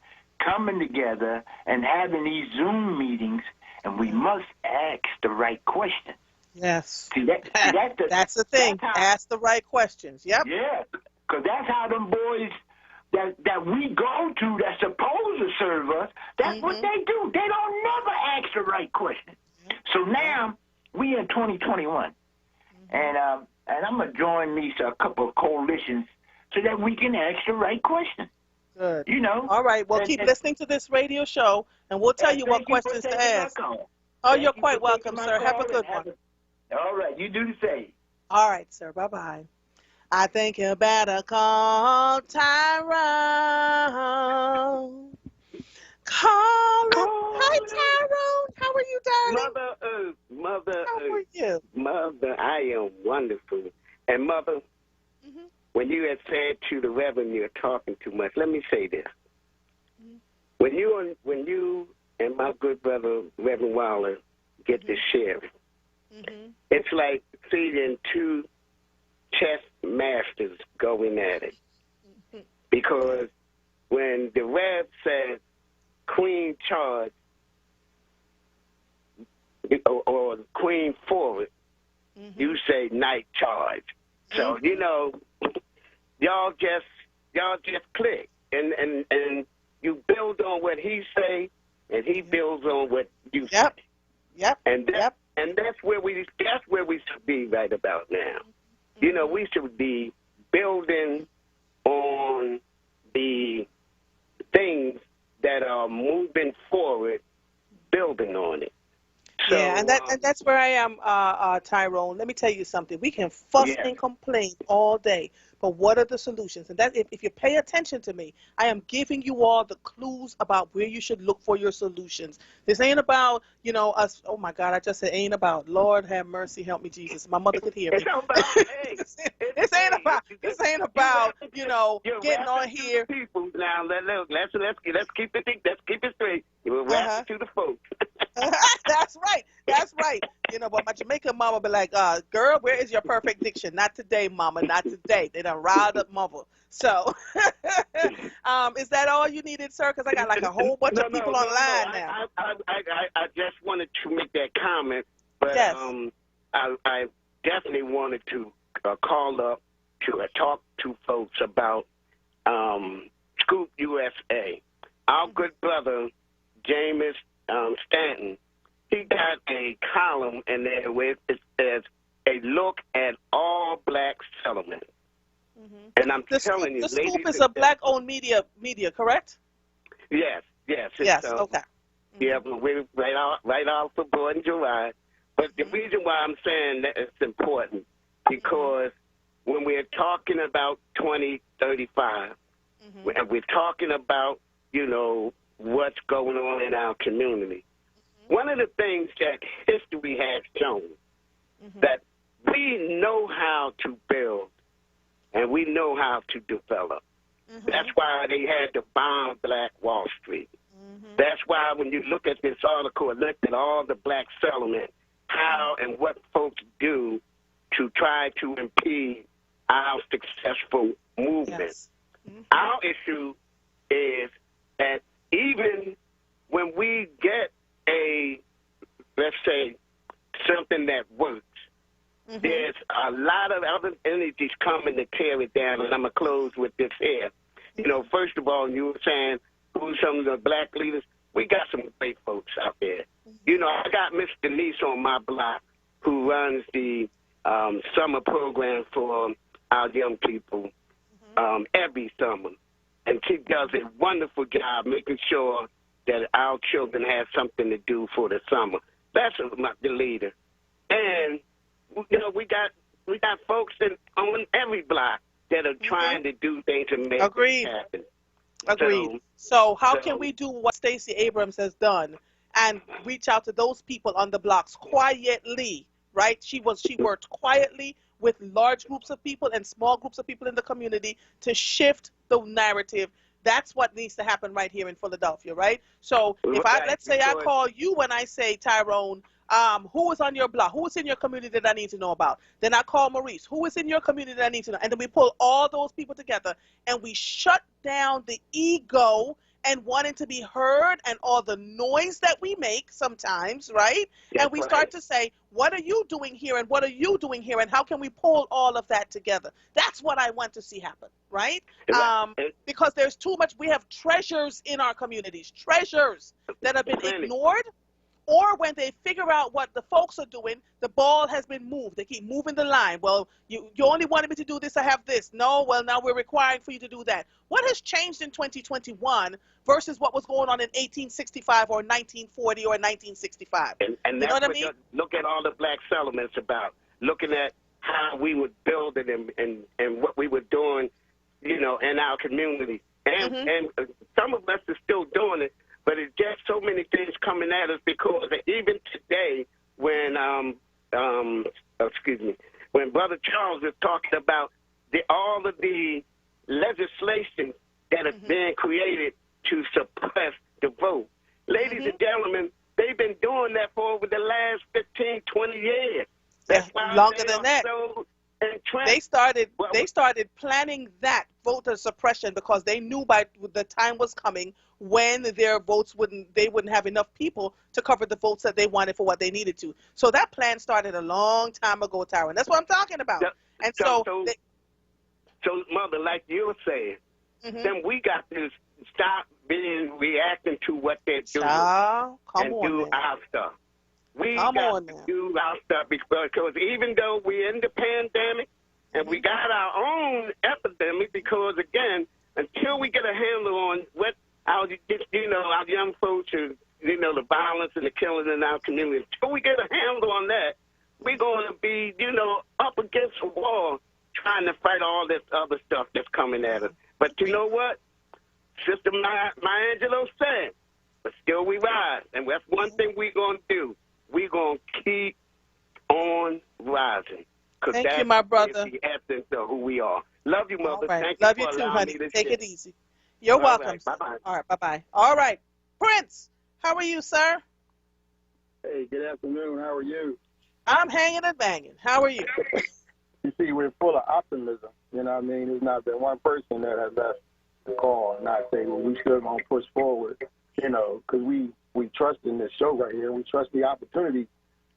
coming together and having these Zoom meetings, and we must ask the right questions. Yes. See, that's the thing. Ask the right questions. Yep. Yeah, because that's how them boys that we go to that's supposed to serve us, that's what they do. They don't never ask the right questions. So now we in 2021, and I'm going to join these a couple of coalitions so that we can ask the right questions. Good. You know. All right. Well, keep listening to this radio show, and we'll tell you what questions to ask. Oh, you're quite welcome, sir. Have a good one. All right. You do the same. All right, sir. Bye-bye. I think you better call Tyrone. Call him. Hi, Tyrone. How are you, darling? Mother, how are you? Mother, I am wonderful. And Mother, when you had said to the Reverend you're talking too much, let me say this. When you and my good brother Reverend Waller get to sharing, it's like seeing two chess masters going at it. Because when the Rev says Queen charge or Queen forward, you say knight charge. So y'all just click and you build on what he say and he builds on what you say. And that's where we should be right about now. We should be building on the things that are moving forward building on it. So, yeah, and that's where I am, Tyrone. Let me tell you something. We can fuss and complain all day, but what are the solutions? And that if you pay attention to me, I am giving you all the clues about where you should look for your solutions. This ain't about, us. Oh my God, I just said ain't about. Lord have mercy, help me, Jesus. My mother could hear me. This ain't about, getting on here. People now, let's keep it straight. We're rapping to the folks. That's right. But my Jamaican mama be like, girl, where is your perfect diction? Not today, mama, not today. They done riled up mother. So, is that all you needed, sir? Because I got like a whole bunch of people online now. I just wanted to make that comment, but I definitely wanted to call up to talk to folks about Scoop USA. Our good brother, James Stanton, he got a column in there where it says a look at all black settlement. And I'm telling you, the Scoop is a black-owned media, correct? Yes. Okay. Yeah, but we're right off the board in July. But the reason why I'm saying that it's important, because when we're talking about 2035, and we're talking about, what's going on in our community, one of the things that history has shown that we know how to build and we know how to develop. That's why they had to bomb Black Wall Street. That's why when you look at this article, it looked at all the black settlement, how and what folks do to try to impede our successful movement. Our issue is that even when we get let's say, something that works, there's a lot of other energies coming to tear it down, and I'm going to close with this here. First of all, you were saying who's some of the black leaders. We got some great folks out there. I got Miss Denise on my block who runs the summer program for our young people every summer. And she does a wonderful job making sure that our children have something to do for the summer. That's the leader. And, we got folks on every block that are trying to do things to make it happen. Agreed. So how can we do what Stacey Abrams has done and reach out to those people on the blocks quietly, right? She worked quietly with large groups of people and small groups of people in the community to shift the narrative. That's what needs to happen right here in Philadelphia, right? So if let's say I call you when I say, Tyrone, who is on your block? Who is in your community that I need to know about? Then I call Maurice. Who is in your community that I need to know? And then we pull all those people together and we shut down the ego and wanting to be heard and all the noise that we make sometimes, right? And we start to say, what are you doing here and what are you doing here and how can we pull all of that together? That's what I want to see happen, right? Because there's too much. We have treasures in our communities, treasures that have been ignored, or when they figure out what the folks are doing, the ball has been moved. They keep moving the line. Well, you only wanted me to do this, I have this. No, well, now we're requiring for you to do that. What has changed in 2021 versus what was going on in 1865 or 1940 or 1965? And you that's know what I mean? Look at all the black settlements about, looking at how we were building and what we were doing, in our community. And some of us are still doing it. But it's just so many things coming at us because even today, when when Brother Charles is talking about all of the legislation that is being created to suppress the vote, ladies and gentlemen, they've been doing that for over the last 15, 20 years. That's why longer than that. So they started planning that voter suppression because they knew by the time was coming when their votes wouldn't have enough people to cover the votes that they wanted for what they needed to. So that plan started a long time ago, Tyrone. That's what I'm talking about. So Mother, like you were saying, then we got to stop reacting to what they're doing do our stuff. We got to do our stuff because even though we're in the pandemic and we got our own epidemic, because again, until we get a handle on what our young folks are you know, the violence and the killing in our community. Until we get a handle on that, we're going to be, you know, up against the wall trying to fight all this other stuff that's coming at us. But you know what? Sister Maya Angelou said, but still we rise. And that's one thing we're going to do. We're going to keep on rising. Thank you, my brother. The essence of who we are. Love you, mother. Right. Thank Love you you for too, allowing honey. me to Take share. it easy. You're welcome. Right. Bye-bye. All right, bye-bye. All right. Prince, how are you, sir? Hey, good afternoon. How are you? I'm hanging and banging. How are you? You see, we're full of optimism. You know what I mean? There's not been one person that has left the call and not say, well, we still going to push forward, you know, because we trust in this show right here. We trust the opportunity.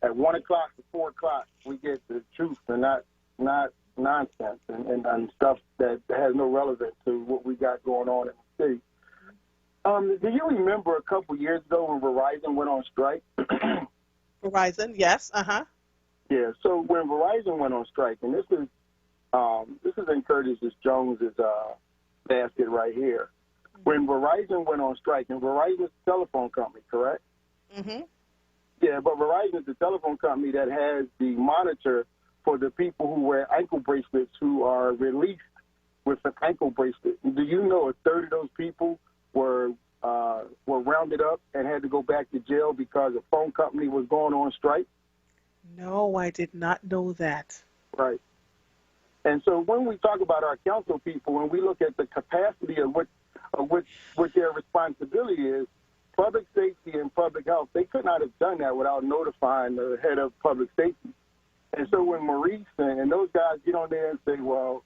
At 1 o'clock to 4 o'clock, we get the truth and not nonsense and stuff that has no relevance to what we got going on in the city. Do you remember a couple years ago when Verizon went on strike? Verizon, yes, Yeah, so when Verizon went on strike, and this is in Curtis Jones's basket right here. When Verizon went on strike, and Verizon's a telephone company, correct? Mm-hmm. Yeah, but Verizon is a telephone company that has the monitor for the people who wear ankle bracelets who are released with an ankle bracelet. Do you know a third of those people were rounded up and had to go back to jail because a phone company was going on strike? No, I did not know that. Right. And so when we talk about our council people and we look at the capacity of what their responsibility is, public safety and public health, they could not have done that without notifying the head of public safety. And so when Maurice and those guys get on there and say, well,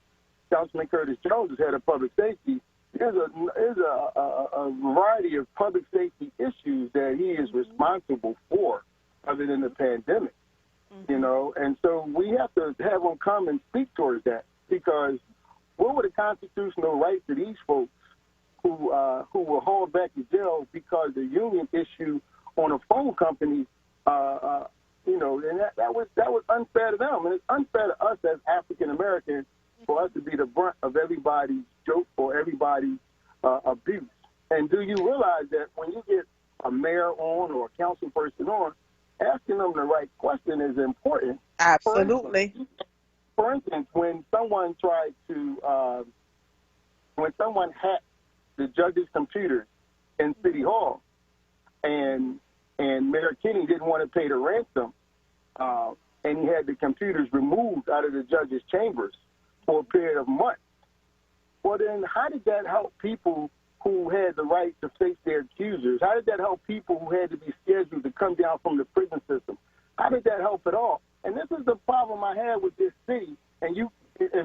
Councilman Curtis Jones is head of public safety, there's a variety of public safety issues that he is responsible for other than the pandemic, you know. And so we have to have them come and speak towards that, because what were the constitutional rights of these folks who were hauled back to jail because the union issue on a phone company, you know, and that was unfair to them, and it's unfair to us as African Americans for us to be the brunt of everybody's joke or everybody's abuse. And do you realize that when you get a mayor on or a council person on, asking them the right question is important? Absolutely. For instance, when someone tried to, when someone hacked the judge's computers in City Hall, and Mayor Kinney didn't want to pay the ransom, and he had the computers removed out of the judge's chambers for a period of months. Well, then how did that help people who had the right to face their accusers? How did that help people who had to be scheduled to come down from the prison system? How did that help at all? And this is the problem I had with this city. And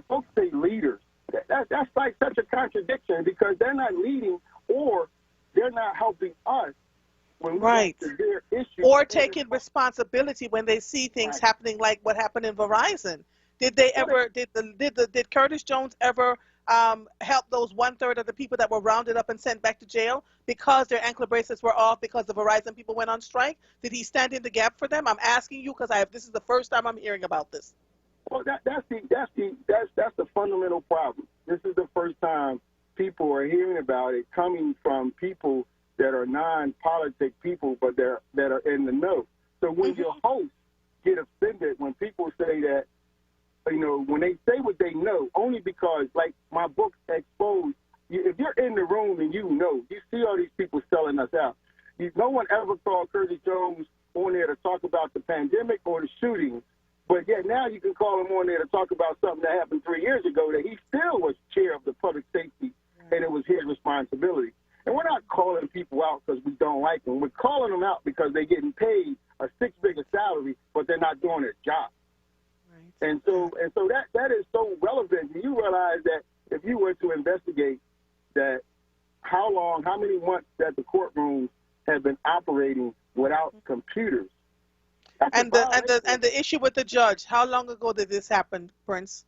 folks say leaders. That's like such a contradiction, because they're not leading or they're not helping us when we get to their issues. Or taking responsibility when they see things happening like what happened in Verizon. Did they ever? Did Curtis Jones ever help those 1/3 of the people that were rounded up and sent back to jail because their ankle bracelets were off because the Verizon people went on strike? Did he stand in the gap for them? I'm asking you because this is the first time I'm hearing about this. Well, that's the fundamental problem. This is the first time people are hearing about it coming from people that are non-politic people, but that are in the know. So when your hosts get offended when people say that, you know, when they say what they know, only because, like my book exposed, if you're in the room and you know, you see all these people selling us out. No one ever called Curtis Jones on there to talk about the pandemic or the shootings, but yet now you can call him on there to talk about something that happened 3 years ago that he still was chair of the public safety, and it was his responsibility. And we're not calling people out because we don't like them. We're calling them out because they're getting paid a six-figure salary, but they're not doing their job. Right. And so that is so relevant. Do you realize that if you were to investigate that, how many months that the courtrooms have been operating without computers? And the issue with the judge, how long ago did this happen, Prince?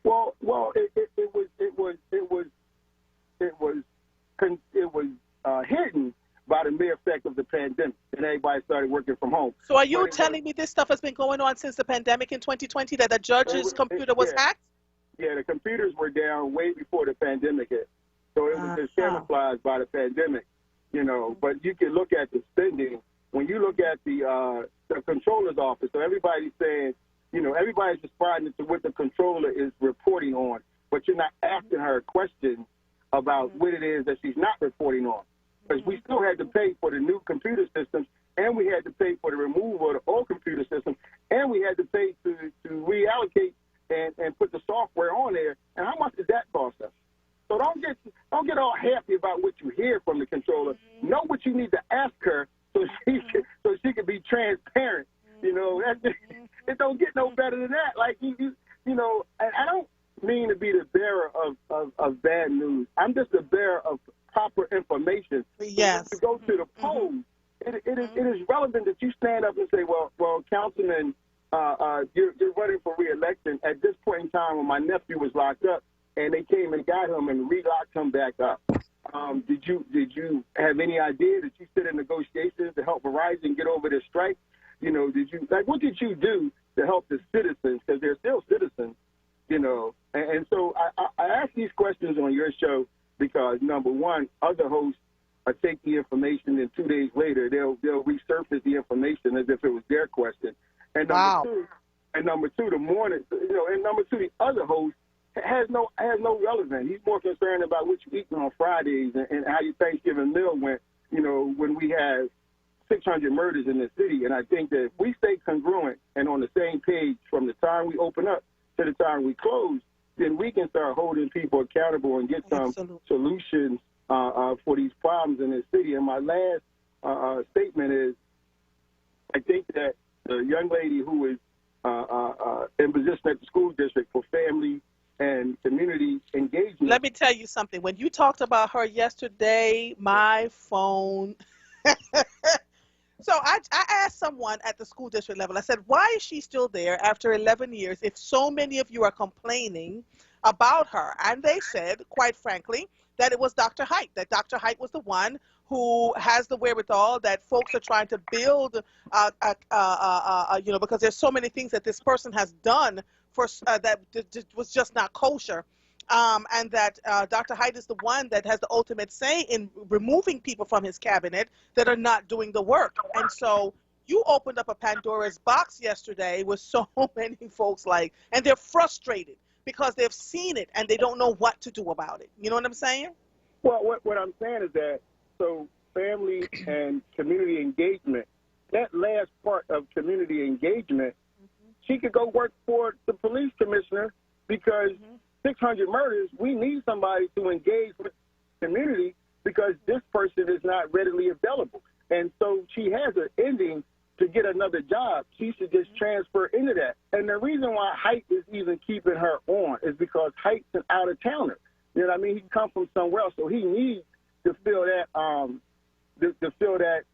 Well, it was hidden by the mere effect of the pandemic, and everybody started working from home. So are you telling me this stuff has been going on since the pandemic in 2020, that the judge's computer was hacked? Yeah, the computers were down way before the pandemic hit. So it was just camouflaged by the pandemic. you know, but you can look at the spending. When you look at the controller's office, so everybody's saying, you know, everybody's responding to what the controller is reporting on, but you're not asking her questions about what it is that she's not reporting on. Because we still had to pay for the new computer systems, and we had to pay for the removal of the old computer system, and we had to pay to reallocate and put the software on there. And how much did that cost us? So don't get all happy about what you hear from the controller. Know what you need to ask her so she can be transparent. You know, it don't get no better than that. Like you know, and I don't mean to be the bearer of bad news. I'm just the bearer of proper information. Yes. So to go to the polls, it is relevant that you stand up and say, well, Councilman, you're running for re-election. At this point in time, when my nephew was locked up, and they came and got him and re-locked him back up. Did you have any idea that you sit in negotiations to help Verizon get over this strike? You know, what did you do to help the citizens? Because they're still citizens, you know. And so I ask these questions on your show because, number one, other hosts take the information, and 2 days later they'll resurface the information as if it was their question. And number two, the morning, you know, and number two, the other host has no relevance. He's more concerned about what you eating on Fridays and how your Thanksgiving meal went, you know, when we have 600 murders in the city. And I think that if we stay congruent and on the same page from the time we open up to the time we close, then we can start holding people accountable and get some solutions for these problems in this city. And my last statement is, I think that the young lady who is in position at the school district for family and community engagement. Let me tell you something. When you talked about her yesterday, my phone. So I asked someone at the school district level, I said, why is she still there after 11 years if so many of you are complaining about her? And they said, quite frankly, that it was Dr. Height, that Dr. Height was the one who has the wherewithal, that folks are trying to build, you know, because there's so many things that this person has done for that was just not kosher. And that Dr. Height is the one that has the ultimate say in removing people from his cabinet that are not doing the work. And so you opened up a Pandora's box yesterday with so many folks and they're frustrated because they've seen it and they don't know what to do about it. You know what I'm saying? Well, what I'm saying is that, so family and community engagement, that last part of community engagement, she could go work for the police commissioner because 600 murders, we need somebody to engage with the community because this person is not readily available. And so she has an ending to get another job. She should just transfer into that. And the reason why Height is even keeping her on is because Height's an out-of-towner. You know what I mean? He come from somewhere else, so he needs to feel that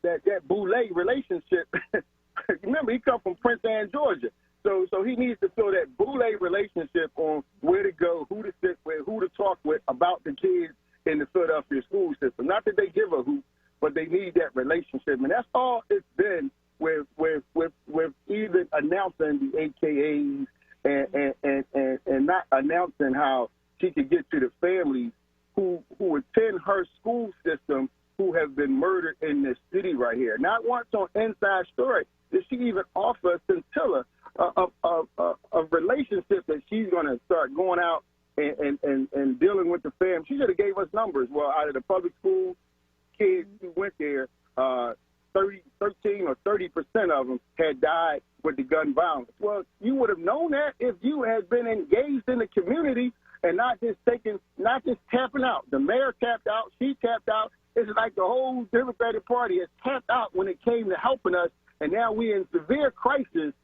that boule relationship. Remember, he come from Prince Anne, Georgia. So he needs to feel that boule relationship on where to go, who to sit with, who to talk with about the kids in the Philadelphia school system. Not that they give a hoot, but they need that relationship. And that's all it's been with even announcing the AKAs and not announcing how she could get to the families who attend her school system who have been murdered in this city right here. Not once on Inside Story did she even offer a scintilla a relationship that she's going to start going out and dealing with the family. She should have gave us numbers. Well, out of the public school kids who went there, 13 or 30% of them had died with the gun violence. Well, you would have known that if you had been engaged in the community and not just tapping out. The mayor tapped out. She tapped out. It's like the whole Democratic Party has tapped out when it came to helping us, and now we're in severe crisis.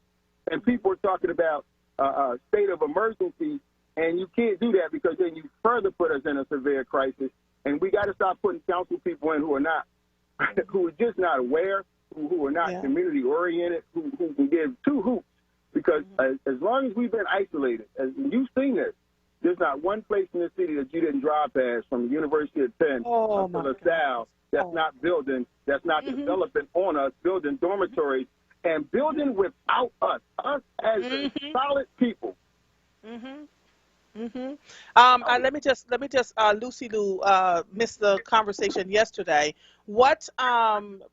And people are talking about a state of emergency, and you can't do that because then you further put us in a severe crisis. And we got to stop putting council people in who are just not aware, who are not community oriented, who can give two hoots. Because as long as we've been isolated, as you've seen this, there's not one place in the city that you didn't drive past, from the University of Penn to LaSalle, that's not building, that's not developing on us, building dormitories. And building without us as solid people. Let me just Lucy Lou missed the conversation yesterday What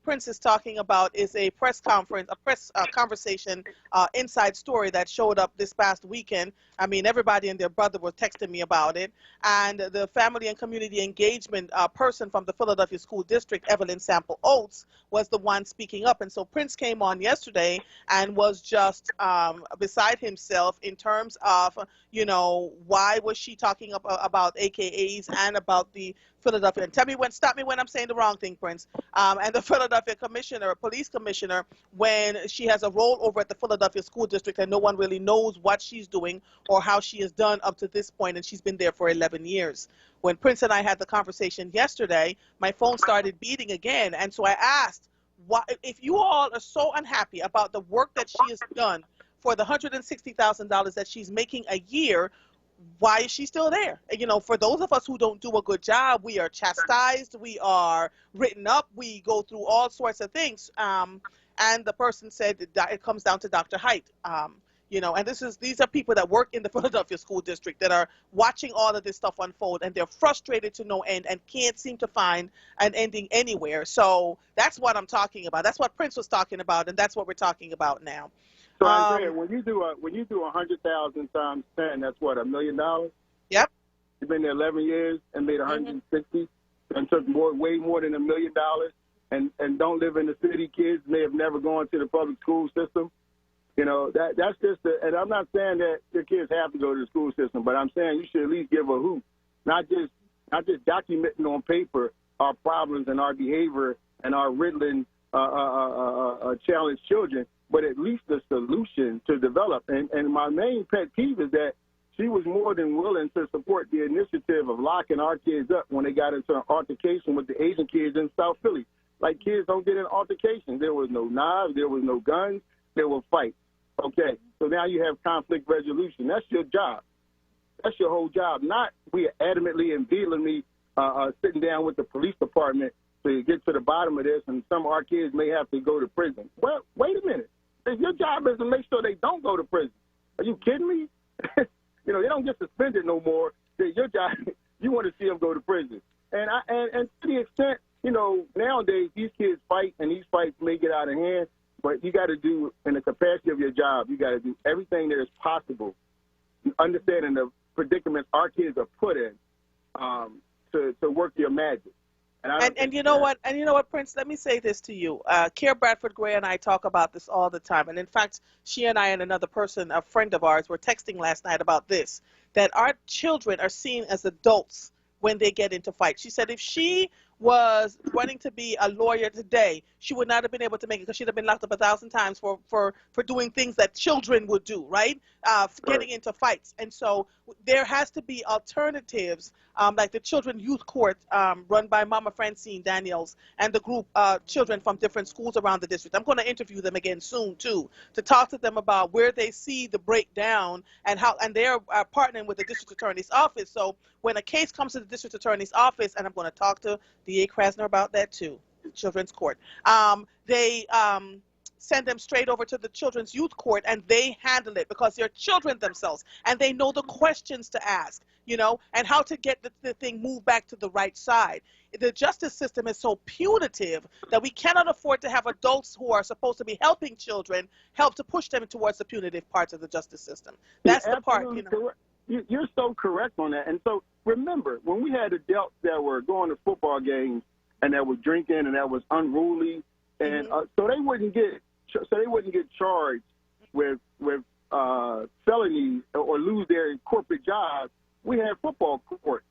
Prince is talking about is a press conference, a press conversation, inside story that showed up this past weekend. I mean, everybody and their brother were texting me about it. And the family and community engagement person from the Philadelphia School District, Evelyn Sample Oates, was the one speaking up. And so Prince came on yesterday and was just beside himself in terms of, you know, why was she talking about AKAs and about the Philadelphia, and stop me when I'm saying the wrong thing, Prince, and the Philadelphia commissioner, police commissioner, when she has a role over at the Philadelphia School District and no one really knows what she's doing or how she has done up to this point, and she's been there for 11 years. When Prince and I had the conversation yesterday, my phone started beating again, and so I asked, why, if you all are so unhappy about the work that she has done for the $160,000 that she's making a year, why is she still there? You know, for those of us who don't do a good job, we are chastised, we are written up, we go through all sorts of things. And the person said that it comes down to Dr. Height. You know, and these are people that work in the Philadelphia School District that are watching all of this stuff unfold, and they're frustrated to no end and can't seem to find an ending anywhere. So that's what I'm talking about. That's what Prince was talking about, and that's what we're talking about now. So Andrea, when you do 100,000 times 10, that's what, $1 million? Yep. You've been there 11 years and made 160, and took way more than $1 million, and don't live in the city. Kids may have never gone to the public school system. You know, that's just, and I'm not saying that your kids have to go to the school system, but I'm saying you should at least give a hoot, not just documenting on paper our problems and our behavior and our riddling challenged children, but at least a solution to develop. And my main pet peeve is that she was more than willing to support the initiative of locking our kids up when they got into an altercation with the Asian kids in South Philly. Like, kids don't get in altercations. There was no knives, there was no guns, there were fights. Okay, so now you have conflict resolution. That's your job. That's your whole job. Not we adamantly and vehemently sitting down with the police department to get to the bottom of this, and some of our kids may have to go to prison. Well, wait a minute. If your job is to make sure they don't go to prison, are you kidding me? You know, they don't get suspended no more. Your job, you want to see them go to prison. And to the extent, you know, nowadays these kids fight, and these fights may get out of hand, but you got to do, in the capacity of your job, you got to do everything that is possible, understanding the predicaments our kids are put in, to work your magic. And you know what? And you know what, Prince? Let me say this to you. Kiera Bradford Gray and I talk about this all the time. And in fact, she and I and another person, a friend of ours, were texting last night about this, that our children are seen as adults when they get into fights. She said if she was wanting to be a lawyer today, she would not have been able to make it because she'd have been locked up 1,000 times for doing things that children would do, right? Getting into fights. And so there has to be alternatives, like the Children Youth Court run by Mama Francine Daniels and the group children from different schools around the district. I'm going to interview them again soon, too, to talk to them about where they see the breakdown and how, and they're partnering with the district attorney's office. So when a case comes to the district attorney's office, and I'm going to talk to D.A. Krasner about that, too, Children's Court, they send them straight over to the Children's Youth Court, and they handle it because they're children themselves, and they know the questions to ask, you know, and how to get the thing moved back to the right side. The justice system is so punitive that we cannot afford to have adults who are supposed to be helping children help to push them towards the punitive parts of the justice system. That's the part, you know. Correct. You're so correct on that. And so remember, when we had adults that were going to football games and that were drinking and that was unruly, and so they wouldn't get charged with felonies or lose their corporate jobs. We had football court.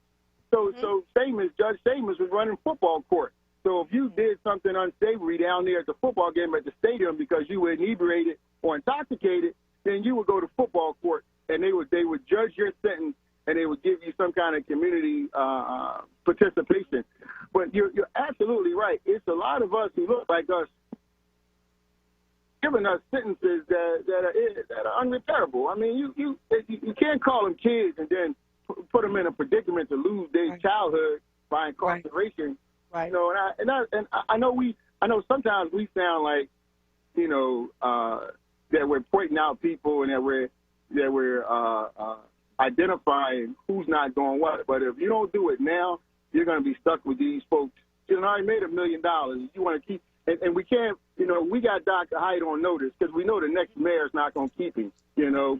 So Judge Seamus was running football court. So if you did something unsavory down there at the football game at the stadium because you were inebriated or intoxicated, then you would go to football court, and they would judge your sentence, and they would give you some kind of community participation. But you're absolutely right. It's a lot of us who look like us giving us sentences that are unrepairable. I mean, you can't call them kids and then put them in a predicament to lose their childhood by incarceration. Right. You know, and I know sometimes we sound like, you know, that we're pointing out people and that we're identifying who's not doing what. But if you don't do it now, you're going to be stuck with these folks You already made $1 million. You want to keep, and we can't, we got Dr. Hyde on notice because we know the next mayor is not going to keep him,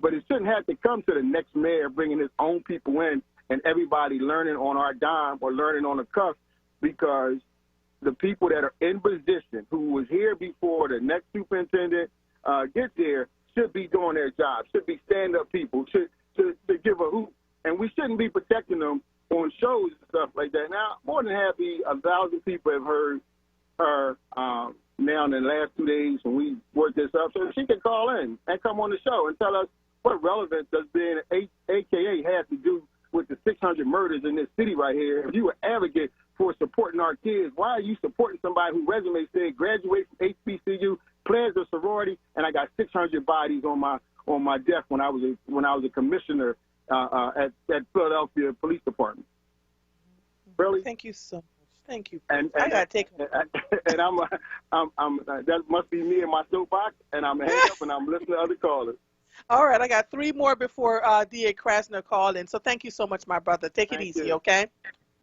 but it shouldn't have to come to the next mayor bringing his own people in and everybody learning on our dime or learning on the cuff, because the people that are in position who was here before the next superintendent gets there should be doing their job, should be stand-up people, should give a hoot, and we shouldn't be protecting them on shows and stuff like that. Now, more than happy, 1,000 people have heard her now in the last 2 days when we worked this up, so she can call in and come on the show and tell us what relevance does being an AKA have to do with the 600 murders in this city right here. If you an advocate for supporting our kids, why are you supporting somebody whose resume said graduate from HBCU, pledged a sorority, and I got 600 bodies on my desk when I was a commissioner at Philadelphia Police Department? Really? Thank you so much. Thank you. And I gotta take. And I'm that must be me in my soapbox, and I'm hanging up and I'm listening to other callers. All right, I got 3 more before D.A. Krasner called in. So thank you so much, my brother. Take it easy, okay?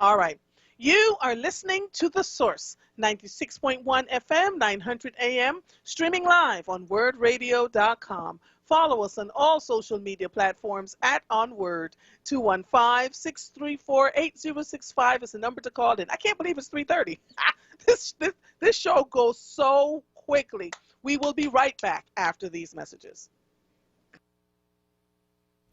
All right. You are listening to The Source, 96.1 FM, 900 AM, streaming live on WURDradio.com. Follow us on all social media platforms at onWURD. 215-634-8065 is the number to call in. I can't believe it's 3:30. This show goes so quickly. We will be right back after these messages.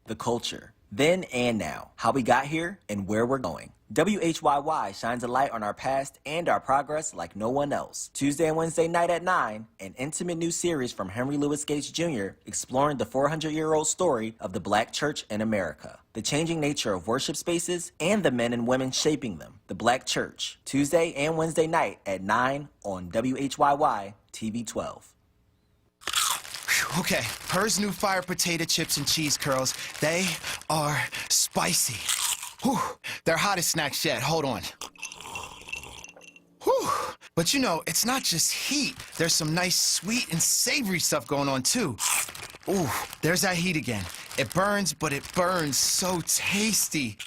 The culture, then and now, how we got here and where we're going. WHYY shines a light on our past and our progress like no one else. Tuesday and Wednesday night at 9, an intimate new series from Henry Louis Gates Jr. exploring the 400-year-old story of the Black church in America, the changing nature of worship spaces, and the men and women shaping them. The Black Church, Tuesday and Wednesday night at 9 on WHYY TV 12. Okay, Her's new fire potato chips and cheese curls, they are spicy. Whew, they're hottest snacks yet, hold on. Whew, but it's not just heat. There's some nice sweet and savory stuff going on too. Ooh, there's that heat again. It burns, but it burns so tasty.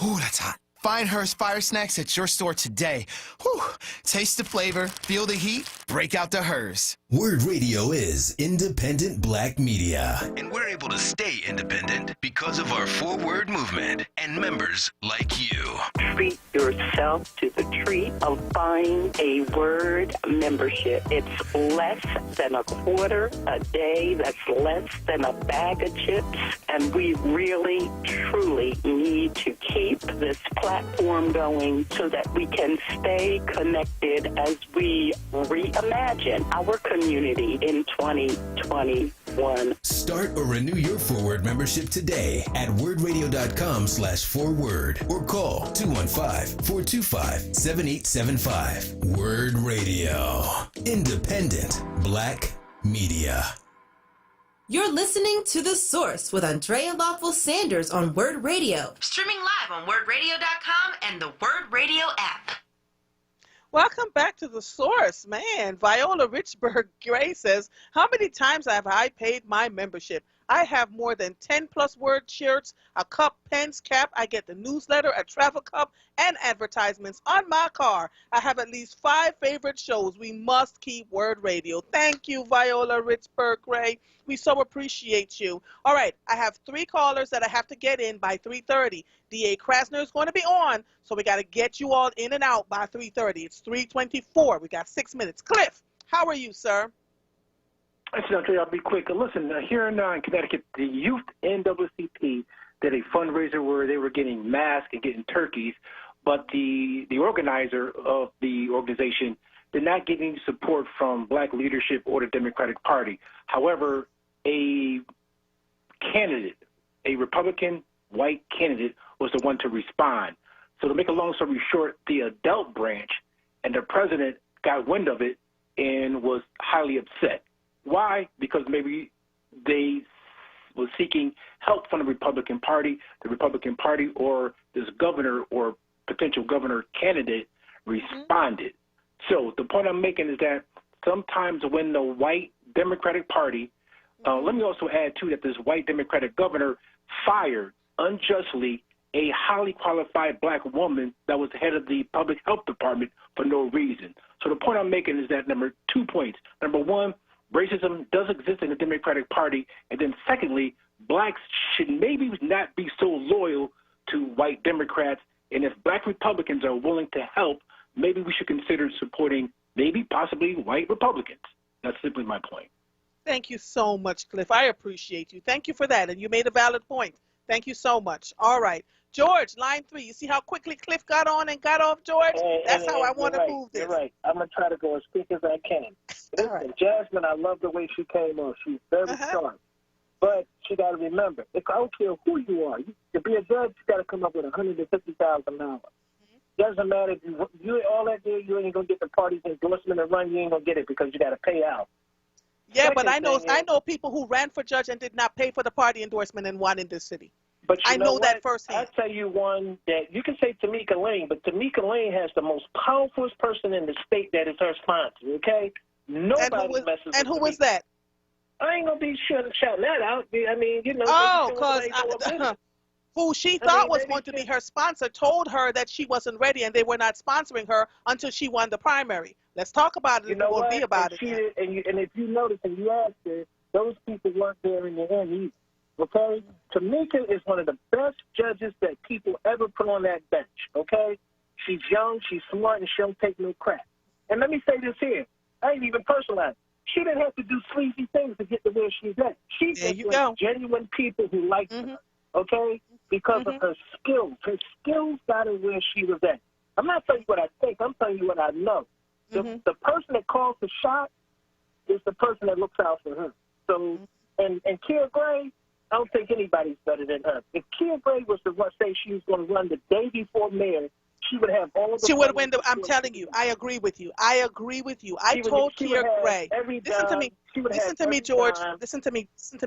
Ooh, that's hot. Find Her's Fire Snacks at your store today. Whew. Taste the flavor, feel the heat, break out the Her's. WURD Radio is independent Black media. And we're able to stay independent because of our 4WURD movement and members like you. Treat yourself to the treat of buying a WURD membership. It's less than a quarter a day. That's less than a bag of chips. And we really, truly need to keep this platform going so that we can stay connected as we reimagine our community in 2021. Start or renew your 4WURD membership today at WURDradio.com/4WURD or call 215-425-7875. WURD Radio. Independent Black media. You're listening to The Source with Andrea Lawful Sanders on WURD Radio. Streaming live on WURDradio.com and the WURD Radio app. Welcome back to The Source. Man, Viola Richburg Gray says, how many times have I paid my membership? I have more than 10 plus WURD shirts, a cup, pens, cap. I get the newsletter, a travel cup, and advertisements on my car. I have at least 5 favorite shows. We must keep WURD Radio. Thank you, Viola Richburg Gray. We so appreciate you. All right, I have 3 callers that I have to get in by 3:30. D.A. Krasner is going to be on, so we got to get you all in and out by 3:30. It's 3:24. We got 6 minutes. Cliff, how are you, sir? I'll be quick. Listen, here in Connecticut, the youth NAACP did a fundraiser where they were getting masks and getting turkeys, but the organizer of the organization did not get any support from Black leadership or the Democratic Party. However, a candidate, a Republican white candidate, was the one to respond. So to make a long story short, the adult branch and the president got wind of it and was highly upset. Why? Because maybe they was seeking help from the Republican Party or this governor or potential governor candidate responded. So the point I'm making is that sometimes when the white Democratic Party, let me also add too that this white Democratic governor fired unjustly a highly qualified black woman that was the head of the public health department for no reason. So the point I'm making is that 2 points. Number one, racism does exist in the Democratic Party. And then secondly, blacks should maybe not be so loyal to white Democrats. And if black Republicans are willing to help, maybe we should consider supporting maybe possibly white Republicans. That's simply my point. Thank you so much, Cliff. I appreciate you. Thank you for that. And you made a valid point. Thank you so much. All right. George, line 3. You see how quickly Cliff got on and got off, George? That's how I want to move this. You're right. I'm going to try to go as quick as I can. Listen, right. Jasmine, I love the way she came on. She's very sharp. But she got to remember, I don't care who you are. To be a judge, you got to come up with $150,000. Doesn't matter if you all that day, you ain't going to get the party's endorsement and run, you ain't going to get it because you got to pay out. Yeah, but I know people who ran for judge and did not pay for the party endorsement and won in this city. But I know that firsthand. I'll tell you one that you can say Tamika Lane, but Tamika Lane has the most powerful person in the state that is her sponsor, okay? Nobody messes with And who was that? I ain't going to be shouting that out. I mean, you know. Oh, because who she thought was going to be her sponsor told her that she wasn't ready and they were not sponsoring her until she won the primary. Let's talk about it. You know what? Be about it. And if you notice and you ask her, those people weren't there in the end either. Okay? Tamika is one of the best judges that people ever put on that bench. Okay? She's young, she's smart, and she don't take no crap. And let me say this here. I ain't even personalized. She didn't have to do sleazy things to get to where she's at. She's just genuine people who like her. Okay? Because of her skills. Her skills got her where she was at. I'm not telling you what I think. I'm telling you what I know. The person that calls the shot is the person that looks out for her. So, and Kia Gray, I don't think anybody's better than her. If Kia Gray was to say she was going to run the day before mayor, she would have all the... She would win. I'm telling you. I agree with you. I told Kia Gray. Listen to me. Listen to me, George. Listen to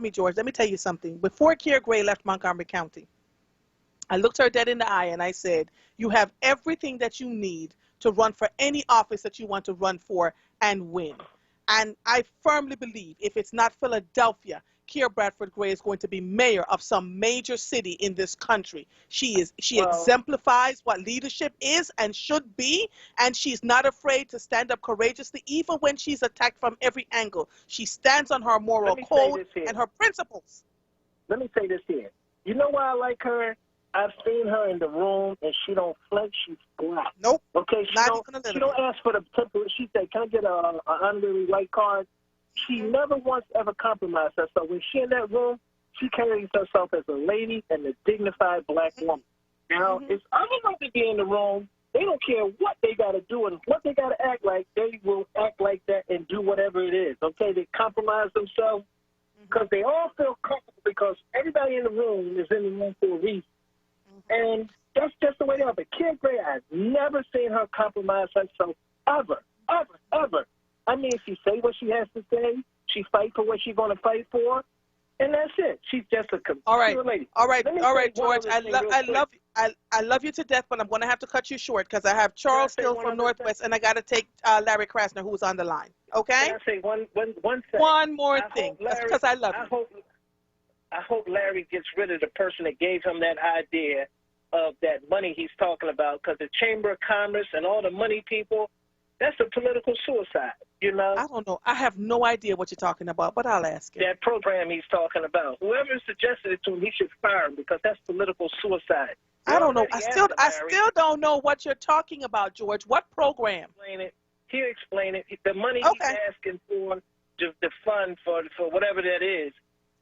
me, George. Let me tell you something. Before Kia Gray left Montgomery County, I looked her dead in the eye and I said, you have everything that you need to run for any office that you want to run for and win. And I firmly believe if it's not Philadelphia, Kia Bradford Gray is going to be mayor of some major city in this country. She exemplifies what leadership is and should be, and she's not afraid to stand up courageously, even when she's attacked from every angle. She stands on her moral code and her principles. Let me say this here. You know why I like her? I've seen her in the room, and she don't flinch. She's black. Nope. Okay, she don't ask for the temporary. She said, "Can I get an honorary white card?" She never once ever compromised herself. When she in that room, she carries herself as a lady and a dignified black woman. Now, if other women be in the room, they don't care what they got to do and what they got to act like. They will act like that and do whatever it is. Okay, they compromise themselves because they all feel comfortable because everybody in the room is in the room for a reason. And that's just the way they are. But Kia Gray, I've never seen her compromise herself ever, ever, ever. I mean, she say what she has to say. She fight for what she's going to fight for. And that's it. She's just a pure lady. All right, George. I love you to death, but I'm going to have to cut you short because I have Charles still from Northwest, and I got to take Larry Krasner, who's on the line. Okay? Can I say one thing? One more thing, because I love you. I hope Larry gets rid of the person that gave him that idea of that money he's talking about, because the Chamber of Commerce and all the money people, that's a political suicide, you know? I don't know. I have no idea what you're talking about, but I'll ask him. That program he's talking about. Whoever suggested it to him, he should fire him because that's political suicide. I don't know. I still don't know what you're talking about, George. What program? He'll explain it. The money he's asking for the fund for whatever that is.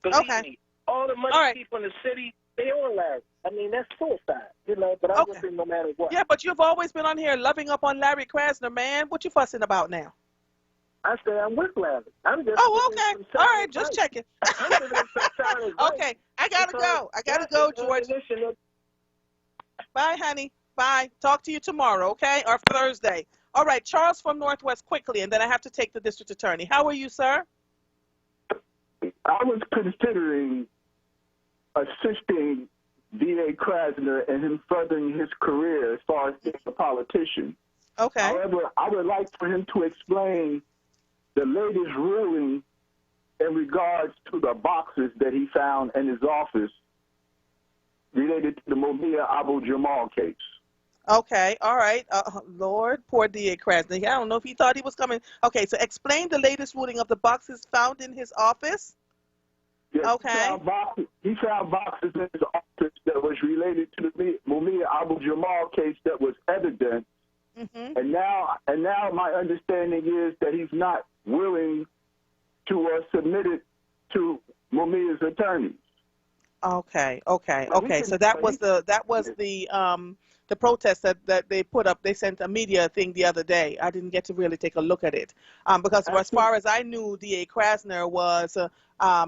Believe me, all the money people in the city, they all Larry. I mean, that's suicide, you know, but I would say no matter what. Yeah, but you've always been on here loving up on Larry Krasner, man. What you fussing about now? I say I'm with Larry. I'm just okay. All right, just checking. Okay, I got to go, George. Bye, honey. Bye. Talk to you tomorrow, okay? Or Thursday. All right, Charles from Northwest quickly, and then I have to take the district attorney. How are you, sir? I was considering assisting D.A. Krasner and him furthering his career as far as being a politician. Okay. However, I would like for him to explain the latest ruling in regards to the boxes that he found in his office related to the Mumia Abu Jamal case. Okay, all right. Lord, poor D.A. Krasner. I don't know if he thought he was coming. Okay, so explain the latest ruling of the boxes found in his office. Yes, Okay. He found boxes in his office that was related to the Mumia Abu Jamal case that was evident. Mm-hmm. And now my understanding is that he's not willing to submit it to Mumia's attorneys. Okay. So that was the protest that they put up. They sent a media thing the other day. I didn't get to really take a look at it because as far as I knew, D.A. Krasner was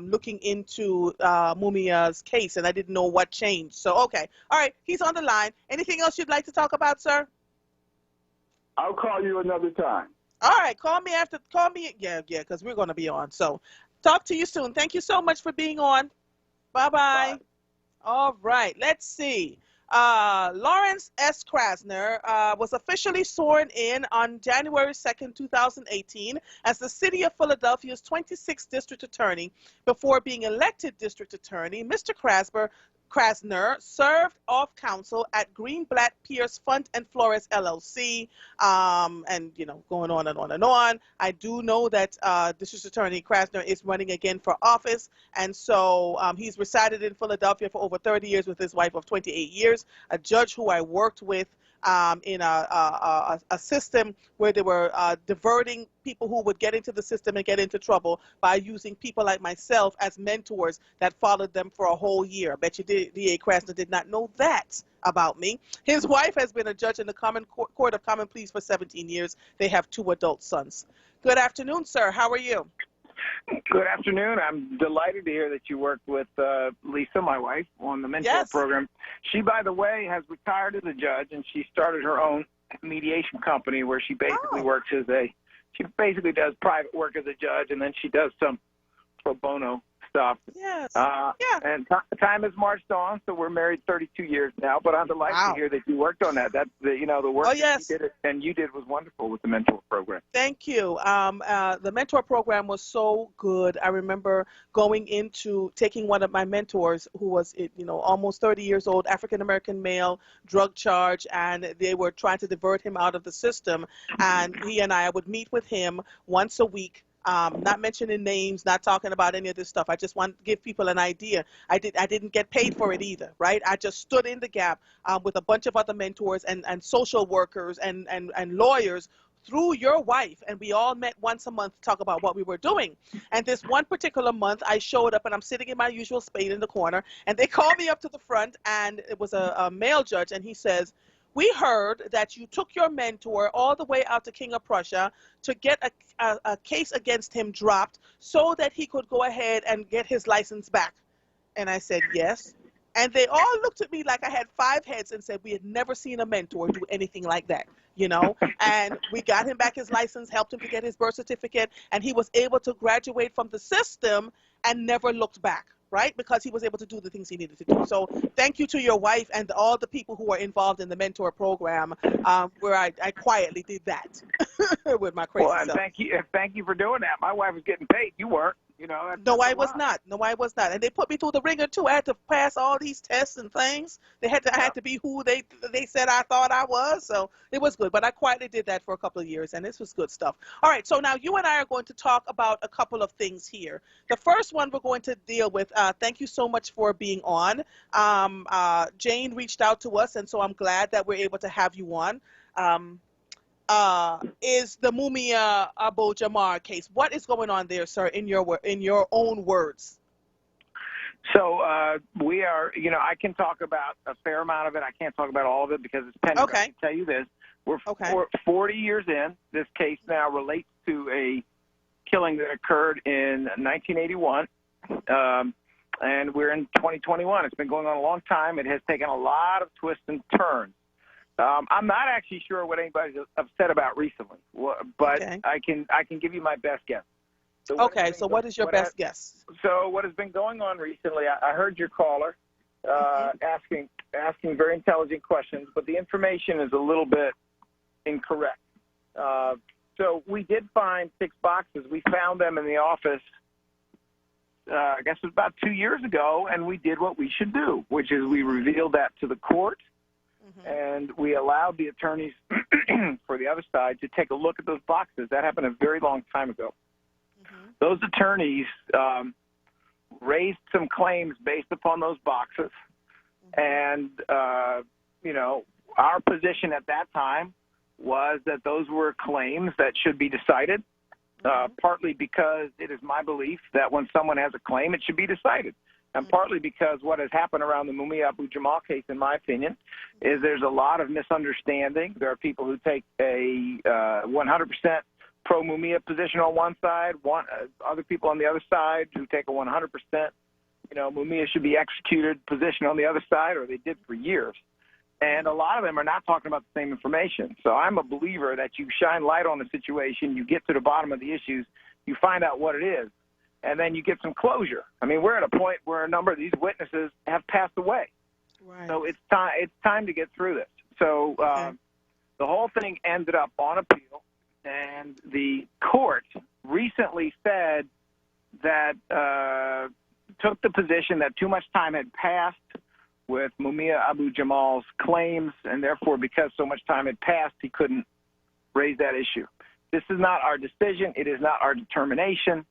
looking into Mumia's case, and I didn't know what changed. So okay, all right, he's on the line. Anything else you'd like to talk about, sir? I'll call you another time. All right, call me. Yeah, because we're going to be on. So talk to you soon. Thank you so much for being on. Bye-bye. All right, let's see. Lawrence S. Krasner was officially sworn in on January 2nd, 2018 as the City of Philadelphia's 26th District Attorney. Before being elected District Attorney, Mr. Krasner served off counsel at Greenblatt Pierce Fund and Flores LLC, and going on and on and on. I do know that District Attorney Krasner is running again for office, and so he's resided in Philadelphia for over 30 years with his wife of 28 years. A judge who I worked with in a system where they were diverting people who would get into the system and get into trouble by using people like myself as mentors that followed them for a whole year. I bet you D.A. Krasner did not know that about me. His wife has been a judge in the Court of Common Pleas for 17 years. They have 2 adult sons. Good afternoon, sir. How are you? Good afternoon. I'm delighted to hear that you worked with Lisa, my wife, on the mentor program. She, by the way, has retired as a judge, and she started her own mediation company where she basically works she basically does private work as a judge, and then she does some pro bono stuff. Yes. And time has marched on, so we're married 32 years now. But I'm delighted to hear that you worked on that. That's the work that you did and you did was wonderful with the mentor program. Thank you. The mentor program was so good. I remember going into taking one of my mentors who was almost 30 years old, African American male, drug charge, and they were trying to divert him out of the system. And he and I would meet with him once a week. Not mentioning names, not talking about any of this stuff. I just want to give people an idea. I didn't get paid for it either, right? I just stood in the gap with a bunch of other mentors and social workers and lawyers through your wife, and we all met once a month to talk about what we were doing. And this one particular month, I showed up, and I'm sitting in my usual spade in the corner, and they called me up to the front, and it was a male judge, and he says, "We heard that you took your mentor all the way out to King of Prussia to get a case against him dropped so that he could go ahead and get his license back." And I said, yes. And they all looked at me like I had 5 heads and said we had never seen a mentor do anything like that, And we got him back his license, helped him to get his birth certificate, and he was able to graduate from the system and never looked back. Right? Because he was able to do the things he needed to do. So thank you to your wife and all the people who are involved in the mentor program where I quietly did that with my crazy self. Thank you for doing that. My wife was getting paid. You weren't. No, I was not. And they put me through the ringer too. I had to pass all these tests and things. I had to be who they said I thought I was. So it was good. But I quietly did that for a couple of years, and this was good stuff. All right. So now you and I are going to talk about a couple of things here. The first one we're going to deal with. Thank you so much for being on. Jane reached out to us, and so I'm glad that we're able to have you on. Is the Mumia Abu Jamal case. What is going on there, sir, in your own words? So we are, I can talk about a fair amount of it. I can't talk about all of it because it's pending. Okay. I can tell you this. We're 40 years in. This case now relates to a killing that occurred in 1981. And we're in 2021. It's been going on a long time. It has taken a lot of twists and turns. I'm not actually sure what anybody's upset about recently, but I can give you my best guess. So what is your best guess? So what has been going on recently? I heard your caller asking very intelligent questions, but the information is a little bit incorrect. So we did find 6 boxes. We found them in the office I guess it was about 2 years ago, and we did what we should do, which is we revealed that to the court, and we allowed the attorneys for the other side to take a look at those boxes. That happened a very long time ago. Those attorneys raised some claims based upon those boxes, and, you know, our position at that time was that those were claims that should be decided, partly because it is my belief that when someone has a claim, it should be decided. And partly because what has happened around the Mumia Abu Jamal case, in my opinion, is there's a lot of misunderstanding. There are people who take a 100% pro-Mumia position on one side, other people on the other side who take a 100%, you know, Mumia should be executed position on the other side, or they did for years. And a lot of them are not talking about the same information. So I'm a believer that you shine light on the situation, you get to the bottom of the issues, you find out what it is, and then you get some closure. I mean, we're at a point where a number of these witnesses have passed away. Right. So it's time to get through this. So the whole thing ended up on appeal, and the court recently said that took the position that too much time had passed with Mumia Abu Jamal's claims, and therefore, because so much time had passed, he couldn't raise that issue. This is not our decision. It is not our determination.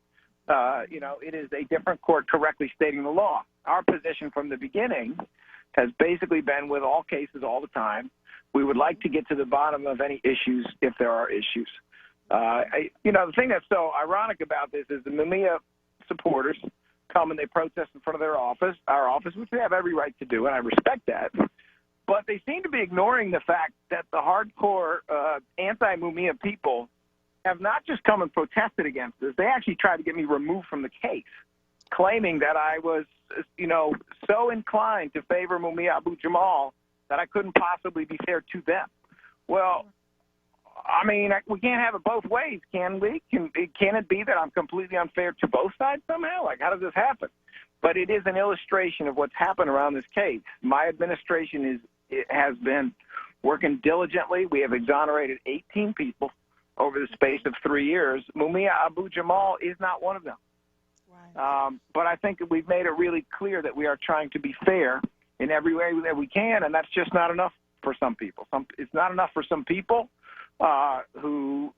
You know, it is a different court correctly stating the law. Our position from the beginning has basically been, with all cases all the time, we would like to get to the bottom of any issues if there are issues. You know, the thing that's so ironic about this is the Mumia supporters come and they protest in front of our office, which they have every right to do, and I respect that. But they seem to be ignoring the fact that the hardcore anti-Mumia people have not just come and protested against this. They actually tried to get me removed from the case, claiming that I was, you know, so inclined to favor Mumia Abu Jamal that I couldn't possibly be fair to them. Well, I mean, we can't have it both ways, can we? Can it be that I'm completely unfair to both sides somehow? Like, how does this happen? But it is an illustration of what's happened around this case. My administration has been working diligently. We have exonerated 18 people over the space of 3 years. Mumia Abu Jamal is not one of them. Right. But I think that we've made it really clear that we are trying to be fair in every way that we can, and that's just not enough for some people. It's not enough for some people who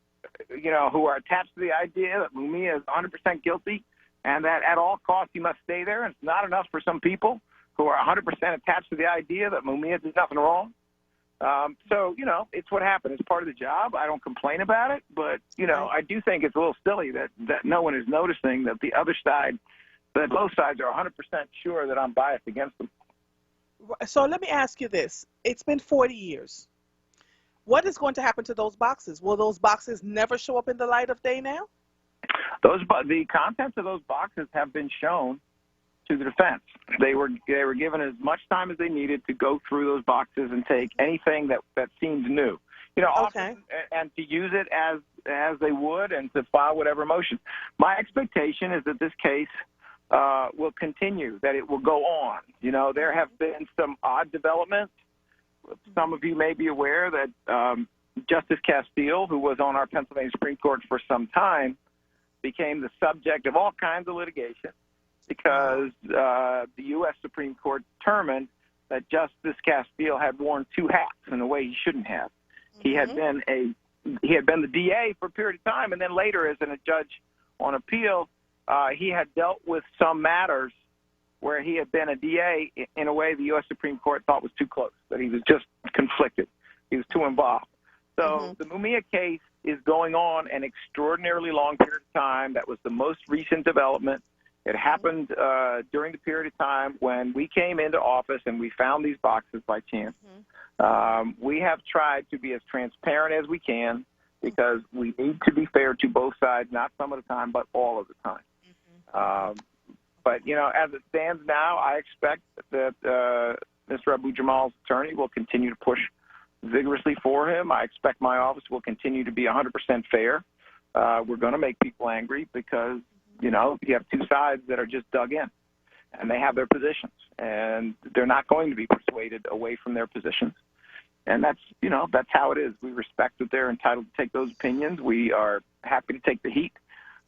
are attached to the idea that Mumia is 100% guilty and that at all costs he must stay there. And it's not enough for some people who are 100% attached to the idea that Mumia did nothing wrong. So, you know, it's what happened. It's part of the job. I don't complain about it, but, you know, I do think it's a little silly that no one is noticing that the other side, that both sides are 100% sure that I'm biased against them. So let me ask you this. It's been 40 years. What is going to happen to those boxes? Will those boxes never show up in the light of day now? The contents of those boxes have been shown to the defense. They were given as much time as they needed to go through those boxes and take anything that seemed new. You know, often, and to use it as they would and to file whatever motion. My expectation is that this case will continue, that it will go on. You know, there have been some odd developments. Some of you may be aware that Justice Castile, who was on our Pennsylvania Supreme Court for some time, became the subject of all kinds of litigation because the U.S. Supreme Court determined that Justice Castile had worn two hats in a way he shouldn't have. He had been the DA for a period of time, and then later, as a judge on appeal, he had dealt with some matters where he had been a DA in a way the U.S. Supreme Court thought was too close, that he was just conflicted. He was too involved. So the Mumia case is going on an extraordinarily long period of time. That was the most recent development. It happened during the period of time when we came into office and we found these boxes by chance. We have tried to be as transparent as we can because we need to be fair to both sides, not some of the time, but all of the time. But, you know, as it stands now, I expect that Mr. Abu Jamal's attorney will continue to push vigorously for him. I expect my office will continue to be 100% fair. We're going to make people angry because, you know, you have two sides that are just dug in, and they have their positions, and they're not going to be persuaded away from their positions. And that's, you know, that's how it is. We respect that they're entitled to take those opinions. We are happy to take the heat.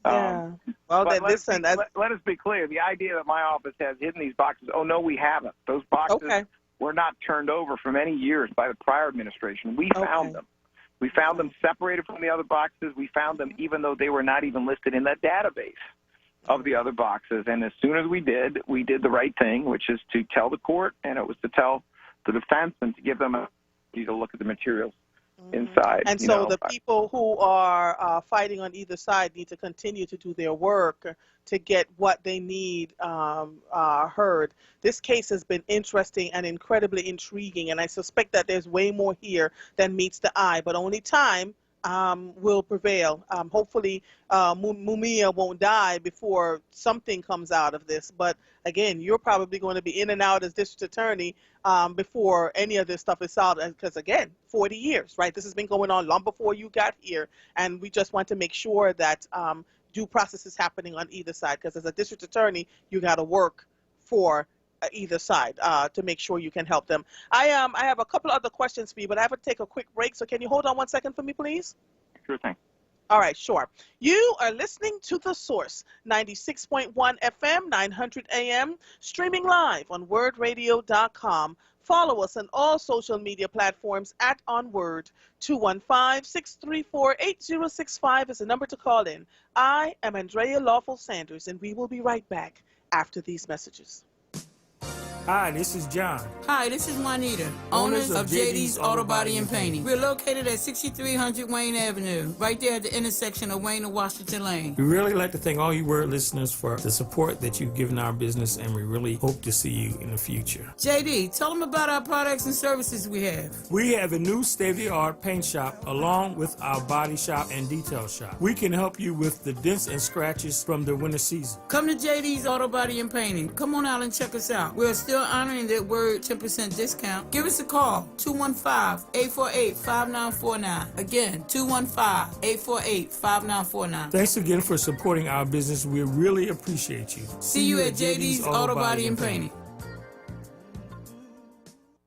Yeah. Well, then listen. Let us be clear. The idea that my office has hidden these boxes, oh, no, we haven't. Those boxes were not turned over for many years by the prior administration. We found them. We found them separated from the other boxes. We found them even though they were not even listed in that database of the other boxes. And as soon as we did the right thing, which is to tell the court, and it was to tell the defense and to give them a to look at the materials inside. And so the people who are fighting on either side need to continue to do their work to get what they need heard. This case has been interesting and incredibly intriguing, and I suspect that there's way more here than meets the eye, but only time will prevail. Hopefully Mumia won't die before something comes out of this, but again, you're probably going to be in and out as district attorney before any of this stuff is solved, because again, 40 years, right? This has been going on long before you got here, and we just want to make sure that due process is happening on either side, because as a district attorney, you got to work for either side to make sure you can help them. I have a couple other questions for you, but I have to take a quick break, so can you hold on 1 second for me, please? Sure thing. All right, sure. You are listening to The Source, 96.1 FM, 900 AM, streaming live on WURDradio.com. Follow us on all social media platforms at onWURD. 215-634-8065 is the number to call in. I am Andrea Lawful Sanders, and we will be right back after these messages. Hi, this is John. Hi, this is Juanita, owners of JD's Auto Body and Painting. We're located at 6300 Wayne Avenue, right there at the intersection of Wayne and Washington Lane. We really like to thank all you WURD listeners for the support that you've given our business, and we really hope to see you in the future. JD, tell them about our products and services we have. We have a new state-of-the-art paint shop along with our body shop and detail shop. We can help you with the dents and scratches from the winter season. Come to JD's Auto Body and Painting. Come on out and check us out. We're still honoring that WURD 10% discount. Give us a call, 215-848-5949. Again, 215-848-5949. Thanks again for supporting our business. We really appreciate you. See you at JD's Auto Body and Painting.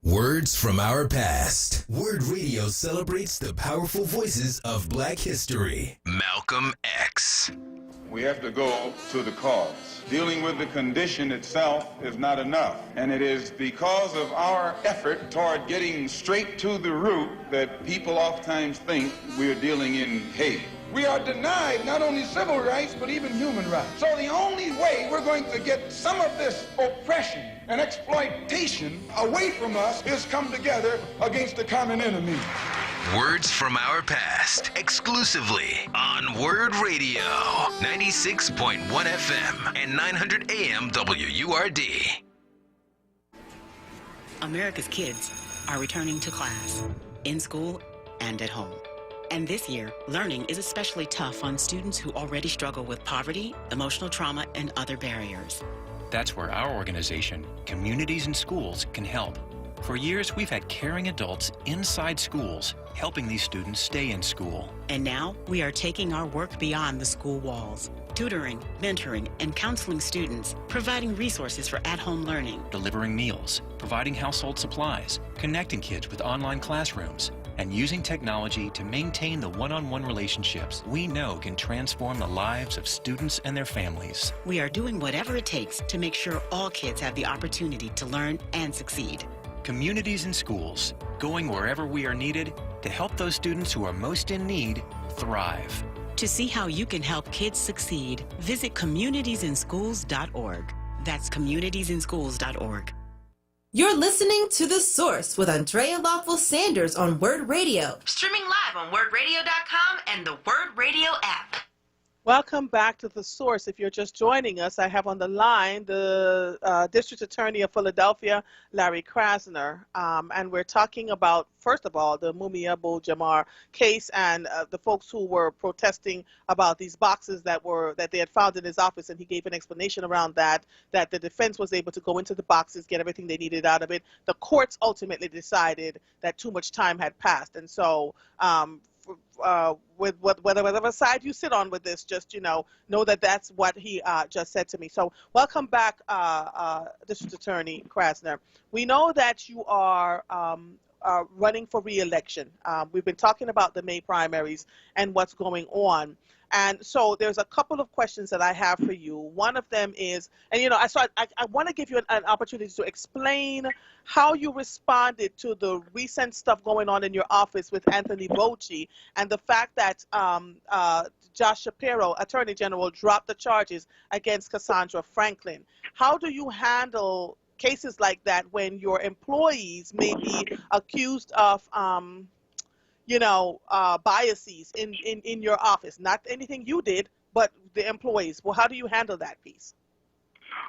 Words from our past. WURD Radio celebrates the powerful voices of Black history. Malcolm X. We have to go to the cause. Dealing with the condition itself is not enough. And it is because of our effort toward getting straight to the root that people oftentimes think we're dealing in hate. We are denied not only civil rights, but even human rights. So the only way we're going to get some of this oppression and exploitation away from us is come together against the common enemy. Words from our past, exclusively on WURD Radio, 96.1 FM and 900 AM WURD. America's kids are returning to class, in school and at home. And this year, learning is especially tough on students who already struggle with poverty, emotional trauma, and other barriers. That's where our organization, Communities in Schools, can help. For years, we've had caring adults inside schools, helping these students stay in school. And now, we are taking our work beyond the school walls, tutoring, mentoring, and counseling students, providing resources for at-home learning, delivering meals, providing household supplies, connecting kids with online classrooms, and using technology to maintain the one-on-one relationships we know can transform the lives of students and their families. We are doing whatever it takes to make sure all kids have the opportunity to learn and succeed. Communities in Schools, going wherever we are needed to help those students who are most in need thrive. To see how you can help kids succeed, visit communitiesinschools.org. That's communitiesinschools.org. You're listening to The Source with Andrea Lawful Sanders on WURD Radio. Streaming live on WURDradio.com and the WURD Radio app. Welcome back to The Source. If you're just joining us, I have on the line the District Attorney of Philadelphia, Larry Krasner, and we're talking about, first of all, the Mumia Abu-Jamal case and the folks who were protesting about these boxes that they had found in his office, and he gave an explanation around that the defense was able to go into the boxes, get everything they needed out of it. The courts ultimately decided that too much time had passed, and so with whatever side you sit on with this, just know that that's what he just said to me. So welcome back, District Attorney Krasner. We know that you are running for re-election. We've been talking about the May primaries and what's going on. And so there's a couple of questions that I have for you. One of them is, and I want to give you an opportunity to explain how you responded to the recent stuff going on in your office with Anthony Bocci and the fact that Josh Shapiro, Attorney General, dropped the charges against Cassandra Franklin. How do you handle cases like that when your employees may be accused of biases in your office? Not anything you did, but the employees. Well, how do you handle that piece?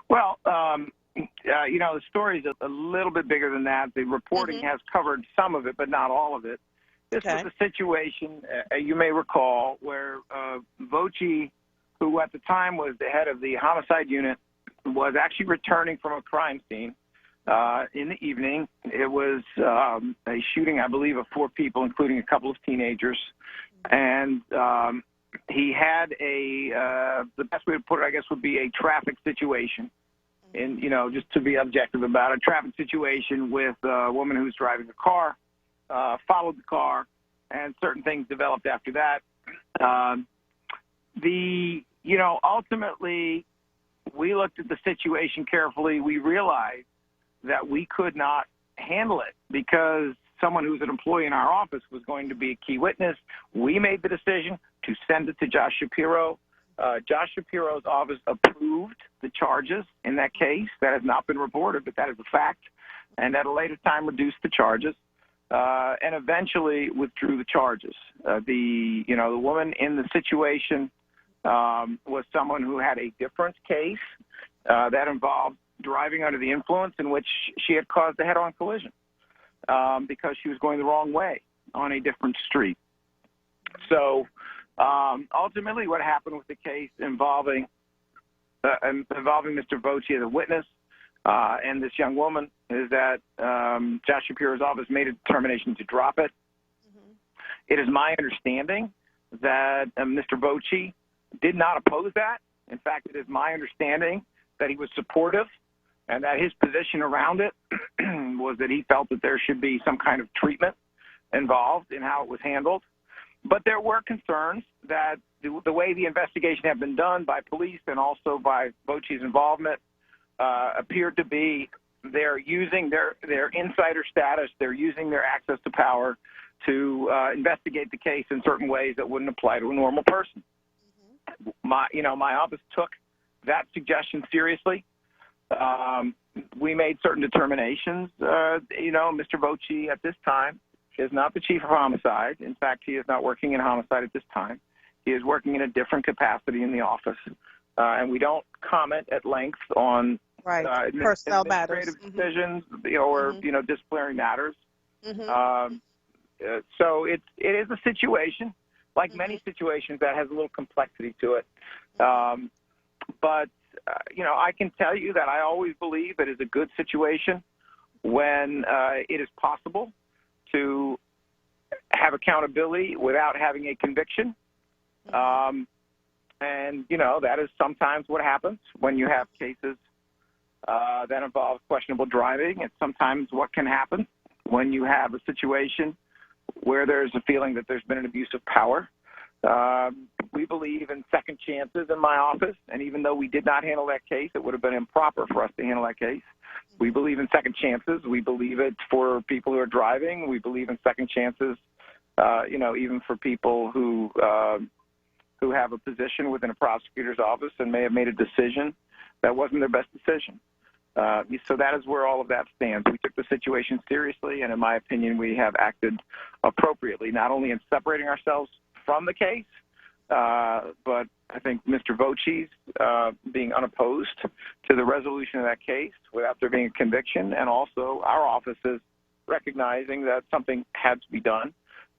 Well, the story is a little bit bigger than that. The reporting has covered some of it, but not all of it. This was a situation, you may recall, where Bocci, who at the time was the head of the homicide unit, was actually returning from a crime scene. In the evening, it was a shooting, I believe, of 4 people, including a couple of teenagers. And he had the best way to put it, I guess, would be a traffic situation. And, just to be objective about it, a traffic situation with a woman who's driving a car, followed the car, and certain things developed after that. Ultimately, we looked at the situation carefully. We realized that we could not handle it because someone who's an employee in our office was going to be a key witness. We made the decision to send it to Josh Shapiro. Josh Shapiro's office approved the charges in that case. That has not been reported, but that is a fact. And at a later time reduced the charges and eventually withdrew the charges. The woman in the situation was someone who had a different case that involved driving under the influence, in which she had caused a head-on collision because she was going the wrong way on a different street. So ultimately what happened with the case involving Mr. Bocci as a witness and this young woman is that Josh Shapiro's office made a determination to drop it. It is my understanding that Mr. Bocci did not oppose that. In fact, it is my understanding that he was supportive and that his position around it was that he felt that there should be some kind of treatment involved in how it was handled. But there were concerns that the way the investigation had been done by police and also by Bocci's involvement appeared to be they're using their insider status, they're using their access to power to investigate the case in certain ways that wouldn't apply to a normal person. My office took that suggestion seriously. We made certain determinations. Mr. Bocci at this time is not the chief of homicide. In fact, he is not working in homicide at this time. He is working in a different capacity in the office. And we don't comment at length on personnel matters, decisions or disciplinary matters. So it is a situation, like many situations, that has a little complexity to it. But I can tell you that I always believe it is a good situation when it is possible to have accountability without having a conviction. And, that is sometimes what happens when you have cases that involve questionable driving. It's sometimes what can happen when you have a situation where there's a feeling that there's been an abuse of power. We believe in second chances in my office, and even though we did not handle that case, it would have been improper for us to handle that case. We believe in second chances. We believe it for people who are driving. We believe in second chances, even for people who have a position within a prosecutor's office and may have made a decision that wasn't their best decision. So that is where all of that stands. We took the situation seriously, and in my opinion, we have acted appropriately, not only in separating ourselves from the case, but I think Mr. Bocci's being unopposed to the resolution of that case without there being a conviction, and also our offices recognizing that something had to be done,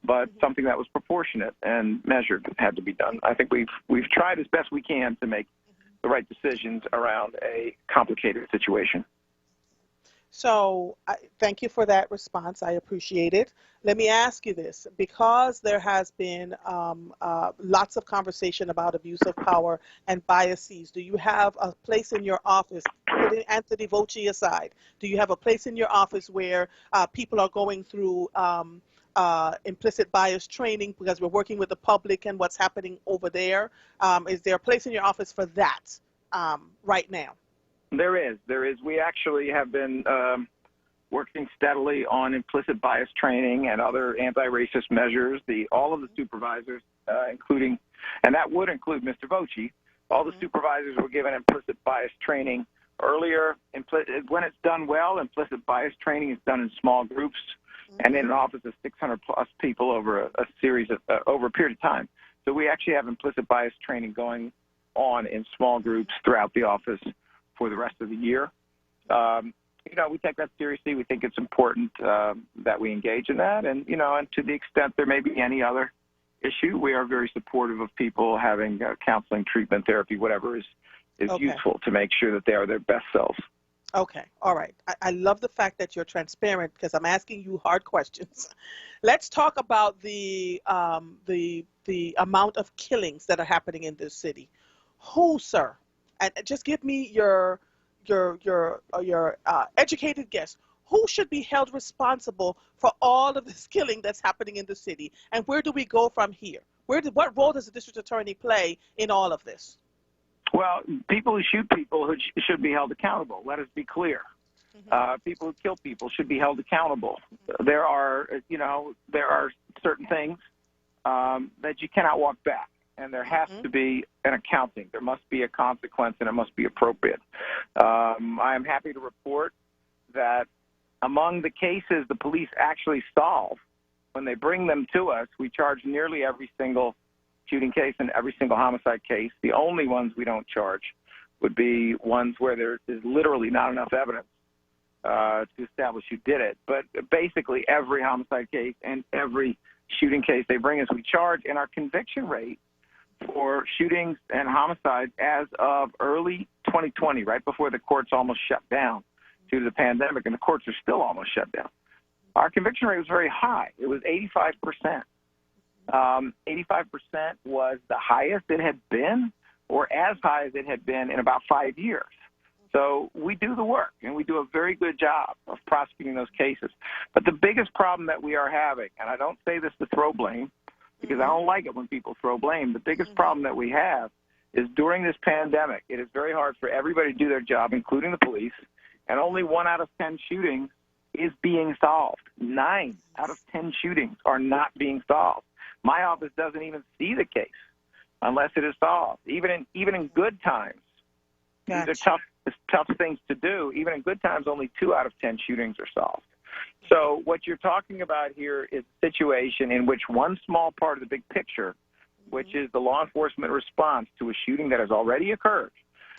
but something that was proportionate and measured had to be done. I think we've tried as best we can to make the right decisions around a complicated situation. So thank you for that response. I appreciate it. Let me ask you this, because there has been lots of conversation about abuse of power and biases. Do you have a place in your office, putting Anthony Bocci aside, do you have a place in your office where people are going through implicit bias training because we're working with the public and what's happening over there? Is there a place in your office for that right now? There is. We actually have been working steadily on implicit bias training and other anti-racist measures. All of the supervisors, including, and that would include Mr. Voci, all the supervisors were given implicit bias training earlier. When it's done well, implicit bias training is done in small groups and in an office of 600 plus people over a series of over a period of time. So we actually have implicit bias training going on in small groups throughout the office for the rest of the year. We take that seriously. We think it's important that we engage in that. And, and to the extent there may be any other issue, we are very supportive of people having counseling, treatment, therapy, whatever is useful to make sure that they are their best selves. Okay. All right. I love the fact that you're transparent because I'm asking you hard questions. Let's talk about the amount of killings that are happening in this city. Who, sir? And just give me your educated guess. Who should be held responsible for all of this killing that's happening in the city? And where do we go from here? What role does the district attorney play in all of this? Well, people who shoot people should be held accountable. Let us be clear. People who kill people should be held accountable. There are certain things that you cannot walk back. And there has to be an accounting. There must be a consequence, and it must be appropriate. I am happy to report that among the cases the police actually solve, when they bring them to us, we charge nearly every single shooting case and every single homicide case. The only ones we don't charge would be ones where there is literally not enough evidence to establish who did it. But basically every homicide case and every shooting case they bring us, we charge, and our conviction rate for shootings and homicides as of early 2020, right before the courts almost shut down due to the pandemic, and the courts are still almost shut down. Our conviction rate was very high. It was 85%. 85% was the highest it had been, or as high as it had been in about 5 years. So we do the work, and we do a very good job of prosecuting those cases. But the biggest problem that we are having, and I don't say this to throw blame, because I don't like it when people throw blame. The biggest problem that we have is during this pandemic, it is very hard for everybody to do their job, including the police, and only 1 out of 10 shootings is being solved. 9 out of 10 shootings are not being solved. My office doesn't even see the case unless it is solved. Even in good times, these are tough things to do. Even in good times, only 2 out of 10 shootings are solved. So what you're talking about here is a situation in which one small part of the big picture, which is the law enforcement response to a shooting that has already occurred,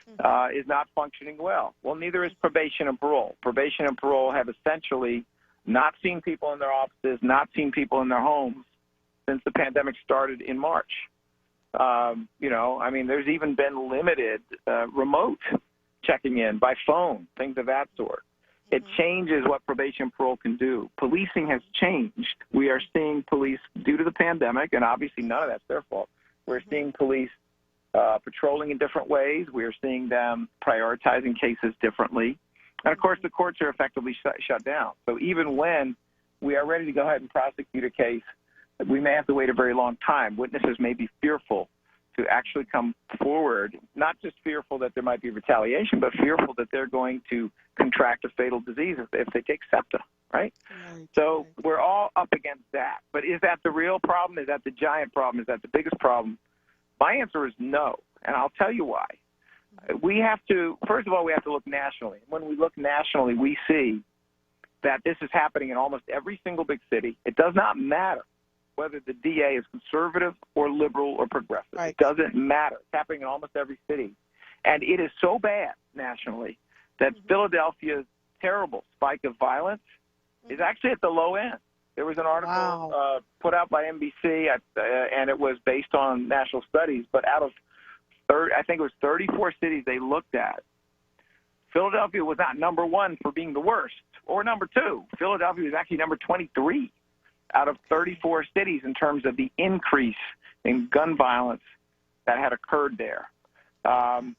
is not functioning well. Well, neither is probation and parole. Probation and parole have essentially not seen people in their offices, not seen people in their homes since the pandemic started in March. There's even been limited remote checking in by phone, things of that sort. It changes what probation and parole can do. Policing has changed. We are seeing police, due to the pandemic, and obviously none of that's their fault, we're seeing police patrolling in different ways. We are seeing them prioritizing cases differently. And, of course, the courts are effectively shut down. So even when we are ready to go ahead and prosecute a case, we may have to wait a very long time. Witnesses may be fearful to actually come forward, not just fearful that there might be retaliation, but fearful that they're going to contract a fatal disease if they take SEPTA, right? So we're all up against that. But is that the real problem? Is that the giant problem? Is that the biggest problem? My answer is no, and I'll tell you why. First of all, we have to look nationally. When we look nationally, we see that this is happening in almost every single big city. It does not matter whether the DA is conservative or liberal or progressive. Right. It doesn't matter. It's happening in almost every city. And it is so bad nationally that Philadelphia's terrible spike of violence is actually at the low end. There was an article put out by NBC, and it was based on national studies, but out of I think it was 34 cities they looked at, Philadelphia was not number 1 for being the worst, or number 2. Philadelphia was actually number 23 out of 34 cities in terms of the increase in gun violence that had occurred there. If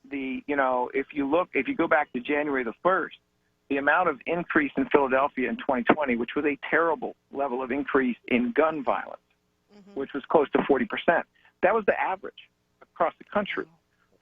you go back to January the 1st, the amount of increase in Philadelphia in 2020, which was a terrible level of increase in gun violence, which was close to 40%, that was the average across the country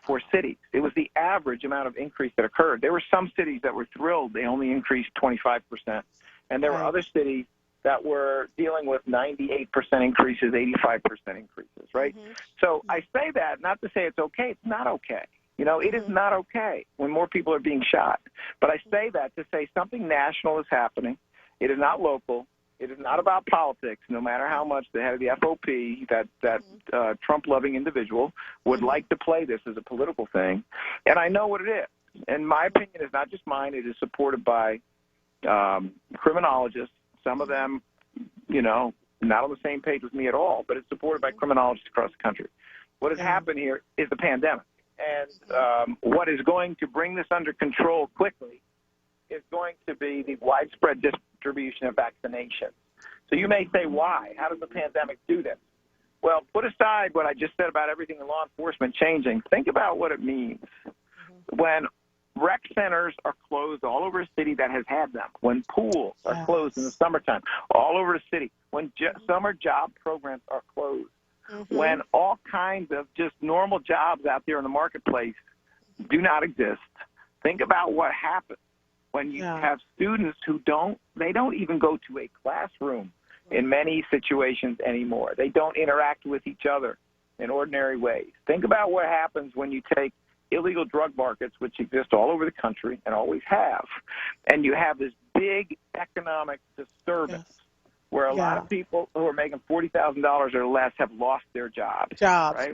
for cities. It was the average amount of increase that occurred. There were some cities that were thrilled. They only increased 25%. And there were other cities that were dealing with 98% increases, 85% increases, right? So I say that not to say it's okay. It's not okay. You know, it is not okay when more people are being shot. But I say that to say something national is happening. It is not local. It is not about politics, no matter how much the head of the FOP, that Trump-loving individual, would like to play this as a political thing. And I know what it is. And my opinion is not just mine. It is supported by criminologists, some of them, you know, not on the same page with me at all, but it's supported by criminologists across the country. What has happened here is the pandemic. And what is going to bring this under control quickly is going to be the widespread distribution of vaccinations. So you may say, why? How does the pandemic do this? Well, put aside what I just said about everything in law enforcement changing. Think about what it means. When rec centers are closed all over a city that has had them, when pools are closed in the summertime all over a city, when summer job programs are closed, when all kinds of just normal jobs out there in the marketplace do not exist, think about what happens when you have students who don't even go to a classroom in many situations anymore. They don't interact with each other in ordinary ways. Think about what happens when you take illegal drug markets, which exist all over the country and always have, and you have this big economic disturbance where a lot of people who are making $40,000 or less have lost their jobs. Right?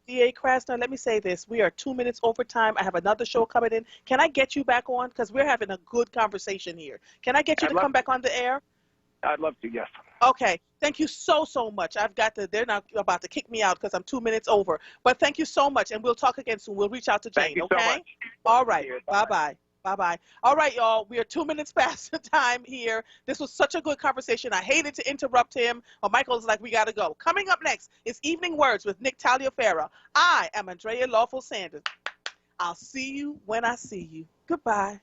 DA Krasner, let me say this. We are 2 minutes over time. I have another show coming in. Can I get you back on? Because we're having a good conversation here. Can I get you to come back on the air? I'd love to, yes. Okay. Thank you so much. They're not about to kick me out because I'm 2 minutes over. But thank you so much, and we'll talk again soon. We'll reach out to Jane, Thank you okay? so much. All right. Bye-bye. Bye-bye. All right, y'all. We are 2 minutes past the time here. This was such a good conversation. I hated to interrupt him, but Michael's like, we got to go. Coming up next is Evening Words with Nick Taliaferro. I am Andrea Lawful Sanders. I'll see you when I see you. Goodbye.